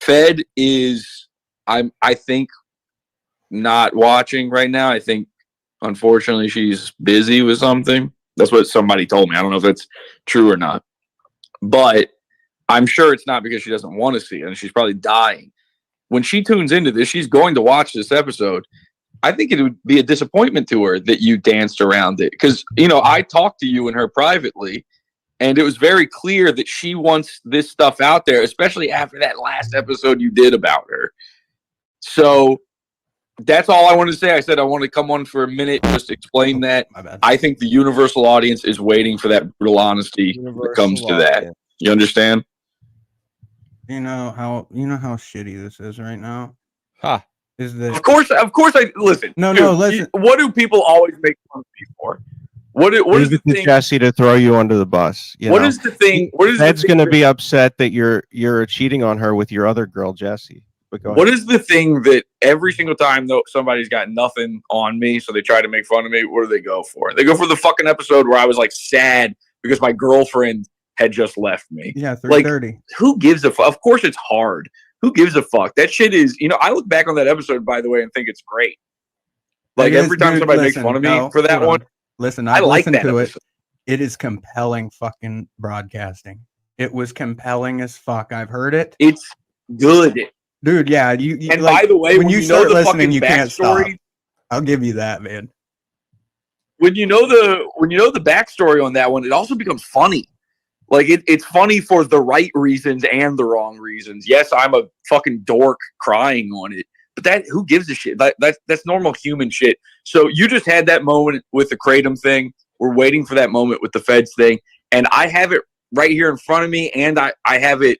Fed is, I think, not watching right now. I think, unfortunately, she's busy with something. That's what somebody told me. I don't know if that's true or not, but I'm sure it's not because she doesn't want to see it, and she's probably dying. When she tunes into this, she's going to watch this episode. I think it would be a disappointment to her that you danced around it because, I talked to you and her privately, and it was very clear that she wants this stuff out there, especially after that last episode you did about her. So that's all I wanted to say. I said I want to come on for a minute, just explain that. I think the Universal audience is waiting for that brutal honesty when it comes to that. You understand? You know how shitty this is right now? Ha. Is that Of course I listen. No, dude, listen. What do people always make fun of me for? What is the thing? Jesse to throw you under the bus. What is the thing? Fed's going to be upset that you're cheating on her with your other girl, Jesse. But go ahead. What is the thing that every single time though somebody's got nothing on me, so they try to make fun of me? What do they go for? They go for the fucking episode where I was like sad because my girlfriend had just left me. Yeah, 3:30. Like, who gives a fuck? Of course it's hard. Who gives a fuck? That shit is, I look back on that episode, by the way, and think it's great. Like, every time somebody makes fun of me for that one. Listen, I like listened that to episode. It. It is compelling fucking broadcasting. It was compelling as fuck. I've heard it. It's good. Dude, yeah. You and by the way, when you start the listening, you can't stop. backstory, I'll give you that, man. When you know the backstory on that one, it also becomes funny. Like it's funny for the right reasons and the wrong reasons. Yes, I'm a fucking dork crying on it, but who gives a shit? That's normal human shit. So you just had that moment with the Kratom thing. We're waiting for that moment with the Feds thing, and I have it right here in front of me, and I have it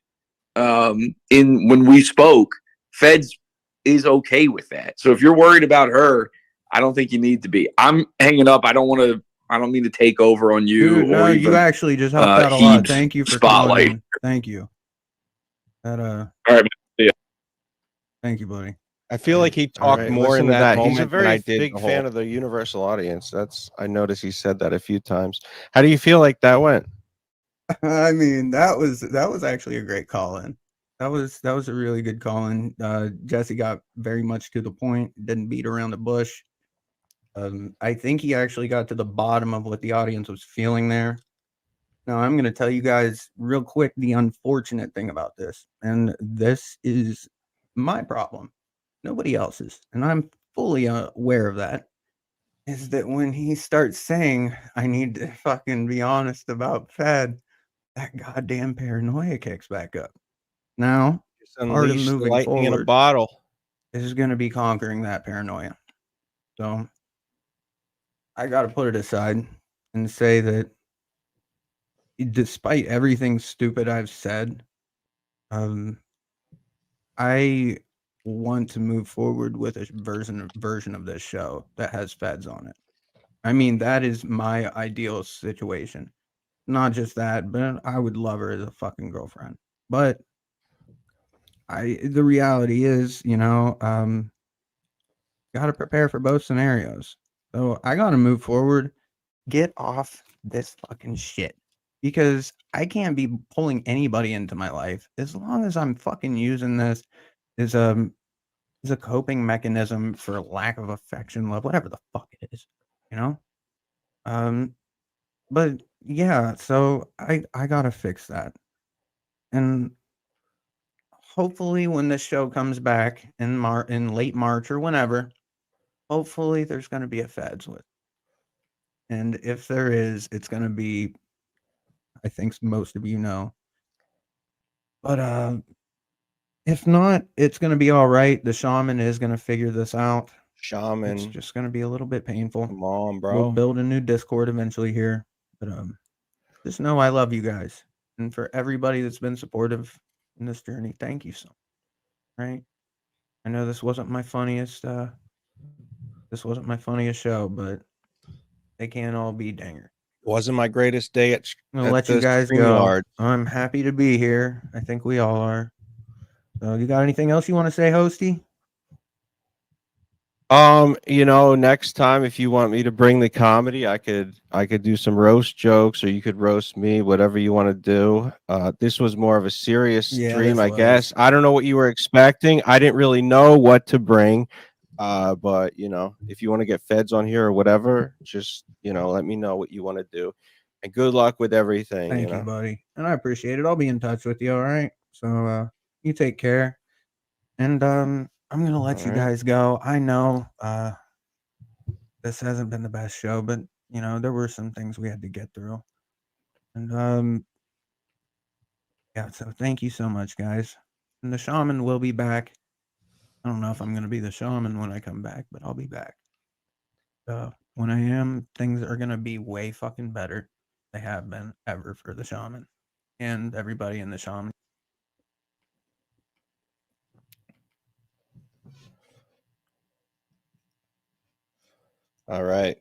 in when we spoke. Feds is okay with that. So if you're worried about her, I don't think you need to be. I'm hanging up. I don't mean to take over on you. Dude, no, you actually just helped out a lot. Thank you for spotlight. calling in. Thank you. All right, see ya. Thank you, buddy. I feel like he talked more in that moment. He's a very than big fan of the Universal audience. I noticed he said that a few times. How do you feel like that went? I mean, that was actually a great call in. That was a really good call, and Jesse got very much to the point. Didn't beat around the bush. I think he actually got to the bottom of what the audience was feeling there. Now, I'm going to tell you guys real quick the unfortunate thing about this, and this is my problem, nobody else's, and I'm fully aware of that, is that when he starts saying, I need to fucking be honest about Fed, that goddamn paranoia kicks back up. Now, Just part of unleash the moving lightning in a forward bottle. is going to be conquering that paranoia. So I got to put it aside and say that despite everything stupid I've said, I want to move forward with a version of this show that has feds on it. I mean, that is my ideal situation. Not just that, but I would love her as a fucking girlfriend. But the reality is, got to prepare for both scenarios. So I got to move forward, get off this fucking shit, because I can't be pulling anybody into my life as long as I'm fucking using this as a coping mechanism for lack of affection, love, whatever the fuck it is, you know? But yeah, so I gotta fix that. And hopefully when this show comes back in late March or whenever, hopefully there's gonna be a feds with. And if there is, it's gonna be, I think most of you know. But if not, it's gonna be all right. The shaman is gonna figure this out. It's Shaman. just gonna be a little bit painful. Come on, We'll bro. build a new Discord eventually here. But just know I love you guys. And for everybody that's been supportive in this journey, thank you so much. Right? I know this wasn't my funniest show, but they can't all be dangers. Wasn't my greatest day at I'm gonna let you the guys go. StreamYard. I'm happy to be here. I think we all are. So you got anything else you want to say, Hosty? Next time if you want me to bring the comedy, I could do some roast jokes, or you could roast me, whatever you want to do. This was more of a serious stream, I guess. I don't know what you were expecting. I didn't really know what to bring. But if you want to get feds on here or whatever, just let me know what you want to do. And good luck with everything. Thank you, buddy. And I appreciate it. I'll be in touch with you, all right? So you take care. And I'm gonna let you guys go. I know this hasn't been the best show, but there were some things we had to get through. And yeah, so thank you so much, guys. And the shaman will be back. I don't know if I'm gonna be the shaman when I come back, but I'll be back. When I am, things are gonna be way fucking better. They have been ever for the shaman and everybody in the shaman. All right.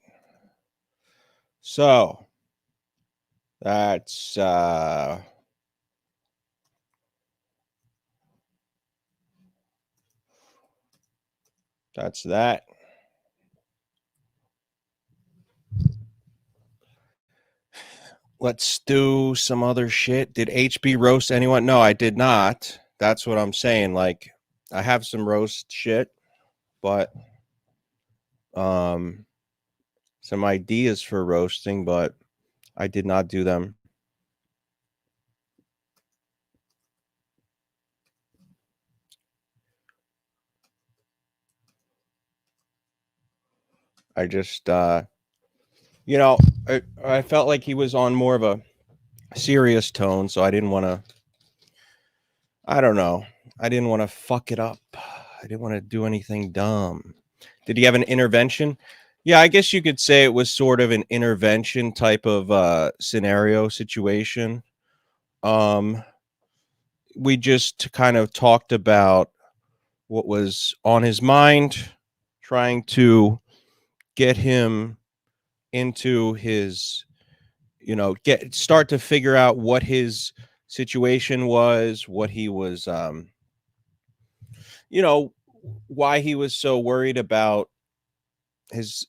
So that's that. Let's do some other shit. Did HB roast anyone? No, I did not. That's what I'm saying. Like, I have some roast shit, but some ideas for roasting, but I did not do them. I just I felt like he was on more of a serious tone, so I didn't want to, I don't know, I didn't want to fuck it up. I didn't want to do anything dumb. Did he have an intervention? Yeah, I guess you could say it was sort of an intervention type of scenario situation. We just kind of talked about what was on his mind, trying to get him into his, start to figure out what his situation was, what he was, why he was so worried about his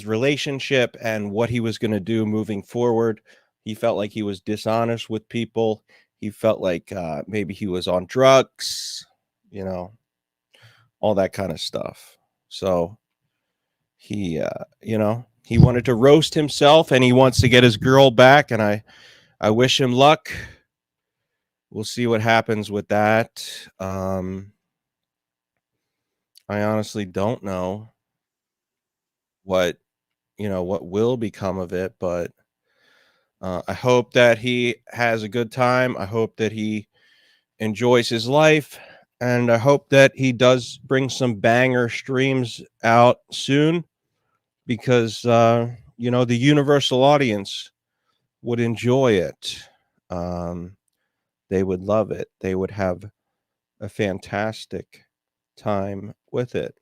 relationship and what he was going to do moving forward. He felt like he was dishonest with people. he felt like maybe he was on drugs, all that kind of stuff. So he, he wanted to roast himself, and he wants to get his girl back, and I wish him luck. We'll see what happens with that. I honestly don't know what will become of it, but I hope that he has a good time. I hope that he enjoys his life, and I hope that he does bring some banger streams out soon, because the universal audience would enjoy it. They would love it. They would have a fantastic time with it.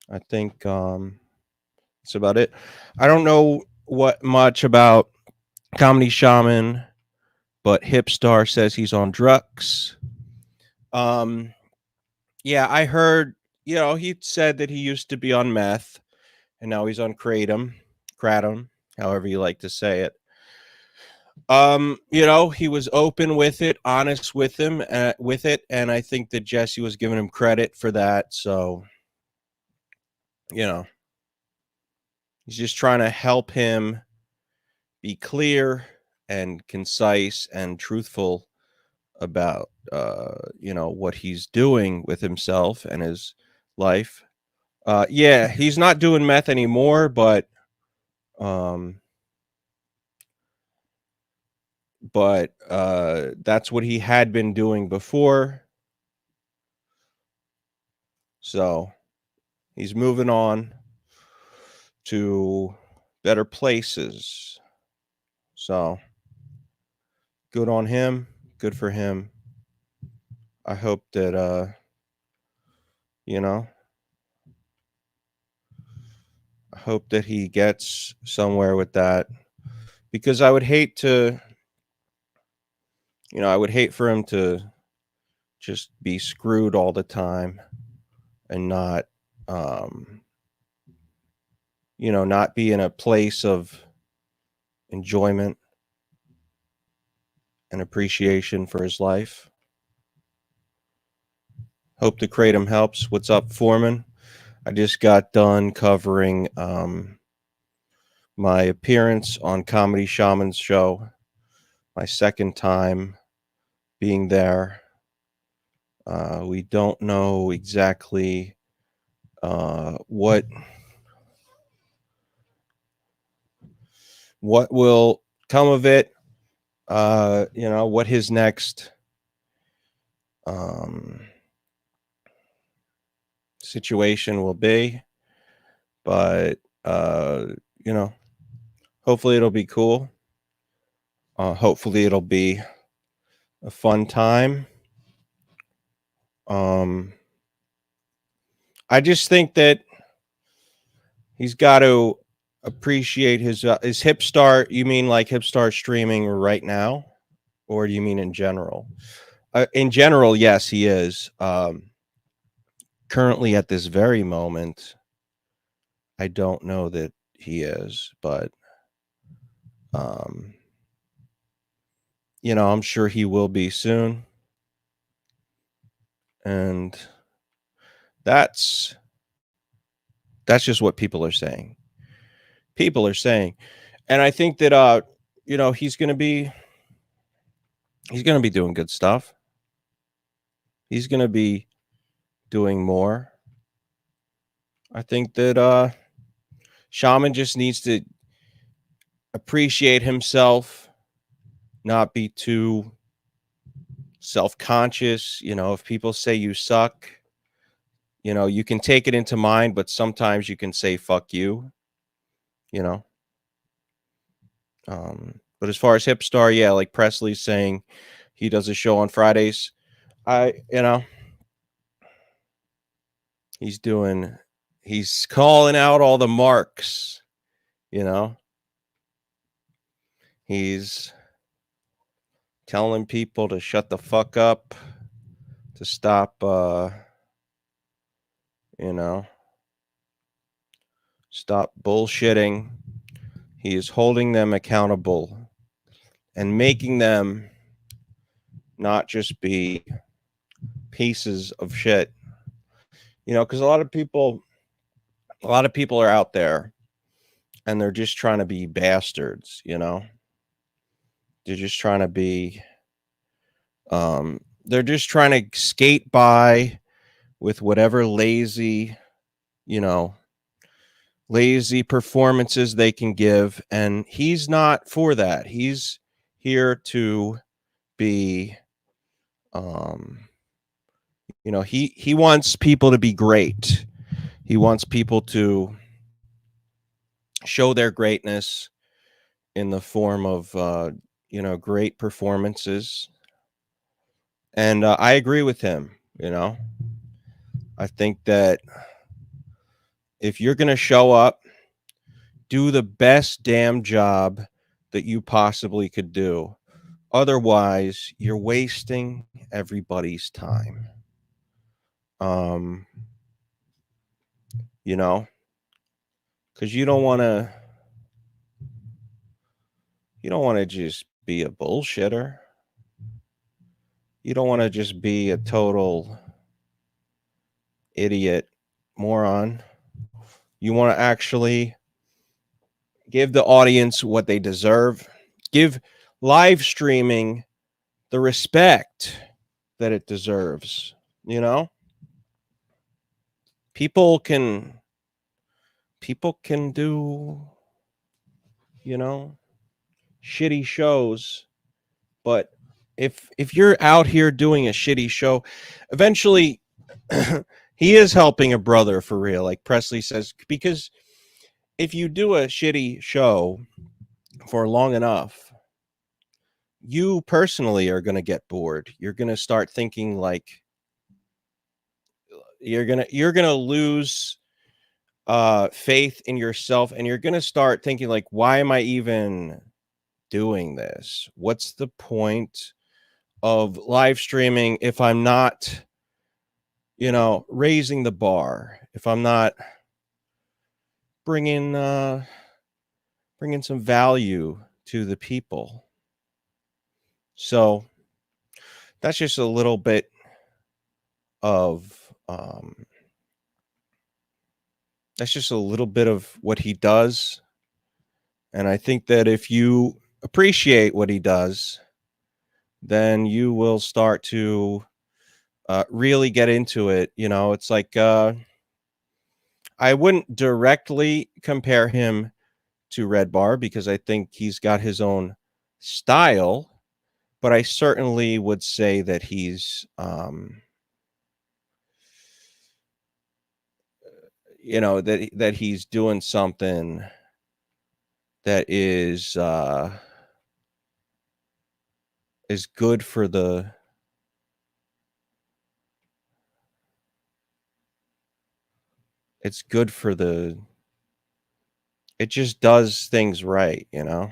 I think that's about it. I don't know what much about Comedy Shaman, but Hipstar says he's on drugs. Yeah, I heard, he said that he used to be on meth, and now he's on kratom, however you like to say it. He was open with it, honest with it, and I think that Jesse was giving him credit for that. So, he's just trying to help him be clear and concise and truthful about what he's doing with himself and his life. Yeah, he's not doing meth anymore, but that's what he had been doing before. So he's moving on to better places. So good on him. Good for him. I hope that I hope that he gets somewhere with that, because I would hate for him to just be screwed all the time and not not be in a place of enjoyment and appreciation for his life. Hope the kratom helps. What's up, Foreman? I just got done covering my appearance on Comedy Shaman's show, my second time being there. We don't know exactly what will come of it. What his next situation will be, but hopefully it'll be cool. Hopefully it'll be a fun time. I just think that he's got to appreciate his Hipstar. You mean like Hipstar streaming right now, or do you mean in general? In general, yes, he is. Currently, at this very moment, I don't know that he is, but I'm sure he will be soon. And that's just what people are saying. People are saying, and I think that he's going to be doing good stuff. He's going to be doing more. I think that Shaman just needs to appreciate himself, not be too self-conscious. If people say you suck, you can take it into mind, but sometimes you can say fuck you. But as far as Hipstar, yeah, like Presley's saying, he does a show on Fridays. He's calling out all the marks, he's telling people to shut the fuck up, to stop, stop bullshitting. He is holding them accountable and making them not just be pieces of shit. You know, because a lot of people are out there and they're just trying to be bastards, you know. They're just trying to be they're just trying to skate by with whatever lazy, you know, lazy performances they can give, and he's not for that. He's here to be you know, he wants people to be great. He wants people to show their greatness in the form of you know, great performances. And I agree with him, you know. I think that if you're going to show up, do the best damn job that you possibly could do. Otherwise, you're wasting everybody's time. You know, because you don't want to just be a bullshitter. You don't want to just be a total idiot moron. You want to actually give the audience what they deserve. Give live streaming the respect that it deserves, you know? People can do, you know, shitty shows, but if you're out here doing a shitty show, eventually he is helping a brother for real, like Presley says, because if you do a shitty show for long enough, you personally are going to get bored. You're going to start thinking like you're going to lose faith in yourself, and you're going to start thinking like, why am I even doing this? What's the point of live streaming if I'm not, you know, raising the bar, if I'm not bringing some value to the people? So that's just a little bit of what he does. And I think that if you appreciate what he does, then you will start to really get into it. You know, it's like I wouldn't directly compare him to Red Bar because I think he's got his own style, but I certainly would say that he's you know, that he's doing something that is good for the it just does things right, you know.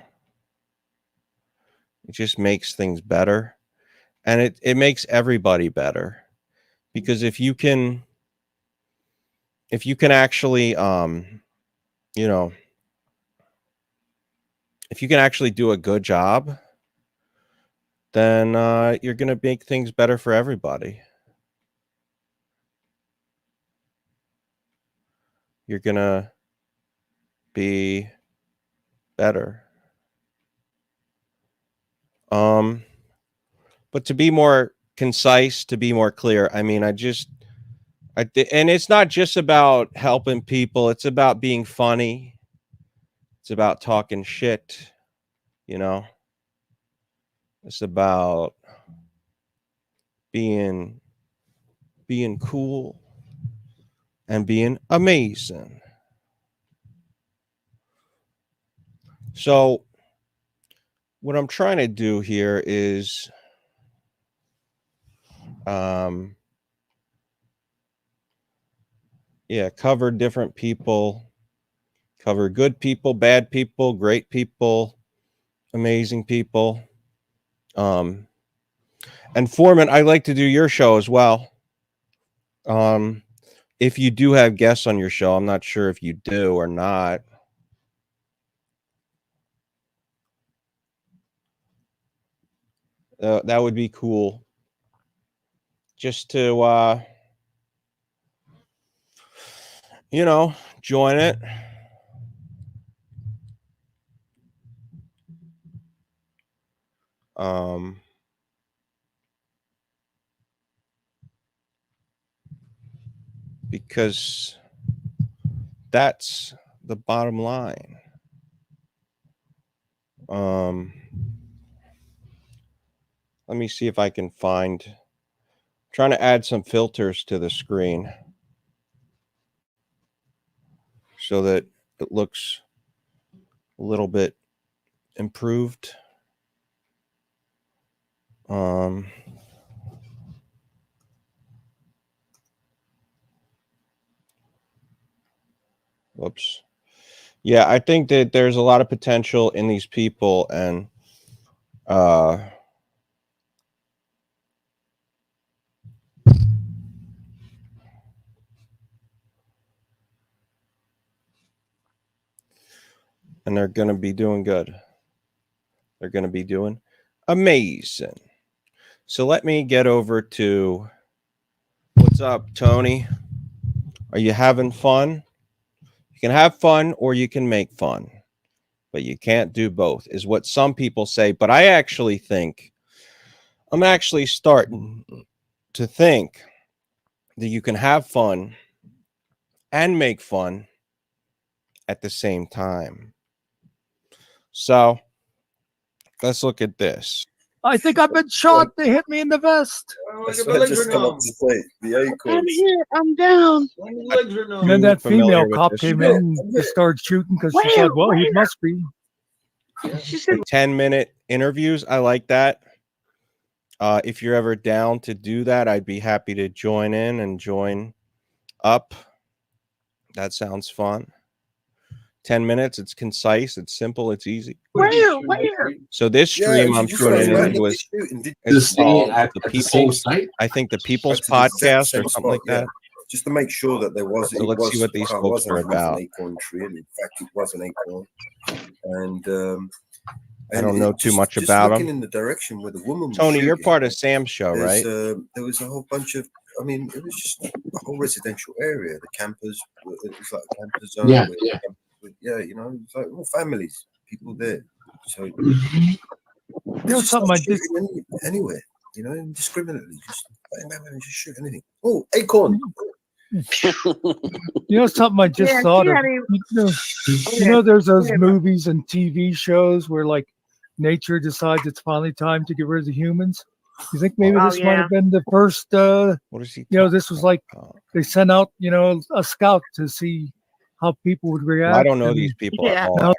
It just makes things better, and it makes everybody better, because if you can actually you know, if you can actually do a good job, then you're going to make things better for everybody. You're going to be better. But to be more concise, to be more clear, I mean, and it's not just about helping people. It's about being funny. It's about talking shit, you know. It's about being cool and being amazing. So what I'm trying to do here is cover different people, cover good people, bad people, great people, amazing people. And Foreman, I'd like to do your show as well. If you do have guests on your show, I'm not sure if you do or not. That would be cool. Just to, join it. Because that's the bottom line. Let me see if I can find. I'm trying to add some filters to the screen so that it looks a little bit improved. Whoops. Yeah, I think that there's a lot of potential in these people, and they're going to be doing good. They're going to be doing amazing. So let me get over to what's up, Tony? Are you having fun? You can have fun or you can make fun, but you can't do both, is what some people say. But I actually think, I'm actually starting to think that you can have fun and make fun at the same time. So let's look at this. I think I've been shot. They hit me in the vest. I'm here. I'm down. And then that female cop came in and just started shooting because she said, well, he must be. She said, 10-minute interviews. I like that. If you're ever down to do that, I'd be happy to join in and join up. That sounds fun. 10 minutes. It's concise. It's simple. It's easy. where? So this stream I'm tuning into is called the People's. I think the People's Podcast or something like that. Just to make sure that there was. So let's see what these folks are about. An acorn tree, and in fact, it was an acorn. And I don't know too much about them. In the direction where the woman was Tony, you're shooting, part of Sam's show, right? There was a whole bunch of. I mean, it was just a whole residential area. The campers. It was like a camper zone. Yeah. Yeah, you know, it's like all families, people there. So You know something I did. Anywhere, you know, indiscriminately, just bang, bang, bang, just shoot anything. Oh, acorn. You know something I just thought of. You know, there's those movies and TV shows where like nature decides it's finally time to get rid of the humans. You think maybe this might have been the first? What is he? You know, this was like they sent out, you know, a scout to see how people would react. I don't know these people at all. Now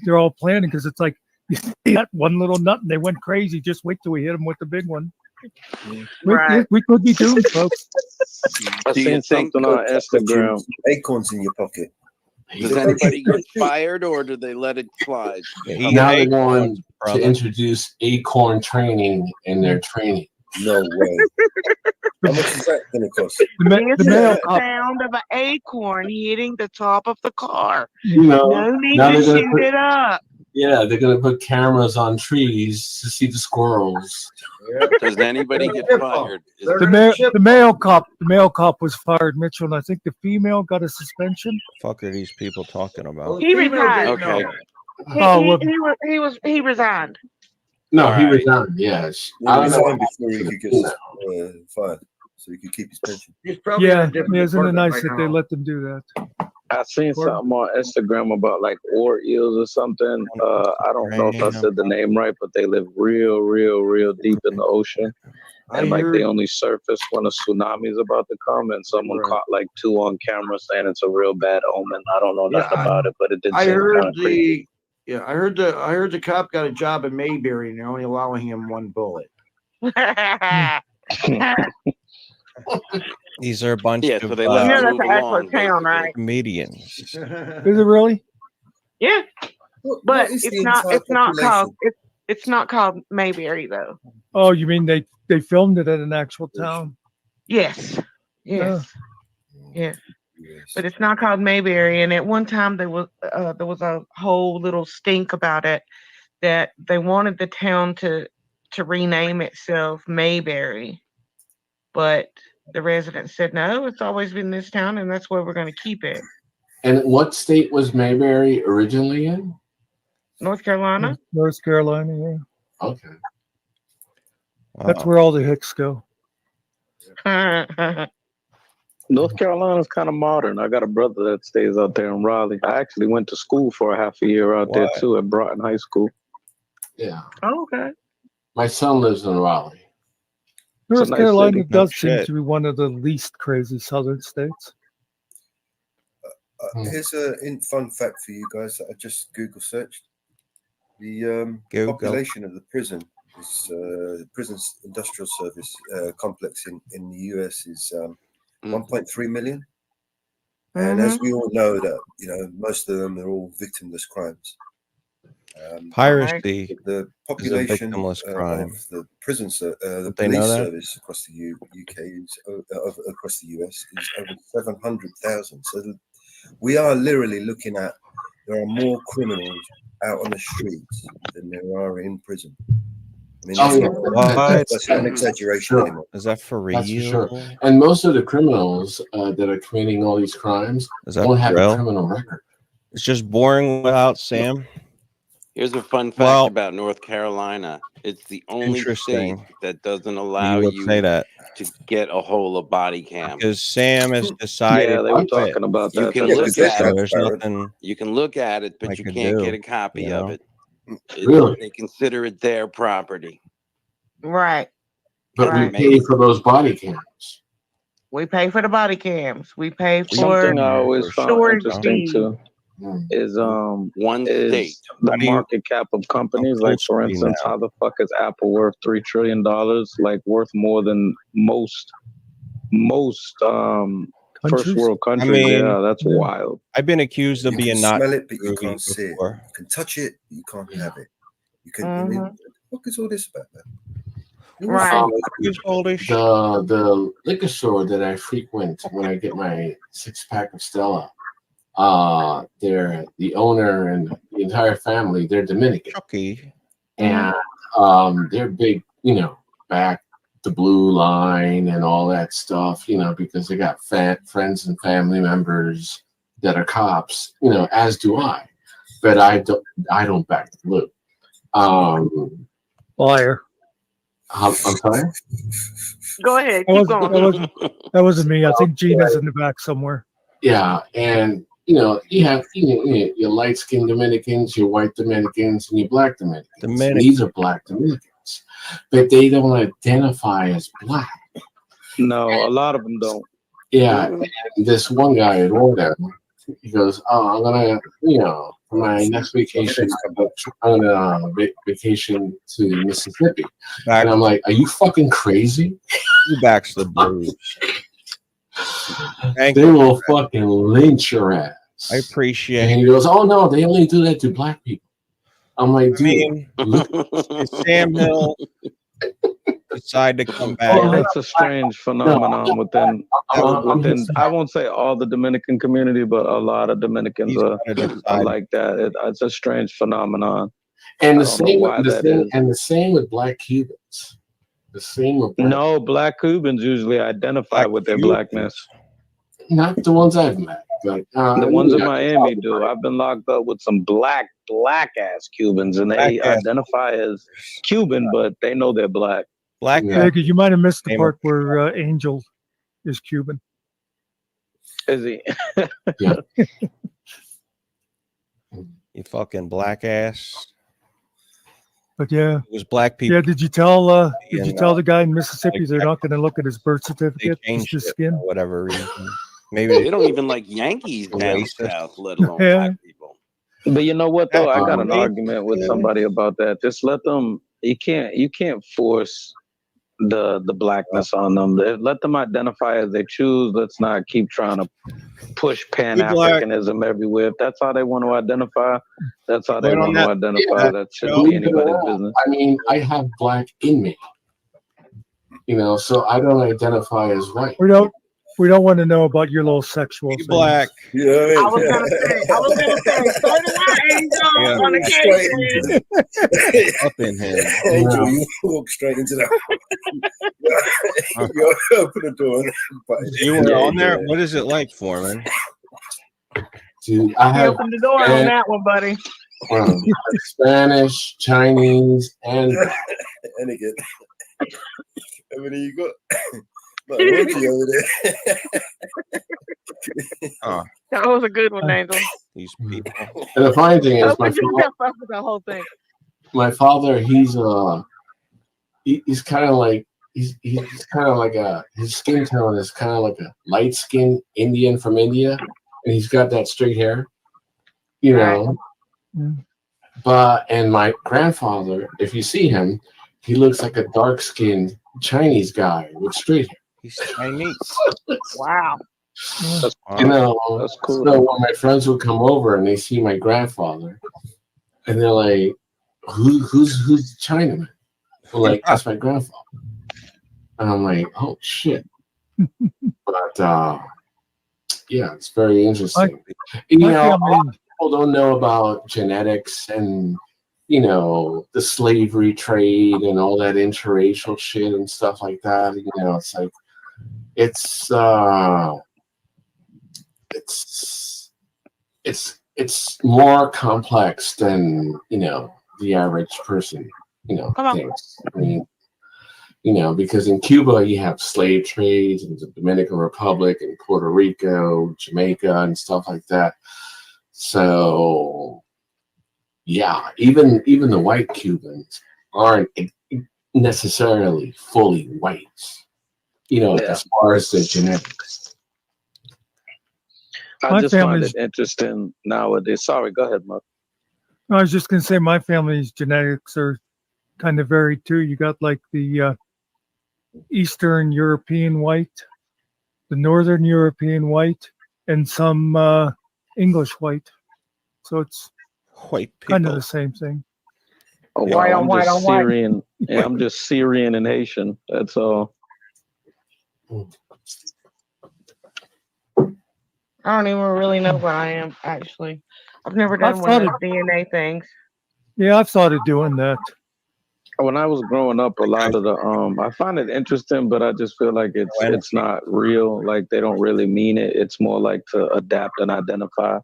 they're all planning because it's like you see that one little nut and they went crazy. Just wait till we hit them with the big one. We could be doomed, folks. I seen something on Instagram. Acorns in your pocket. Does anybody get fired or do they let it slide? Now they want to introduce acorn training in their training. No way. How much is that going to cost? The sound of an acorn hitting the top of the car. You know, no need to shoot it up. Yeah, they're gonna put cameras on trees to see the squirrels. Does anybody get fired? The male cop was fired, Mitchell, and I think the female got a suspension. Fuck are these people talking about? He resigned. Okay. He resigned. No, he resigned. Yes, I resigned before he could get fired, so he could keep his pension. Yeah, isn't it nice that they let them do that? I seen something on Instagram about like ore eels or something. I don't know if I said the name right, but they live real deep in the ocean. And like they only surface when a tsunami is about to come, and someone caught like 2 on camera saying it's a real bad omen. I don't know nothing about it, but it did seem kind of creepy. I heard the cop got a job in Mayberry and they're only allowing him 1 bullet. These are a bunch of so they that's an actual town, right? comedians. Is it really? Yeah, but it's not called Mayberry though. Oh, you mean they filmed it at an actual town? Yes. But it's not called Mayberry. And at one time there was a whole little stink about it, that they wanted the town to to rename itself Mayberry, but the residents said no, it's always been this town, and that's where we're going to keep it. And what state was Mayberry originally in? North Carolina. North Carolina, yeah. Okay. That's where all the Hicks go. North Carolina's kind of modern. I got a brother that stays out there in Raleigh. I actually went to school for a half a year out there too at Broughton High School. Yeah. Oh, okay. My son lives in Raleigh. North nice Carolina city. does No seem shit. to be one of the least crazy southern states. Here's a fun fact for you guys that I just Google searched. The Google. population of the prison is the prison's industrial service complex in the US is 1.3 million. And as we all know that, most of them are all victimless crimes. Piracy The population victimless crime. of the prisons, the They know police that? service across the UK is across the US is over 700,000. So we are literally looking at there are more criminals out on the streets than there are in prison. I mean, that's not an exaggeration anymore. Is that for real? That's for sure. And most of the criminals that are committing all these crimes don't have a criminal record. It's just boring without Sam. Here's a fun fact about North Carolina. It's the only state Interesting. that doesn't allow would you say that. to get a hold of body cam. Because Sam has decided. Yeah, they were talking about You that. can That's look interesting. at it. There's nothing. You can look at it, but I you could can't do, get a copy you of know? it. Really? They consider it their property. Right. But Right. we pay for those body cams. We pay for the body cams. We pay for Something I always found storage interesting fees. too is one state. the market cap of companies. Like for instance, how the fuck is Apple worth $3 trillion? Like worth more than most first world countries. Yeah, that's wild. I've been accused of You being can not smell it, but you groovy can't see it. before. You can touch it, but you can't have it. You can. I mean, what is all this about, man? The liquor store that I frequent when I get my 6-pack of Stella, they're the owner and the entire family, they're Dominican. And they're big, back the blue line and all that stuff, because they got friends and family members that are cops, as do I. But I don't back the blue. Liar. I'm sorry? Go ahead. Keep going. That wasn't me. I think Gina's in the back somewhere. Yeah, and you have your light-skinned Dominicans, your white Dominicans, and your black Dominicans. These are black Dominicans, but they don't identify as black. No, a lot of them don't. Yeah, and this one guy at order, he goes, "Oh, I'm gonna, for my next vacation, I'm gonna vacation to Mississippi." And I'm like, "Are you fucking crazy?" He backs the blues. They will fucking lynch your ass. I appreciate And he goes, "Oh no, they only do that to black people." I'm like, dude, if Sam Hill decide to come back. Yeah, that's a strange phenomenon within. I won't say all the Dominican community, but a lot of Dominicans are like that. It's a strange phenomenon. And I the don't know same why with that is. the same with black Cubans. The same with No, black Cubans usually identify with their blackness. not the ones I've met, but The ones in Miami do. I've been locked up with some black ass Cubans, and they identify as Cuban, but they know they're black. Black. Yeah, 'cause you might have missed the part where Angel is Cuban. Is he? Yeah. You fucking black ass. But yeah, It was black people. yeah. Did you tell And, the guy in Mississippi they're not going to look at his birth certificate, just changed his it skin? for whatever reason. Maybe They don't even like Yankees down Racist. south, let alone Yeah. black people. But you know what though? I got an Hey. argument with somebody about that. Just let them. You can't force the blackness on them. Let them identify as they choose. Let's not keep trying to push Pan-Africanism everywhere. If that's how they want to identify, that's how they But on want to that- identify. yeah, That shouldn't be anybody's business. I mean, I have black in me, so I don't identify as white. We don't. We don't want to know about your little sexual things. Black. You know what I mean? I was gonna say, so do I, Angel, Yeah. on occasion. Up in here. Angel, you walk straight into that. You open the door. You were on there? What is it like, Foreman? Dude, I You have opened the door on that one, buddy. Spanish, Chinese, and And again. I mean, you got like, orgy over there. That was a good one, Angel. These people. And the funny thing is, Open yourself up with the whole thing. my father, he's kind of like he's kind of like his skin tone is kind of like a light skinned Indian from India, and he's got that straight hair, you know. And my grandfather, if you see him, he looks like a dark skinned Chinese guy with straight hair. He's Chinese. Wow. You know, That's cool. so when my friends would come over and they see my grandfather, and they're like, who's the Chinaman? I'm like, that's my grandfather. And I'm like, oh shit. But yeah, it's very interesting. You know, a lot of people don't know about genetics and, you know, the slavery trade and all that interracial shit and stuff like that. You know, it's like it's more complex than, you know, the average person, you know, thinks. I mean, you know, because in Cuba you have slave trades and the Dominican Republic and Puerto Rico, Jamaica and stuff like that. So yeah, even the white Cubans aren't necessarily fully white, you know, as far as the genetics. I just find it interesting nowadays. Sorry, go ahead, Mark. I was just going to say my family's genetics are kind of varied too. You got like the Eastern European white, the Northern European white, and some English white. So it's white kind of the same thing. Oh, wow. I'm just Syrian. Yeah, I'm just Syrian and Haitian. That's all. I don't even really know what I am, actually. I've never done one of those DNA things. Yeah, I've thought of doing that. When I was growing up, a lot of the I find it interesting, but I just feel like it's not real. Like they don't really mean it. It's more like to adapt and identify.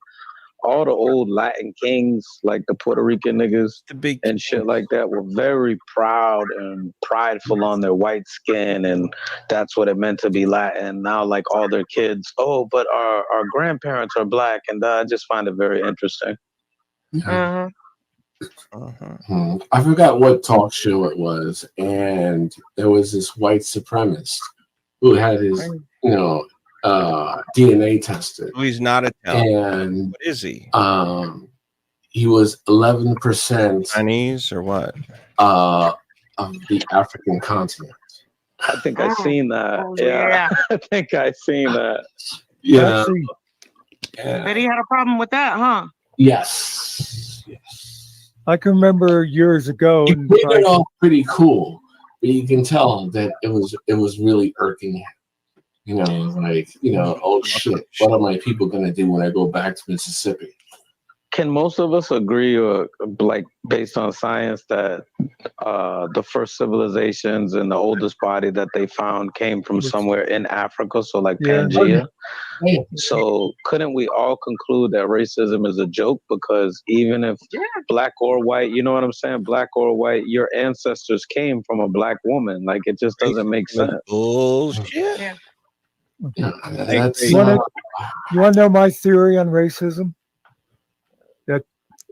All the old Latin kings, like the Puerto Rican niggas and shit like that, were very proud and prideful on their white skin, and that's what it meant to be Latin. Now, like all their kids, oh, but our grandparents are black, and I just find it very interesting. Uh-huh. I forgot what talk show it was, and there was this white supremacist who had his, you know, DNA tested. Oh, he's not Italian. And what is he? He was 11% Chinese or what? Of the African continent. I think I seen that. Yeah. I think I seen that. Yeah. But he had a problem with that, huh? Yes. I can remember years ago. He made it all pretty cool, but you can tell that it was really irking him. You know, like, you know, oh shit, what are my people gonna do when I go back to Mississippi? Can most of us agree, or like based on science, that the first civilizations and the oldest body that they found came from somewhere in Africa, so like Pangea? So couldn't we all conclude that racism is a joke? Because even if black or white, you know what I'm saying, black or white, your ancestors came from a black woman. Like it just doesn't make sense. Bullshit. Yeah. Yeah, You want to know my theory on racism? That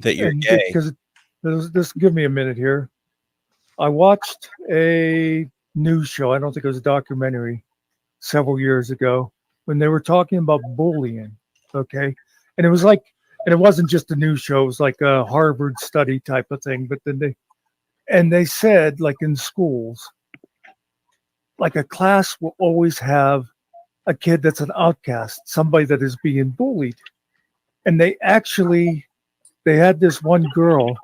you're gay. Because this give me a minute here. I watched a news show. I don't think it was a documentary several years ago when they were talking about bullying. Okay. And it was like, and it wasn't just a news show, it was like a Harvard study type of thing. But then they said, like in schools, like a class will always have a kid that's an outcast, somebody that is being bullied. And they had this one girl,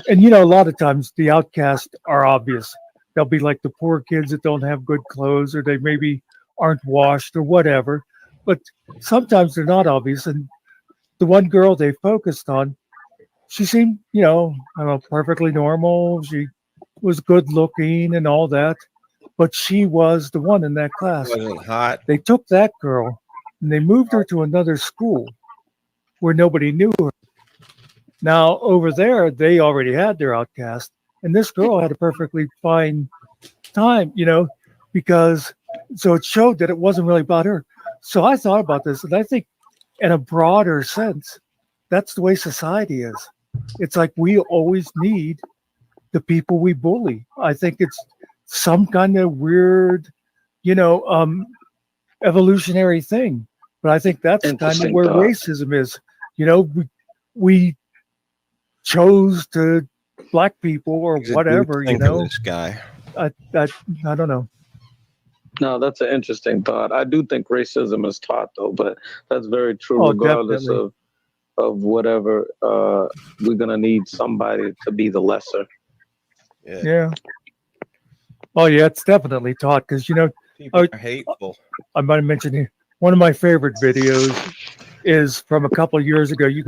and you know, a lot of times the outcasts are obvious. They'll be like the poor kids that don't have good clothes, or they maybe aren't washed or whatever, but sometimes they're not obvious. And the one girl they focused on, she seemed, I don't know, perfectly normal. She was good looking and all that, but she was the one in that class. Wasn't hot. They took that girl and they moved her to another school where nobody knew her. Now, over there, they already had their outcast, and this girl had a perfectly fine time, because so it showed that it wasn't really about her. So I thought about this, and I think in a broader sense, that's the way society is. It's like we always need the people we bully. I think it's some kind of weird, evolutionary thing. But I think that's kind of Interesting where thought. racism is. We chose to black people or He's a whatever, douche thinking, this guy. I don't know. No, that's an interesting thought. I do think racism is taught, though, but that's very true. Oh, regardless definitely. of whatever, we're gonna need somebody to be the lesser. Yeah. Oh yeah, it's definitely taught because People are hateful. I might have mentioned it. One of my favorite videos is from a couple of years ago. You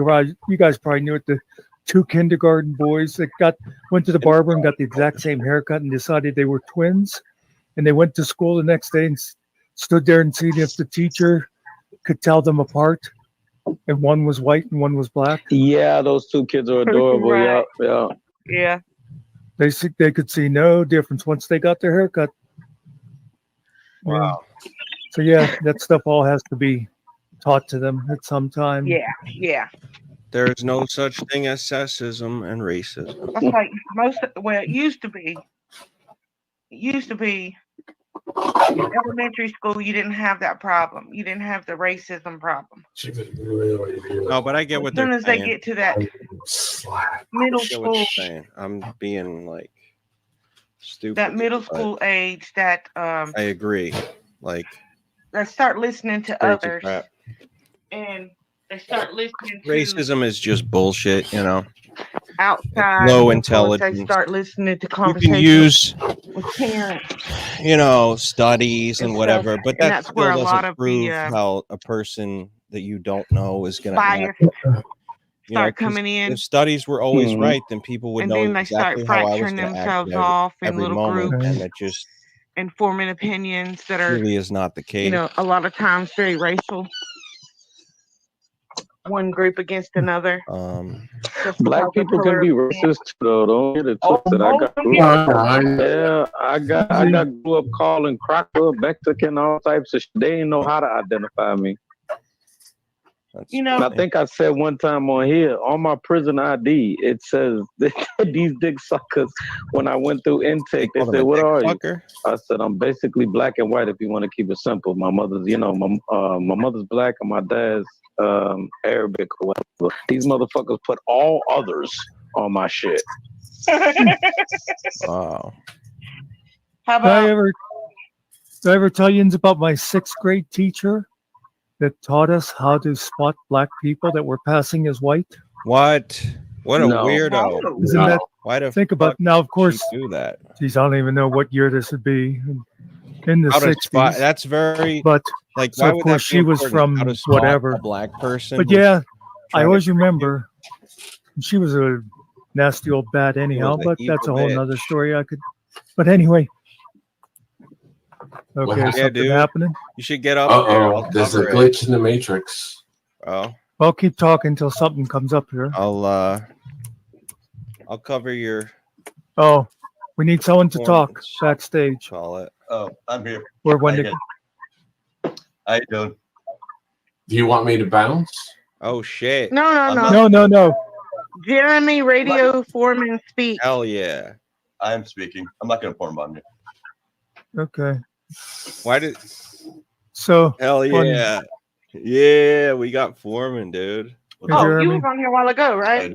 guys probably knew it. The two kindergarten boys that went to the barber and got the exact same haircut and decided they were twins, and they went to school the next day and stood there and seen if the teacher could tell them apart. And one was white and one was black. Yeah, those two kids are adorable. Right. Yeah. Yeah. They could see no difference once they got their haircut. Wow. Yeah. So yeah, that stuff all has to be taught to them at some time. Yeah. There's no such thing as sexism and racism. That's like it used to be. In elementary school, you didn't have that problem. You didn't have the racism problem. No, but I get what As soon they're as they saying. get to that middle I get what school, you're saying. I'm being like stupid. that middle but school age, that I agree. Like they start listening to crazy others, crap. and they start listening to Racism is just bullshit, outside low influence. They intelligence. start listening to You can conversations use, with parents. studies and and whatever, stuff, but and that that's where still a lot doesn't of prove the how a person that you don't know is going to act. bias start 'Cause coming in. if studies were always Mhm. right, then people would And know then they start exactly how I was fracturing going to act themselves at off in every little moment, groups and that just and forming opinions that are, really is not the case. a lot of times very racial. One group against another. Just Black because of people color can be of skin. racist too, though. Don't get it Oh, twisted. I got grew Yeah, I grew up calling cracker, Mexican, all types of shit. They didn't know how to identify me. And I think I said one time on here, on my prison ID, it says these dick suckers. When I went through intake, they call them said, a "What dick are you?" fucker? I said, "I'm basically black and white. If you want to keep it simple, my mother's, my mother's black and my dad's Arabic or whatever." These motherfuckers put all others on my shit. Wow. How Did I ever tell you about my 6th grade teacher that taught us how to spot black people that were passing as white? What a No. weirdo. Isn't that? Why the Think about fuck now. Of would course, she do that? geez, I don't even know what year this would be. In the How to spot? 60s. That's very But like. so Why of would course that be she was important? How from to spot whatever. a black person? But who's yeah, I trying to always trick you? remember she was a nasty old bat anyhow. was a But that's a evil whole bitch. nother story. But anyway. Okay, happened? Yeah, something dude. happening. You should get up there. I'll Uh-oh, there's a cover it. glitch in the matrix. Oh, I'll keep talking until something comes up here. I'll cover your Oh, we need someone to talk performance. backstage. Call it. Oh, I'm here. Or when How you they, doing? How you doing? Do you want me to bounce? Oh shit. No. Jeremy Radio Foreman speak. Hell yeah. I am speaking. I'm not going to porn bomb you. Okay. Why did? So. Hell funny. yeah. Yeah, we got Foreman, dude. Oh, you was on here a while ago, right?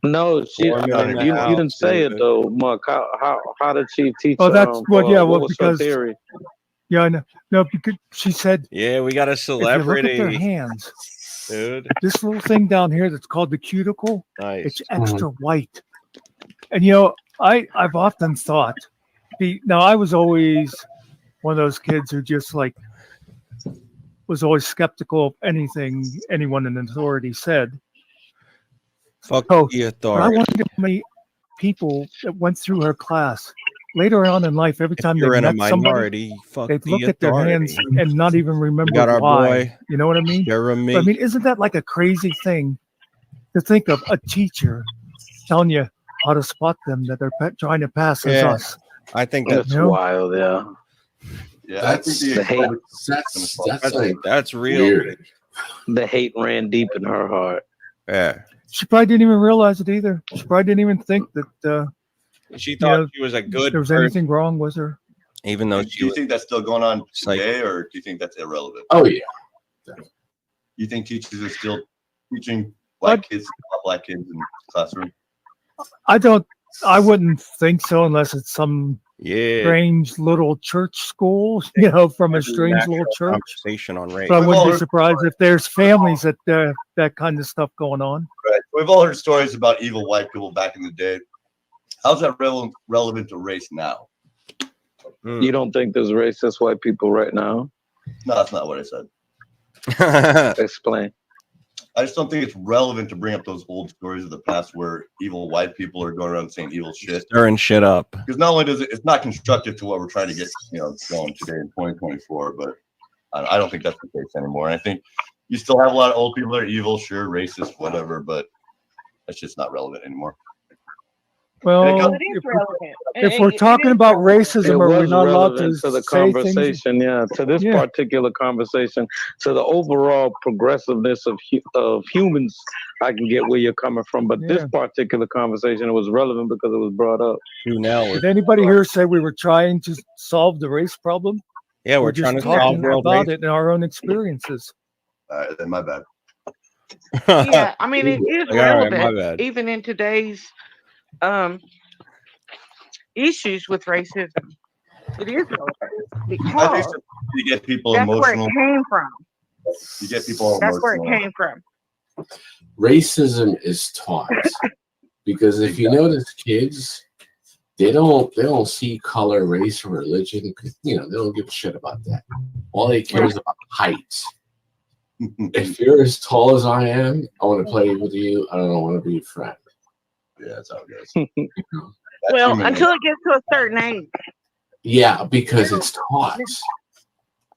No, she. Foreman in the You house, didn't say dude. it though, Mark. How did she teach? Oh, that's what. Yeah, well, what was her because theory? yeah, I know. No, because she said Yeah, we got a if you look at their celebrity, hands, dude. this little thing down here that's called the cuticle, Nice. it's extra white. And I've often thought. Now I was always one of those kids who just like was always skeptical of anything anyone in authority said. Fuck So, the but I authority. wonder how many people that went through her class later on in life, every time they You're in a met somebody, minority. Fuck they'd the look at their hands authority. and not even We remember got our why. boy You know what I mean? Jeremy. But I mean, isn't that like a crazy thing to think of a teacher telling you how to spot them that they're trying to pass as Yeah, us? I think That's that's wild. Yeah. Yeah, I think The hate. that's like that's real. weird. The hate ran deep in her heart. Yeah, She probably didn't even realize it either. She probably didn't even think that she thought she was a good there was person, anything wrong with her. even though Do she you was think that's still going on today, or do you think that's irrelevant? Oh yeah. You think teachers are still teaching black kids in the classroom? I wouldn't think so unless it's some strange little church school, from a Every strange little natural church. conversation on race. So I We've all wouldn't be heard surprised if there's families that that kind of stuff going on. Right. We've all heard stories about evil white people back in the day. How's that relevant to race now? You don't think there's racist white people right now? No, that's not what I said. Explain. I just don't think it's relevant to bring up those old stories of the past where evil white people are going around saying evil shit. Stirring shit up. Because not only does it's not constructive to what we're trying to get, going today in 2024, but I don't think that's the case anymore. And I think you still have a lot of old people that are evil, sure, racist, whatever, but that's just not relevant anymore. Well, if we're talking about racism, It are we was not allowed to relevant to the say things? conversation, to this particular conversation, to the overall progressiveness of humans. I can get where you're coming from, but this particular conversation was relevant because it was brought up. Did anybody here say we were trying to solve the race problem? Yeah, we're just trying to talking solve world about race. it in our own experiences. Then my bad. Yeah, I mean, it is Like, all right, my relevant bad. even in today's issues with racism. It is relevant I think because you get people that's where it emotional. came from. You get people That's where it emotional. came from. Racism is taught because if you notice, kids they don't see color, race, or religion. They don't give a shit about that. All they care is about height. If you're as tall as I am, I want to play with you. I don't want to be your friend. Yeah, that's how it goes. Well, until it gets to a certain age. Yeah, because it's taught.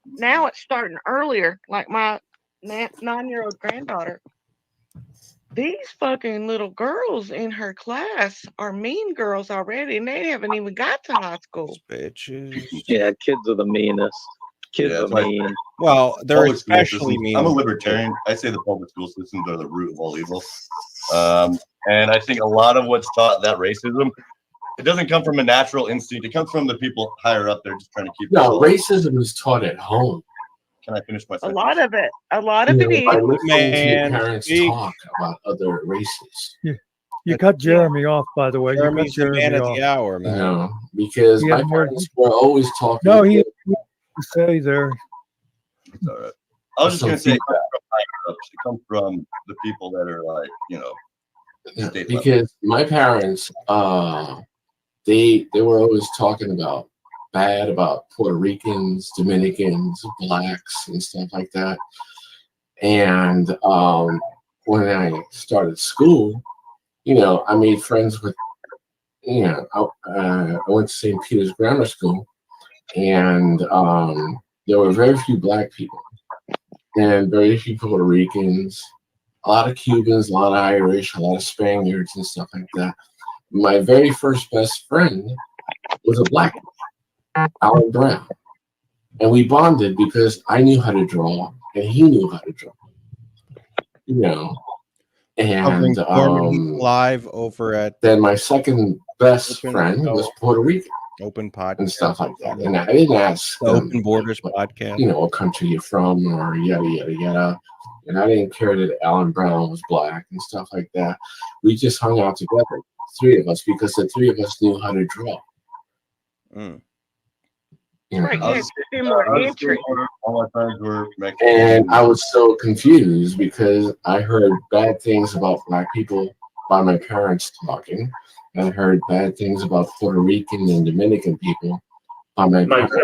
Now it's starting earlier. Like my 9-year-old granddaughter. These fucking little girls in her class are mean girls already, and they haven't even got to high school. Bitches. Yeah, kids are the meanest. Kids are mean. Well, they're Public school especially systems- mean. I'm a libertarian. I say the public school systems are the root of all evil. And I think a lot of what's taught, that racism, it doesn't come from a natural instinct. It comes from the people higher up there just trying to keep No, us all- racism is taught at home. Can I finish my A sentence? lot of it. A lot of it By is. listening to your parents talk about other races. You cut Jeremy off, by the way. You cut Jeremy's the man Jeremy of off. the hour, man. Because He my had more- parents were always talking. No, he say there. It's all right. I was just Some going to say, it feedback. comes from higher ups. It comes from the people that are like, state level. Because my parents, they were always talking about bad about Puerto Ricans, Dominicans, blacks, and stuff like that. And when I started school, I made friends with, I went to St. Peter's Grammar School, and there were very few black people and very few Puerto Ricans, a lot of Cubans, a lot of Irish, a lot of Spaniards, and stuff like that. My very first best friend was a black man, Alan Brown. And we bonded because I knew how to draw and he knew how to draw. And live over at then my second best friend was Puerto Rican. Open podcast and stuff like that. And I didn't ask the Open Borders podcast. What country you're from or yada yada yada. And I didn't care that Alan Brown was black and stuff like that. We just hung out together, three of us, because the three of us knew how to draw. Right, you had similar interest. All my friends were Mexican. And I was so confused because I heard bad things about black people by my parents talking. I heard bad things about Puerto Rican and Dominican people by my parents.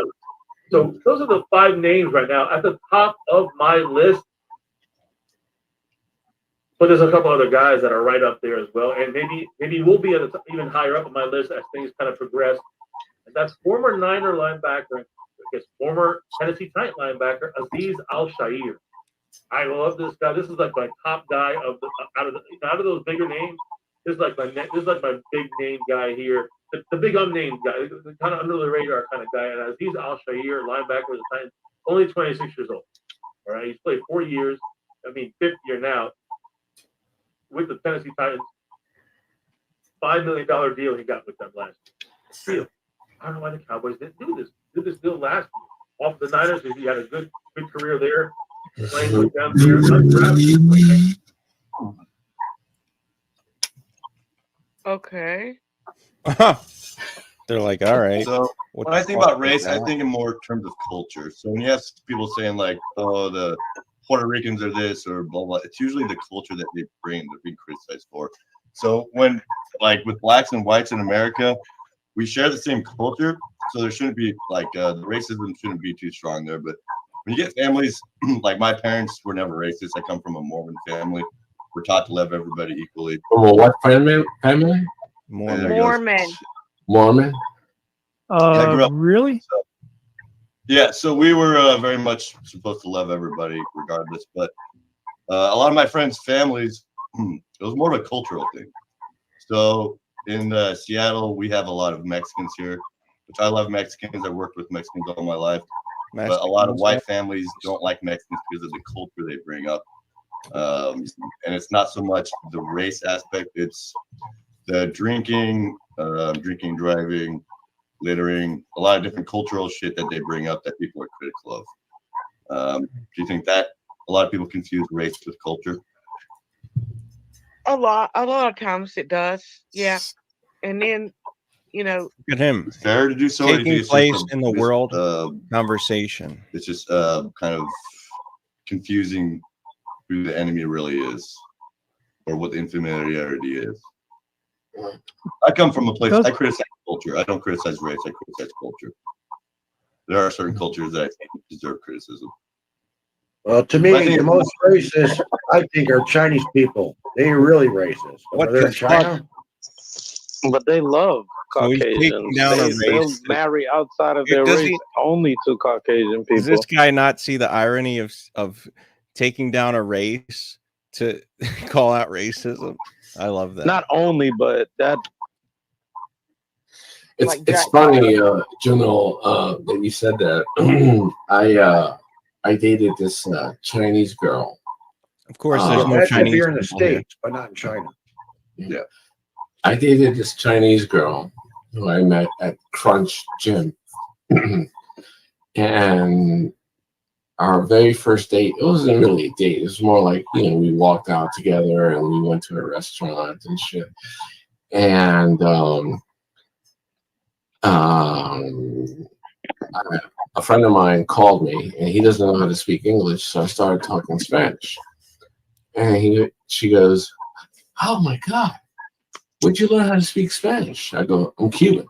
So those are the 5 names right now at the top of my list. But there's a couple other guys that are right up there as well, and maybe we'll be at even higher up on my list as things kind of progress. And that's former Niner linebacker, I guess former Tennessee Titan linebacker Azeez Al-Shaair. I love this guy. This is like my top guy out of those bigger names. This is like my big name guy here, the big unnamed guy, the kind of under the radar kind of guy. And Azeez Al-Shaair, linebacker of the Titans, only 26 years old. All right, he's played 4 years. I mean, 5th year now with the Tennessee Titans. $5 million deal he got with them last year. I don't know why the Cowboys didn't do this deal last year. Off the Niners, he had a good career there. Playing with them there. Okay. They're like, all right. So when I think about race, I think in more terms of culture. So when you have people saying like, oh, the Puerto Ricans are this or blah, blah, it's usually the culture that they bring, they're being criticized for. So when, like with blacks and whites in America, we share the same culture. So there shouldn't be like, the racism shouldn't be too strong there. But when you get families, like my parents were never racist. I come from a Mormon family. We're taught to love everybody equally. From a what family? Mormon. Mormon? I grew up, really? So we were very much supposed to love everybody regardless. But a lot of my friends' families, it was more of a cultural thing. So in Seattle, we have a lot of Mexicans here, which I love Mexicans. I've worked with Mexicans all my life. But a lot of white families don't like Mexicans because of the culture they bring up. And it's not so much the race aspect, it's the drinking, driving, littering, a lot of different cultural shit that they bring up that people are critical of. Do you think that a lot of people confuse race with culture? A lot of times it does. Yeah. And then, Look at him. It's fair to do so. Taking place in the world conversation. It's just kind of confusing who the enemy really is or what the inferiority is. I come from a place, I criticize culture. I don't criticize race, I criticize culture. There are certain cultures that I think deserve criticism. Well, to me, the most racist, I think, are Chinese people. They're really racist. What They're the in China. But they love Caucasians. They'll marry outside of their race only to Caucasian people. Does this guy not see the irony of taking down a race to call out racism? I love that. Not only, but that. It's funny, General, that you said that. I dated this Chinese girl. Of course, there's no Chinese here in the people here. States, but not in China. Yeah. I dated this Chinese girl who I met at Crunch Gym. And our very first date, it wasn't really a date. It was more like, we walked out together and we went to a restaurant and shit. And a friend of mine called me and he doesn't know how to speak English. So I started talking Spanish. And she goes, "Oh my God, where'd you learn how to speak Spanish?" I go, "I'm Cuban."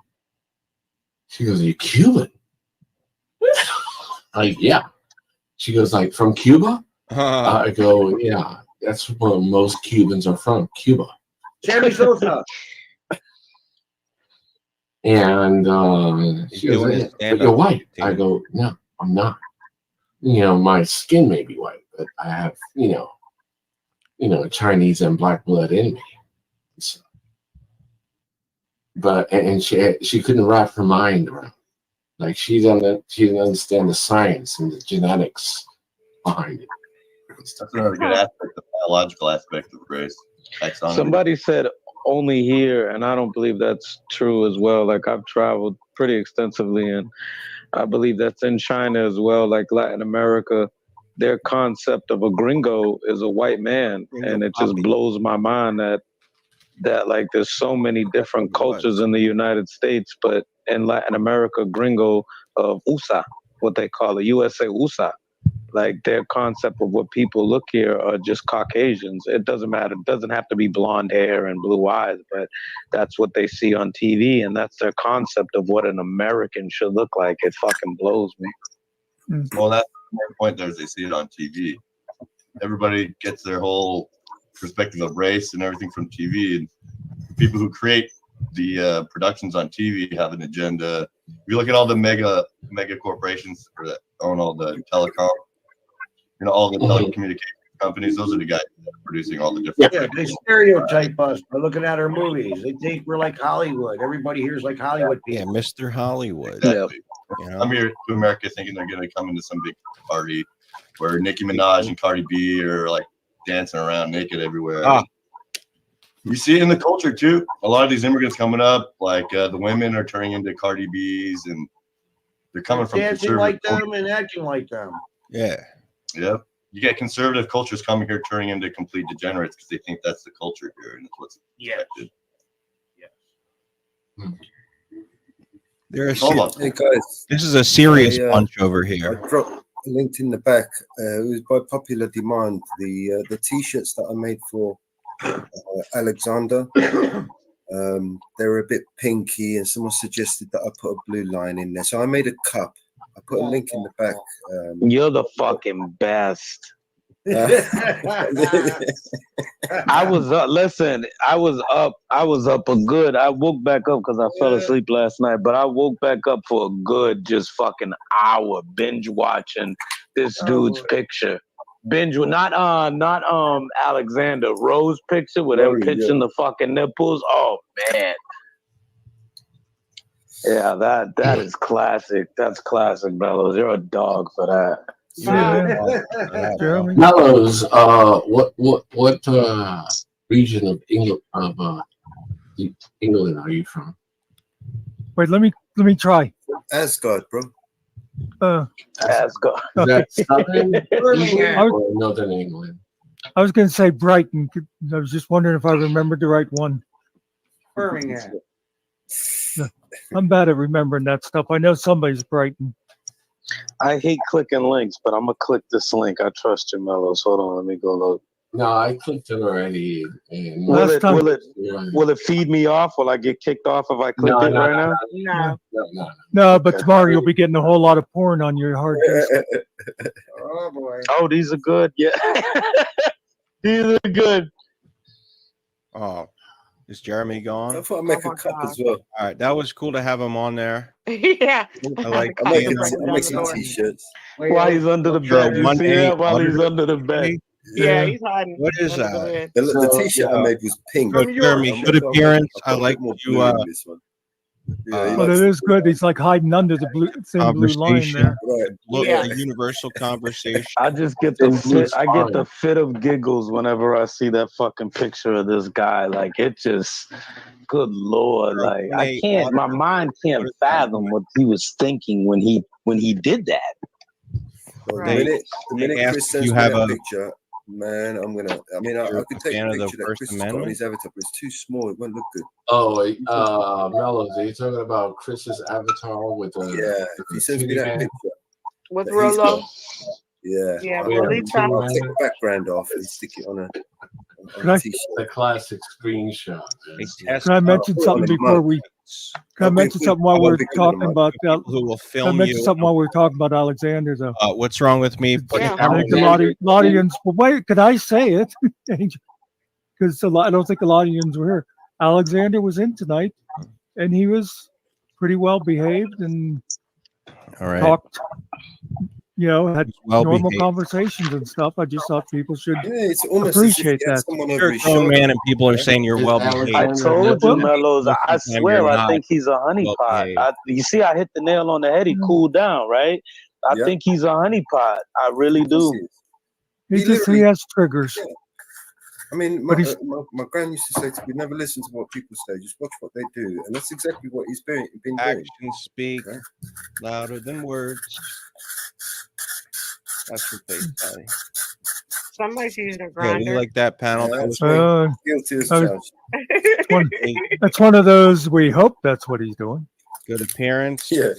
She goes, "Are you Cuban?" Like, yeah. She goes, "Like from Cuba?" I go, "Yeah, that's where most Cubans are from, Cuba." Sammy Sosa. And she goes, "But you're white." I go, "No, I'm not. My skin may be white, but I have, Chinese and black blood in me." So, but and she couldn't wrap her mind around. Like she didn't understand the science and the genetics behind it. That's another good aspect, the biological aspect of race. Taxonomy. Somebody said only here, and I don't believe that's true as well. Like I've traveled pretty extensively, and I believe that's in China as well. Like Latin America, their concept of a gringo is a white man, and it just blows my mind that like there's so many different cultures in the United States, but in Latin America, gringo of USA, what they call it, USA USA. Like their concept of what people look here are just Caucasians. It doesn't matter. It doesn't have to be blonde hair and blue eyes, but that's what they see on TV, and that's their concept of what an American should look like. It fucking blows me. Well, that's the main point there is they see it on TV. Everybody gets their whole perspective of race and everything from TV, and people who create the productions on TV have an agenda. If you look at all the mega corporations that own all the telecom, all the telecommunications companies, those are the guys that are producing all the different. Yeah, they stereotype us by looking at our movies. They think we're like Hollywood. Everybody here's like Hollywood people. Yeah, Mr. Hollywood. Exactly. I'm here to America thinking they're going to come into some big party where Nicki Minaj and Cardi B are like dancing around naked everywhere. You see it in the culture too. A lot of these immigrants coming up, like the women are turning into Cardi B's, and they're coming from dancing like them and acting like them. Yeah. Yep. You get conservative cultures coming here turning into complete degenerates because they think that's the culture here and that's what's expected. Hey guys, This is a serious bunch over here. I dropped a link in the back. It was by popular demand. The T-shirts that I made for Alexander. They were a bit pinky, and someone suggested that I put a blue line in there. So I made a cup. I put a link in the back. You're the fucking best. I was up. Listen, I was up a good. I woke back up because I fell asleep last night, but I woke back up for a good, just fucking hour binge watching this dude's picture. Binge, not Alexander Rose picture with him pitching the fucking nipples. Oh man. Yeah, that is classic. That's classic, Bellows. You're a dog for that. Mellows, what region of England are you from? Wait, let me try. Asgard, bro. Asgard. Is that southern I was- or northern England? I was going to say Brighton. I was just wondering if I remembered the right one. Birmingham. I'm bad at remembering that stuff. I know somebody's Brighton. I hate clicking links, but I'm gonna click this link. I trust you, Mellows. Hold on, let me go look. No, I clicked it already. And Will it feed me off? Will I get kicked off if I click it right now? No. No, but tomorrow you'll be getting a whole lot of porn on your hard disk. Oh boy. Oh, these are good. Yeah, these are good. Oh, is Jeremy gone? I thought I'd make a cup as well. All right, that was cool to have him on there. Yeah. I like I'm making seeing some T-shirts. While he's under the bed, you see that? While he's under the bed. Yeah, he's hiding. What is under the that? bed. The T-shirt I made was pink. Good, Jeremy, good appearance. I like you. This one. But it is good. He's like hiding under the blue line there. Right. Look, Yeah. a universal conversation. I just get the fit. I get the fit of giggles whenever I see that fucking picture of this guy. Like it just, good lord, like I can't. My mind can't fathom what he was thinking when he did that. Well, Right. the minute Ask Chris if sends you me have that a- picture, man, I could take fan a of the picture that First Chris has got on Amendment? his avatar, but it's too small. It won't look good. Oh, Mellows, are you talking about Chris's avatar with the? Yeah, if he sends me that man? picture. With that he's Rolo. got, Yeah. Yeah, I'll, well, at least I- I'll take the background off and stick it on a Can I- t-shirt. The classic screenshot. Can I mention something before we? Can I mention something while we're talking about? Who will Can I film mention you? something while we're talking about Alexander though? What's wrong with me? Putting Yeah. I think a lot of audience. Well, wait, could I say it? Because I don't think a lot of audience were here. Alexander was in tonight, and he was pretty well behaved and All right. talked. Had well normal behaved. conversations and stuff. I just thought people should Yeah, it's almost as if appreciate he had that. someone You're over a his grown shoulder. man, and people are saying you're well behaved. I told you, Mellows. I swear, I think he's a honeypot. well-behaved. You see, I hit the nail on the head. He cooled down, right? I Yeah. think he's a honeypot. I really do. He literally- has triggers. Yeah. I mean, But my, he's- my grand used to say to me, never listen to what people say, just watch what they do. And that's exactly what he's been doing. Actions speak Okay. louder than words. That's your face, buddy. Somebody's using a Yeah, we grinder. like that panel. Yeah, That was Guilty as I was- charged. That's one of those. We hope that's what he's doing. good appearance. Yeah.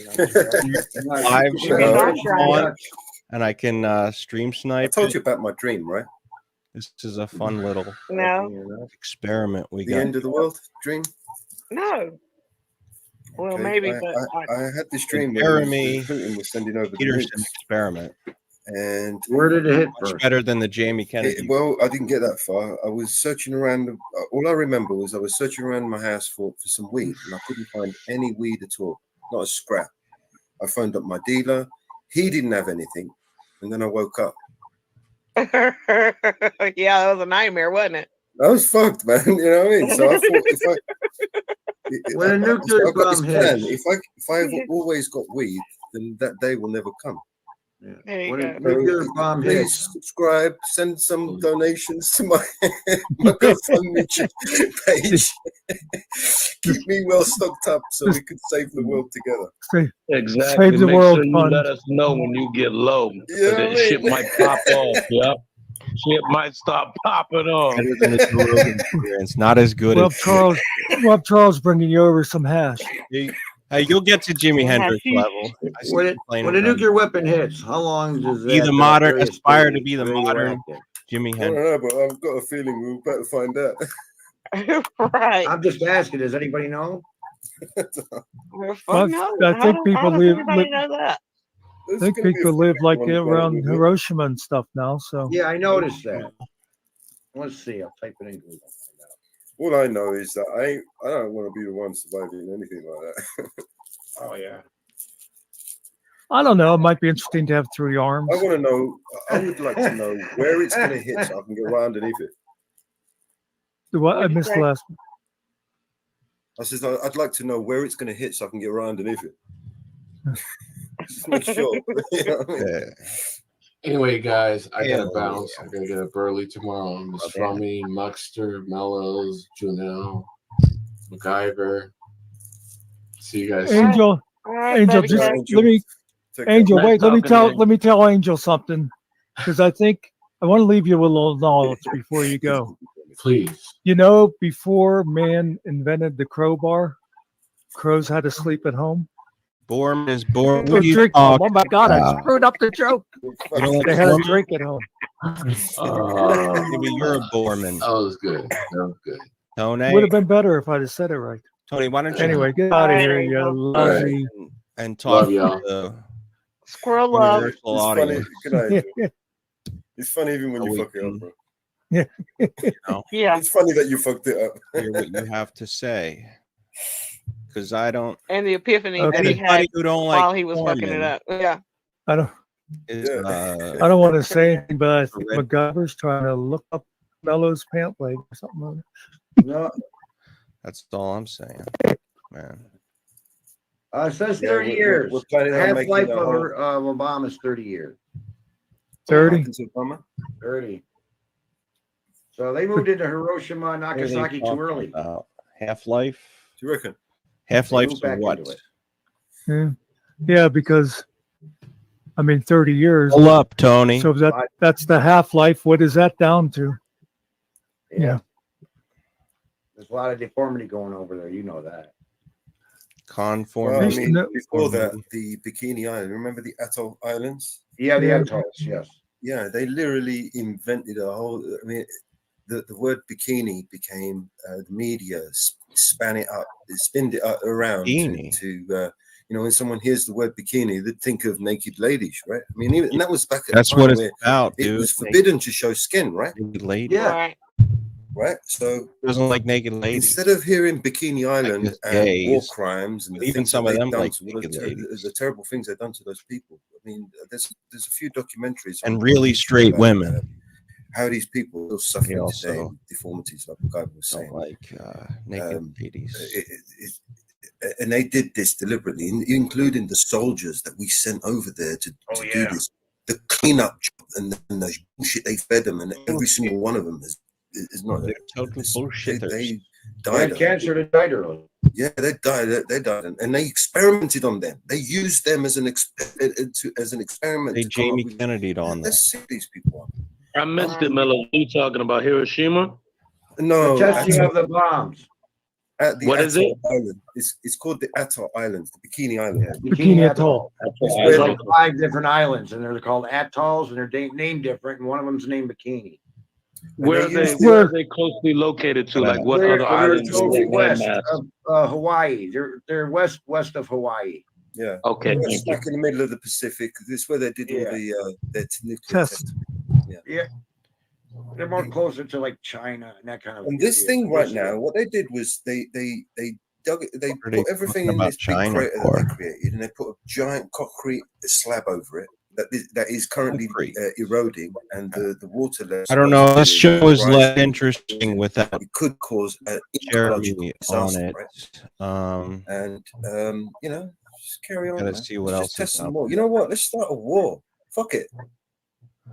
Live Yeah. show on. and I can stream I snipe. told you about my dream, right? This is a fun little No. experiment we The got. end of the world dream. No. Well, Okay, maybe, but I had this dream where Jeremy Putin was sending over the Peterson nukes, experiment. and Where did it hit Much first? better than the Jamie Kennedy. well, I didn't get that far. I was searching around. All I remember was I was searching around my house for some weed, and I couldn't find any weed at all, not a scrap. I phoned up my dealer. He didn't have anything, and then I woke up. yeah, that was a nightmare, wasn't it? I was fucked, man. You know what I mean? So I thought When a nuclear I've got this bomb plan. hits. If I've always got weed, then that day will never come. There you When a go. nuclear bomb Please hits, subscribe, send some donations to my GoFundMe page. Keep me well stocked up so we can save the world together. Exactly. Save the Make world sure you fund. let us know when you get low. Yeah, That right. shit might pop off. Yep. Shit might stop popping off. Better than the Joe Rogan experience. Not as good We'll as have Charles bringing you over some hash. You'll get to Jimi Hendrix level. I see when you playing a around. nuclear weapon hits, how long does Be that the modern, area aspire stay to be the modern radioactive? Jimi I Hendrix. don't know, but I've got a feeling we'll better find out. Right. I'm just asking. Does anybody know? Well, Well, no. I think How people does live. everybody know that? I think people live like around Hiroshima and stuff now. So Yeah, I noticed that. Let's see. I'll type it in Google. All I know is that I don't want to be the one surviving anything like that. Oh yeah. I don't know. It might be interesting to have 3 arms. I want to know. I would like to know where it's going to hit so I can get right underneath it. What? I missed the last one. I said I'd like to know where it's going to hit so I can get right underneath it. Just make sure. You know what I mean? Anyway, guys, I gotta Yeah. bounce. I'm gonna get up early tomorrow. Miss Rummy, Muxter, Mellows, Junelle, MacGyver. See you guys. Angel, All right, Angel, baby just girl. let me, Take Angel, care. wait, Nice talking to you. let me tell Angel something, because I think I want to leave you with a little knowledge before you go. Please. You know, before man invented the crowbar, crows had to sleep at home. Borman is born. Or drink. Oh my God, I screwed up the joke. You don't like They had a Borman? drink at home. Maybe you're a Borman. That was good. That was good. Tony. Would have been better if I'd have said it right. Tony, why don't you Anyway, get out of here, you lousy. and talk Love y'all. to the Squirrel love. universal It's funny. audience? Good night. It's funny even when So you we fuck it up, bro. Yeah. You know, Yeah. It's funny that you fucked it up. hear what you have to say, because I don't. And the epiphany that he Anybody had who don't while like he was fucking it Borman up. Yeah. I don't. is I don't want to say anything, but I think Red- MacGyver's trying to look up Mello's pant leg or something like that. No, that's all I'm saying, man. it says Yeah, 30 years. we're planning The on half-life making a of whole- Obama's 30 years. 30. 30. So they moved into Hiroshima and What are they Nagasaki too talking early. about? Half-Life. Do you reckon? Half-Life moved to back what? into it. Yeah, because I mean, 30 years. Pull up, Tony. So that's the half-life. What is that down to? Yeah. There's a lot of deformity going over there. You know that. Conform. Well, I Used to mean, know- before that, the Bikini Island. Remember the Atoll Islands? Yeah, the Yeah. atolls, yes. Yeah, they literally invented a whole. I mean, the word bikini became the media span it up, spinned it up around Bikini. to you know, when someone hears the word bikini, they'd think of naked ladies, right? I mean, even and that was back at That's the time what it's where about, it dude. was forbidden to show skin, right? Naked lady. Yeah. Right. Right. So Doesn't like naked ladies. instead of hearing Bikini Island just and war gays. crimes and the Even things some that of they've them done like to all naked ladies. the terrible things they've done to those people. I mean, there's a few documentaries And on really YouTube straight about, women. how these people are suffering also today with deformities, like the guy was Don't saying. like naked ladies. And they did this deliberately, including the soldiers that we sent over there to do this, the cleanup job and the bullshit they fed them, and every single one of them is not. They're total bullshitters. They They died. had cancer, they died early. Yeah, they died. They died, and they experimented on them. They used them as an experiment. They to come up Jamie with- Kennedy'd on them. Let's see these people. I missed it, Mello. You talking about Hiroshima? No, The testing of the bombs. At the What is Atoll it? Island. It's called the Atoll Islands, the Bikini Island. Bikini Atoll. There's like 5 different islands, and they're called atolls, and they're named different, and one of them's named Bikini. Where are they closely located to? Like what other islands? They're is west landmass? of Hawaii. They're west of Hawaii. Yeah. Okay, They're thank stuck in the middle of the Pacific. This is where they did all the their nuclear test. Yeah. They're more closer to like China and that kind of. And this thing right now, what they did was they dug it, they put everything in this big crater that they created, and they put a giant concrete slab over it that is currently eroding, and the water level. I don't know. This show is less interesting without it could cause an Jeremy ecological on disaster, it. right? And you know, just carry on. Gotta Man. see what Let's else just test is some out more. You know what? Let's start a war. Fuck it.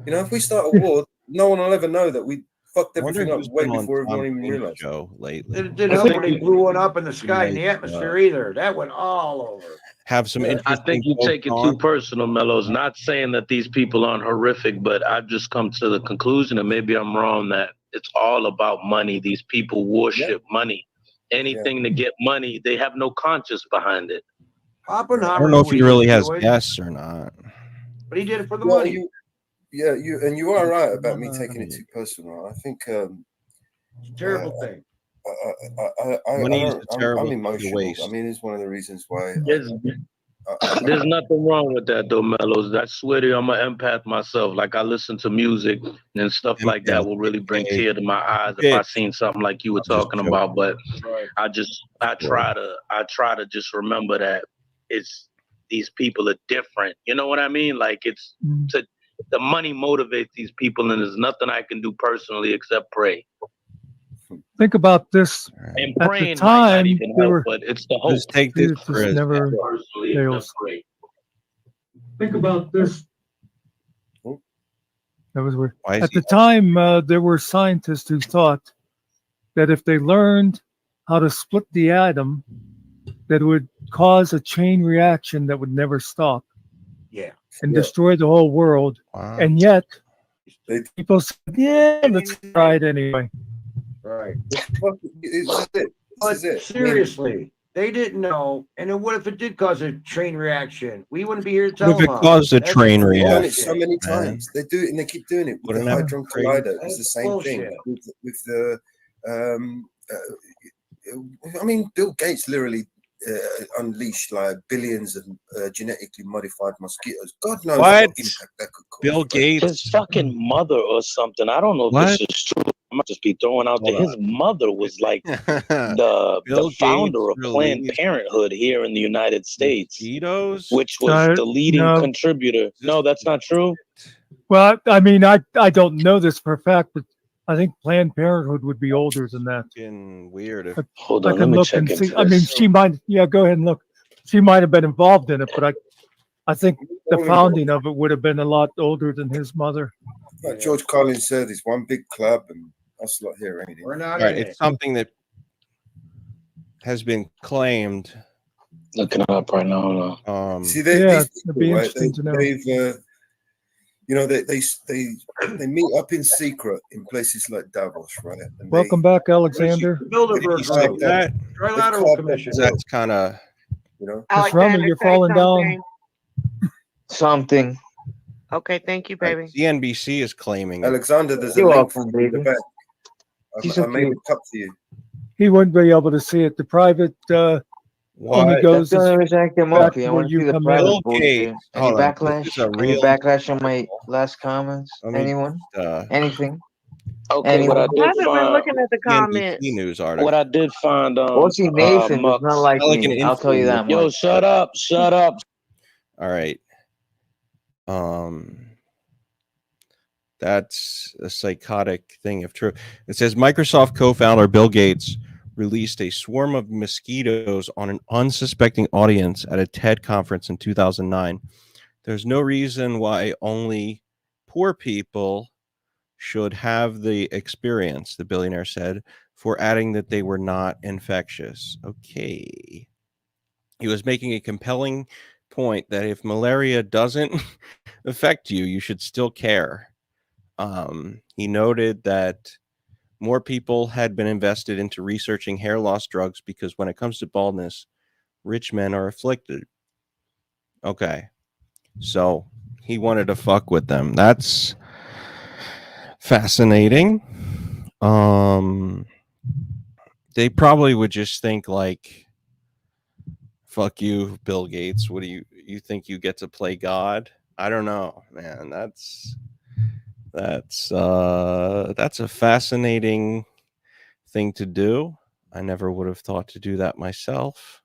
You know, if we start a war, no one will ever know that we fucked everything up way before everyone even realized. Show lately. It didn't help when they blew one up in the sky in the atmosphere either. That went all over. Have some I think you take it too personal, Mellows. Not saying that these people aren't horrific, but I've just come to the conclusion, and maybe I'm wrong, that it's all about money. These people worship money. Anything to get money, they have no conscience behind it. I don't know if he really has guests or not. But he did it for the Well, money. You are right about me taking it too personal. I think it's a terrible thing. Money is a terrible I'm thing to emotional. waste. I mean, it's one of the reasons why. There's nothing wrong with that, though, Mellows. I swear to you, I'm an empath myself. Like, I listen to music and stuff like that will really bring tear to my eyes if I seen something like you were talking about. But I try to just remember that it's these people are different. You know what I mean? Like, the money motivates these people, and there's nothing I can do personally except pray. Think about this. And At praying the might not time, even they help, were but it's the hope. Just take this it just never Personally, fails. except pray. Think about this. That was weird. Why is At he- the time, there were scientists who thought that if they learned how to split the atom, that it would cause a chain reaction that would never stop. Yeah. And destroy the whole world. And yet, people said, yeah, let's try it anyway. Right. This is it. Seriously, they didn't know. And what if it did cause a train reaction? We wouldn't be here to What tell if it them. caused a That's train They've done it reaction? so many man? times. They do it and they keep doing it with Wouldn't the that be Hadron crazy? Collider. It's the That's same bullshit. thing with the. I mean, Bill Gates literally unleashed like billions of genetically modified mosquitoes. God knows what impact that could cause. Bill Gates, His fucking mother or something. I don't know if What? this is true. I might just be throwing out there. Hold His mother was like the Bill founder Gates of Planned released Parenthood here in the United States, mosquitoes? which was the leading No. contributor. No, that's not true. Well, I mean, I don't know this for a fact, but I think Planned Parenthood would be older than that. Fucking weird. Hold I on, let can me look check and into see. I mean, this. she might. Yeah, go ahead and look. She might have been involved in it, but I think the founding of it would have been a lot older than his mother. Like George Carlin said, it's one big club, and us lot here ain't it? We're not All right, in it's it. something that has been claimed. Looking it up right now. Hold on. See, Yeah, these it'd people, be right? interesting to know. They've, you know, they meet up in secret in places like Davos, right? And Welcome back, Alexander. they Bilderberg carved Group. out- Trilateral they've carved Commission. That's kind of you know. Miss Rummy, you're falling down. Something. Okay, thank you, baby. CNBC is claiming. Alexander, there's a You're link welcome, in the baby. back. She's I so made cute. a cup for you. He wouldn't be able to see it. The private only What? goes That's the only reason I came back up here. I where want to you see the come private in. bullshit. Gates. Any Hold on. This backlash? is a Any real. backlash on my last comments? Let me Anyone? just, Anything? Okay, what I Anyone? did Haven't been find. looking at the comments. CNBC news article. What I did find. Well, see, Nathan does not like Not like an me. I'll tell you that influencer. Yo, much. shut up! Shut up! All right. That's a psychotic thing if true. It says Microsoft co-founder Bill Gates released a swarm of mosquitoes on an unsuspecting audience at a TED conference in 2009. There's no reason why only poor people should have the experience, the billionaire said, for adding that they were not infectious. Okay. He was making a compelling point that if malaria doesn't affect you, you should still care. He noted that more people had been invested into researching hair loss drugs because when it comes to baldness, rich men are afflicted. Okay. So he wanted to fuck with them. That's fascinating. They probably would just think like, fuck you, Bill Gates. What do you think you get to play God? I don't know, man. That's a fascinating thing to do. I never would have thought to do that myself.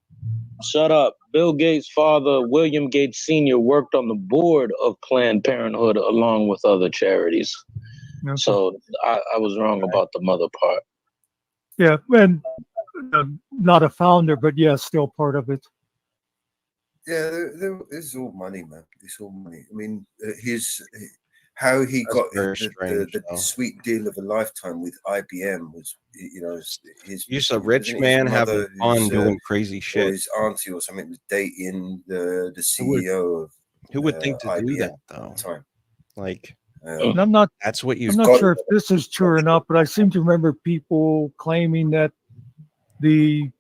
Shut up. Bill Gates' father, William Gates Sr., worked on the board of Planned Parenthood along with other charities. Okay. So I was wrong about the mother part. Yeah, and not a founder, but yeah, still part of it. Yeah, it's all money, man. It's all money. I mean, how he got the sweet deal of a lifetime with IBM was, you know, He's a rich man having fun doing crazy shit. Or his auntie or something was dating the CEO of who would think to IBM do that though? at the time. Like, And I'm not sure if this is true or not, but I seem to remember people claiming that the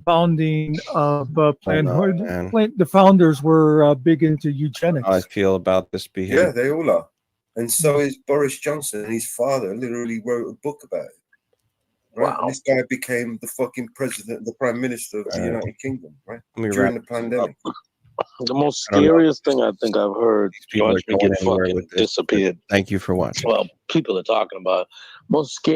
founding of Planned Parenthood, the founders were big into eugenics. How I feel about this behavior. Yeah, they all are. And so is Boris Johnson, and his father literally wrote a book about it. Right? Wow. And this guy became the fucking president, the prime minister of the United Kingdom, right? During the pandemic. The most scariest thing I think I've heard, watch me get fucking disappeared. Thank you for watching. Well, people are talking about most scary.